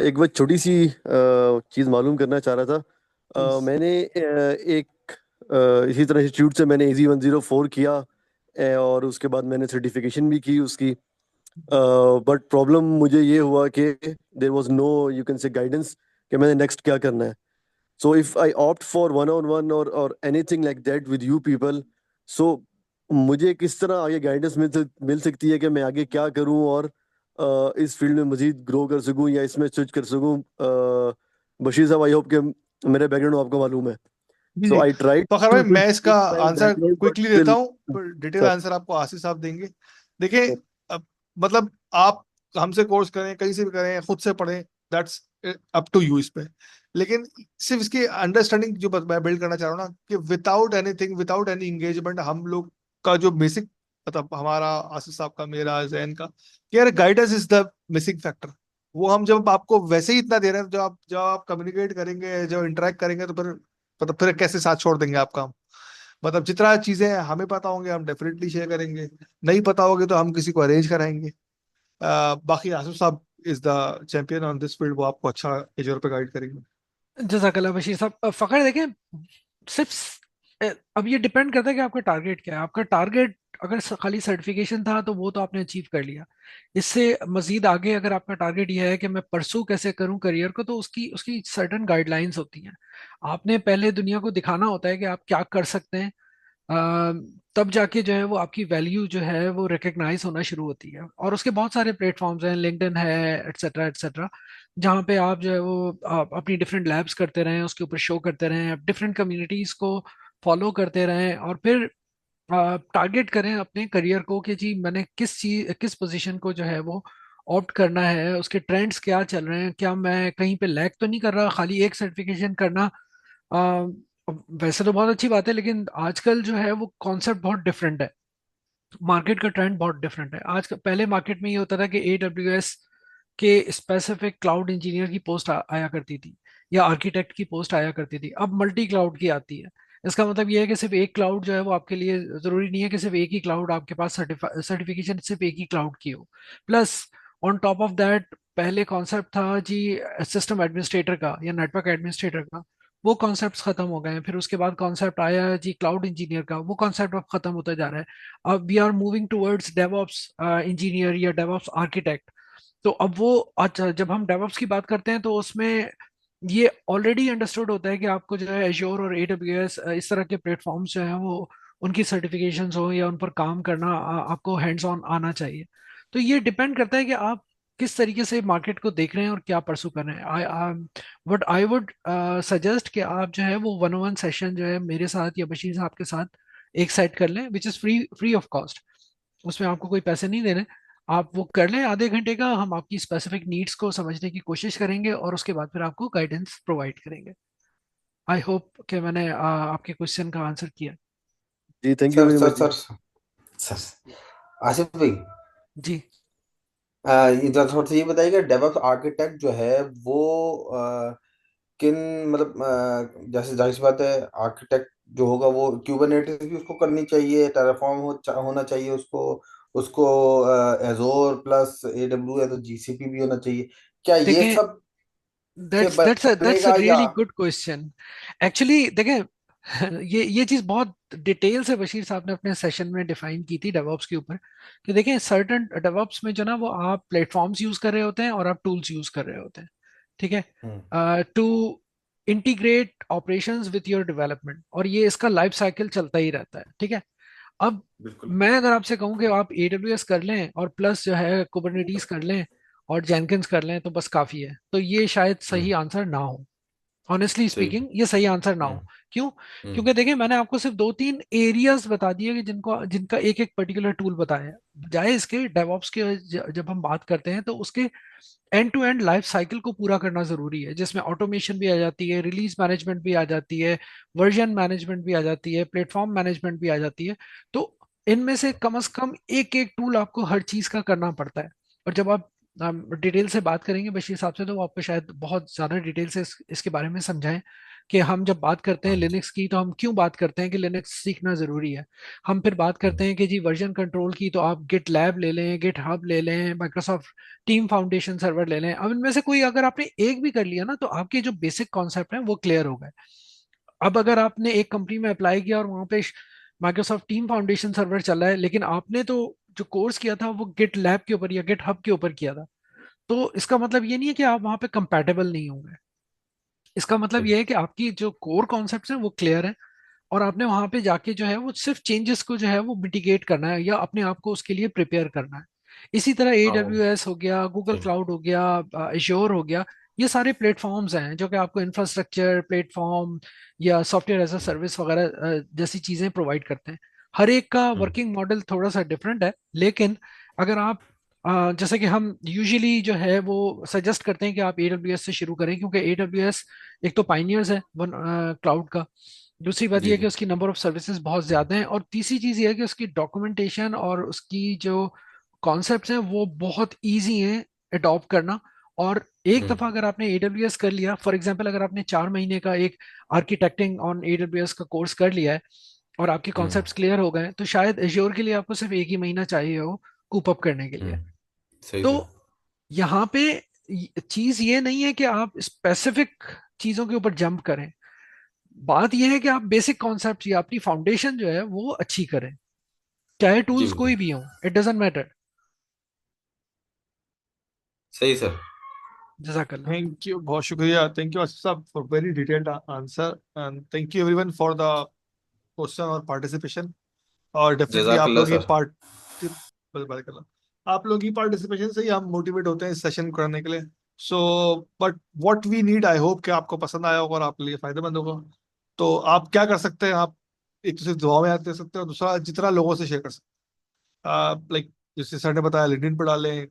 एक बार छोटी सी चीज़ मालूम करना चाह रहा था। प्लीज। मैंने एक इसी तरह इंस्टीट्यूट से मैंने इजी 104 किया, और उसके बाद मैंने सर्टिफिकेशन भी की उसकी। बट प्रॉब्लम मुझे ये हुआ कि there was no you can say guidance कि मैंने नेक्स्ट क्या करना है। So if I opt for one-on-one or anything like that with you people, so मुझे किस तरह आगे गाइडेंस मिल सकती है कि मैं आगे क्या करूं और इस फील्ड में मजीद ग्रो कर सकूं या इसमें स्विच कर सकूं। बशीर साहब, आई होप कि मेरे बैकग्राउंड आपको मालूम है। जी सो जी आई ट्राई फखर टू भाई, मैं इसका change my answer background but quickly देता स्टिल। हूँ, पर डिटेल सर। आंसर आपको आशीष साहब देंगे। देखिए, अब मतलब आप हमसे कोर्स करें, कहीं से भी करें, खुद से पढ़ें, दैट्स अप टू यू इस पे। लेकिन सिर्फ इसकी अंडरस्टैंडिंग जो मैं बिल्ड करना चाह रहा हूँ ना, कि without anything, without any engagement, हम लोग का जो बेसिक, मतलब हमारा, आशीष साहब का, मेरा, जैन का, कि यार guidance is the missing factor. वो हम जब आपको वैसे ही इतना दे रहे हैं, जब आप कम्युनिकेट करेंगे, जब इंटरेक्ट करेंगे, तो फिर मतलब फिर कैसे साथ छोड़ देंगे आपका हम। मतलब जितना चीजें हमें पता होंगे हम डेफिनेटली शेयर करेंगे, नहीं पता होगी तो हम किसी को अरेंज कराएंगे। बाकी आसिफ साहब is the champion on this field, वो आपको अच्छा एजोर पे गाइड करेंगे। जजाकल्ला बशीर साहब। फखर देखें, सिर्फ अब ये डिपेंड करता है कि आपका टारगेट क्या है। आपका टारगेट अगर खाली सर्टिफिकेशन था तो वो तो आपने अचीव कर लिया। इससे मजीद आगे अगर आपका टारगेट ये है कि मैं परसू कैसे करूं करियर को, तो उसकी उसकी सर्टन गाइडलाइंस होती हैं। आपने पहले दुनिया को दिखाना होता है कि आप क्या कर सकते हैं। अ, तब जाके जो है वो आपकी वैल्यू जो है वो रिकग्नाइज होना शुरू होती है। और उसके बहुत सारे प्लेटफॉर्म्स हैं, लिंक्डइन है, एटसेट्रा एटसेट्रा, जहाँ पे आप जो है वो अपनी डिफरेंट लैब्स करते रहें, उसके ऊपर शो करते रहें, आप डिफरेंट कम्युनिटीज को फॉलो करते रहें, और फिर टारगेट करें अपने करियर को कि जी मैंने किस पोजीशन को जो है वो ऑप्ट करना है, उसके ट्रेंड्स क्या चल रहे हैं, क्या मैं कहीं पे लैग तो नहीं कर रहा। खाली एक सर्टिफिकेशन करना वैसे तो बहुत अच्छी बात है, लेकिन आजकल जो है वो कॉन्सेप्ट बहुत डिफरेंट है। मार्केट का ट्रेंड बहुत डिफरेंट है। आज पहले मार्केट में ये होता था कि AWS के स्पेसिफिक क्लाउड इंजीनियर की पोस्ट आया करती थी, या आर्किटेक्ट की पोस्ट आया करती थी। अब मल्टी क्लाउड की आती है। इसका मतलब ये है कि सिर्फ एक क्लाउड जो है वो आपके लिए जरूरी नहीं है कि सिर्फ एक ही क्लाउड आपके पास सर्टिफिकेशन सिर्फ एक ही क्लाउड की हो। Plus on top of that, पहले कॉन्सेप्ट था जी सिस्टम एडमिनिस्ट्रेटर का या नेटवर्क एडमिनिस्ट्रेटर का, वो कॉन्सेप्ट्स खत्म हो गए हैं। फिर उसके बाद कॉन्सेप्ट आया है जी क्लाउड इंजीनियर का, वो कॉन्सेप्ट अब खत्म होता जा रहा है। अब we are moving towards DevOps engineer या डेवऑप्स आर्किटेक्ट। तो अब वो अच्छा, जब हम डेवऑप्स की बात करते हैं तो उसमें ये ऑलरेडी अंडरस्टूड होता है कि आपको जो है एश्योर और AWS इस तरह के प्लेटफॉर्म्स जो हैं वो उनकी सर्टिफिकेशंस हो या उन पर काम करना आपको हैंड्स ऑन आना चाहिए। तो ये डिपेंड करता है कि आप किस तरीके से मार्केट को देख रहे हैं और क्या परसू कर रहे हैं। I what I would suggest कि आप जो है वो 1-on-1 सेशन जो है मेरे साथ या बशीर साहब के साथ एक साइड कर लें, which is free free of cost. उसमें आपको कोई पैसे नहीं देने। आप वो कर लें आधे घंटे का, हम आपकी स्पेसिफिक नीड्स को समझने की कोशिश करेंगे और उसके बाद फिर आपको गाइडेंस प्रोवाइड करेंगे। आई होप कि मैंने आपके क्वेश्चन का आंसर किया। जी thank you sir very sir much जी। सर सर आसिफ भाई, जी ये थोड़ा सा ये बताइएगा, डेवऑप्स आर्किटेक्ट जो है वो किन मतलब जैसे जाहिर सी बात है, आर्किटेक्ट जो होगा वो क्यूबरनेटिस भी उसको करनी चाहिए, टेराफॉर्म होना चाहिए उसको, उसको एजोर प्लस AWS तो GCP भी होना चाहिए, क्या ये देखें, सब से दैट्स अ बनेगा या? Really good question. एक्चुअली देखें, ये चीज बहुत डिटेल से बशीर साहब ने अपने सेशन में डिफाइन की थी डेवऑप्स के ऊपर। कि देखें, सर्टन डेवऑप्स में जो ना वो आप प्लेटफॉर्म्स यूज कर रहे होते हैं और आप टूल्स यूज कर रहे होते हैं, ठीक हम्म। है, to integrate operations with your development, और ये इसका लाइफ साइकिल चलता ही रहता है, ठीक है। अब बिल्कुल। मैं अगर आपसे कहूं कि आप AWS कर लें और प्लस जो है कुबरनेटीज कर लें और जेनकिंस कर लें तो बस काफी है, तो ये शायद सही हम्म। आंसर ना हो। ऑनेस्टली सही। स्पीकिंग ये सही आंसर ना हो। हम्म। क्यों? हम्म। क्योंकि देखिए, मैंने आपको सिर्फ 2-3 एरियाज बता दिए कि जिनका एक एक पर्टिकुलर टूल बताया है। बजाय इसके डेवऑप्स के जब हम बात करते हैं तो उसके end to end life cycle को पूरा करना जरूरी है, जिसमें ऑटोमेशन भी आ जाती है, रिलीज मैनेजमेंट भी आ जाती है, वर्जन मैनेजमेंट भी आ जाती है, प्लेटफॉर्म मैनेजमेंट भी आ जाती है। तो इनमें से कम एक एक टूल आपको हर चीज का करना पड़ता है। और जब आप डिटेल से बात करेंगे बशीर साहब से तो वो आपको शायद बहुत ज्यादा डिटेल से इसके बारे में समझाएं कि हम जब बात करते हैं हाँ जी। लिनक्स की तो हम क्यों बात करते हैं कि लिनक्स सीखना जरूरी है। हम फिर बात हम्म। करते हैं कि जी वर्जन कंट्रोल की, तो आप गिट लैब ले लें, गिट हब ले लें, माइक्रोसॉफ्ट टीम फाउंडेशन सर्वर ले लें। अब इनमें से कोई अगर आपने एक भी कर लिया ना तो आपके जो बेसिक कॉन्सेप्ट हैं वो क्लियर हो गए। अब अगर आपने एक कंपनी में अप्लाई किया और वहां पे माइक्रोसॉफ्ट टीम फाउंडेशन सर्वर चल रहा है, लेकिन आपने तो जो कोर्स किया था वो गिट लैब के ऊपर या गिट हब के ऊपर किया था, तो इसका मतलब ये नहीं है कि आप वहां पे कंपैटिबल नहीं होंगे। इसका मतलब सही। ये है कि आपकी जो कोर कॉन्सेप्ट्स हैं वो क्लियर है, और आपने वहां पे जाके जो है वो सिर्फ चेंजेस को जो है वो मिटिगेट करना है या अपने आप को उसके लिए प्रिपेयर करना है। इसी तरह आओ। AWS हो गया, गूगल सही। क्लाउड हो गया, एश्योर हो गया, ये सारे प्लेटफॉर्म्स हैं जो कि आपको इंफ्रास्ट्रक्चर प्लेटफॉर्म या सॉफ्टवेयर एज अ सर्विस वगैरह जैसी चीजें प्रोवाइड करते हैं। हर एक का हम्म। वर्किंग मॉडल थोड़ा सा डिफरेंट है, लेकिन अगर आप जैसे कि हम यूजुअली जो है वो सजेस्ट करते हैं कि आप AWS से शुरू करें, क्योंकि AWS एक तो पाइनियर्स है वन क्लाउड का। दूसरी बात यह जी है कि जी। उसकी नंबर ऑफ सर्विसेज बहुत ज्यादा हैं, और तीसरी चीज ये है कि उसकी डॉक्यूमेंटेशन और उसकी जो कॉन्सेप्ट्स हैं वो बहुत इजी हैं अडॉप्ट करना। और एक दफा अगर आपने AWS कर लिया, फॉर एग्जांपल अगर आपने 4 महीने का एक आर्किटेक्टिंग ऑन AWS का कोर्स कर लिया है और आपके कॉन्सेप्ट्स क्लियर हो गए, तो शायद एज्योर के लिए आपको सिर्फ एक ही महीना चाहिए हो कूप अप करने के लिए। सही तो सर। यहाँ पे चीज ये नहीं है कि आप स्पेसिफिक चीजों के ऊपर जंप करें, बात यह है कि आप बेसिक कॉन्सेप्ट या अपनी फाउंडेशन जो है वो अच्छी करें, चाहे जी टूल्स बिल्कुल कोई भी हो, इट डजेंट मैटर। सही सर। जजाकल्ला। थैंक यू, बहुत शुक्रिया, थैंक यू आसिफ साहब for very detailed answer, and thank you everyone for the question और पार्टिसिपेशन। और डेफिनेटली आप जजाकल्ला लोग की सर। आप लोग की पार्टिसिपेशन से ही हम मोटिवेट होते हैं इस सेशन करने के लिए। So but what we need, I hope कि आपको पसंद आया होगा और आपके लिए फायदेमंद होगा। तो आप क्या कर सकते हैं, आप एक तो सिर्फ दुआ में याद कर सकते हैं, और दूसरा जितना लोगों से शेयर कर सकते हैं, लाइक जैसे सर ने बताया लिंक्डइन पर डालें,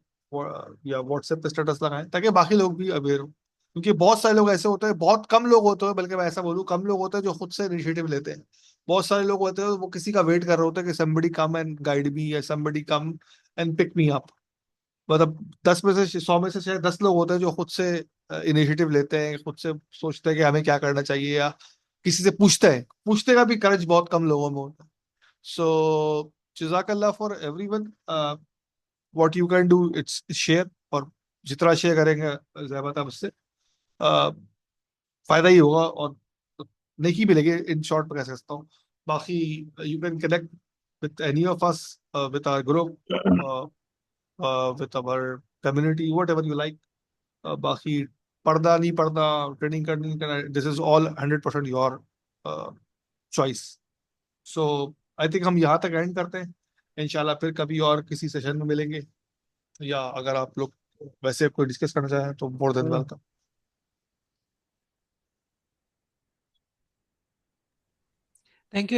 या व्हाट्सएप पे स्टेटस लगाएं, ताकि बाकी लोग भी अवेयर हो। क्योंकि बहुत सारे लोग ऐसे होते हैं, बहुत कम लोग होते हैं, बल्कि मैं ऐसा बोलूँ कम लोग होते हैं जो खुद से इनिशिएटिव लेते हैं। बहुत सारे लोग होते हैं वो किसी का वेट कर रहे होते हैं कि somebody come and guide me, या somebody come and pick me up. मतलब 10 में से 100 में से शायद 10 लोग होते हैं जो खुद से इनिशिएटिव लेते हैं, खुद से सोचते हैं कि हमें क्या करना चाहिए, या किसी से पूछते हैं। पूछने का भी करेज बहुत कम लोगों में होता है। सो जज़ाकल्लाह for everyone, what you can do it's share, और जितना शेयर करेंगे ज़्यादा उससे अ, फायदा ही होगा, और नेकी मिलेगी, इन शॉर्ट में कह सकता हूँ। बाकी you can connect with any of us, with our group, with our community, whatever you like. बाकी पढ़ना नहीं पढ़ना, ट्रेनिंग करनी नहीं करना, this is all 100% your choice. So I think हम यहाँ तक एंड करते हैं। इंशाल्लाह फिर कभी और किसी सेशन में मिलेंगे, या अगर आप लोग वैसे कोई डिस्कस करना चाहें तो मोर देन वेलकम। Thank you.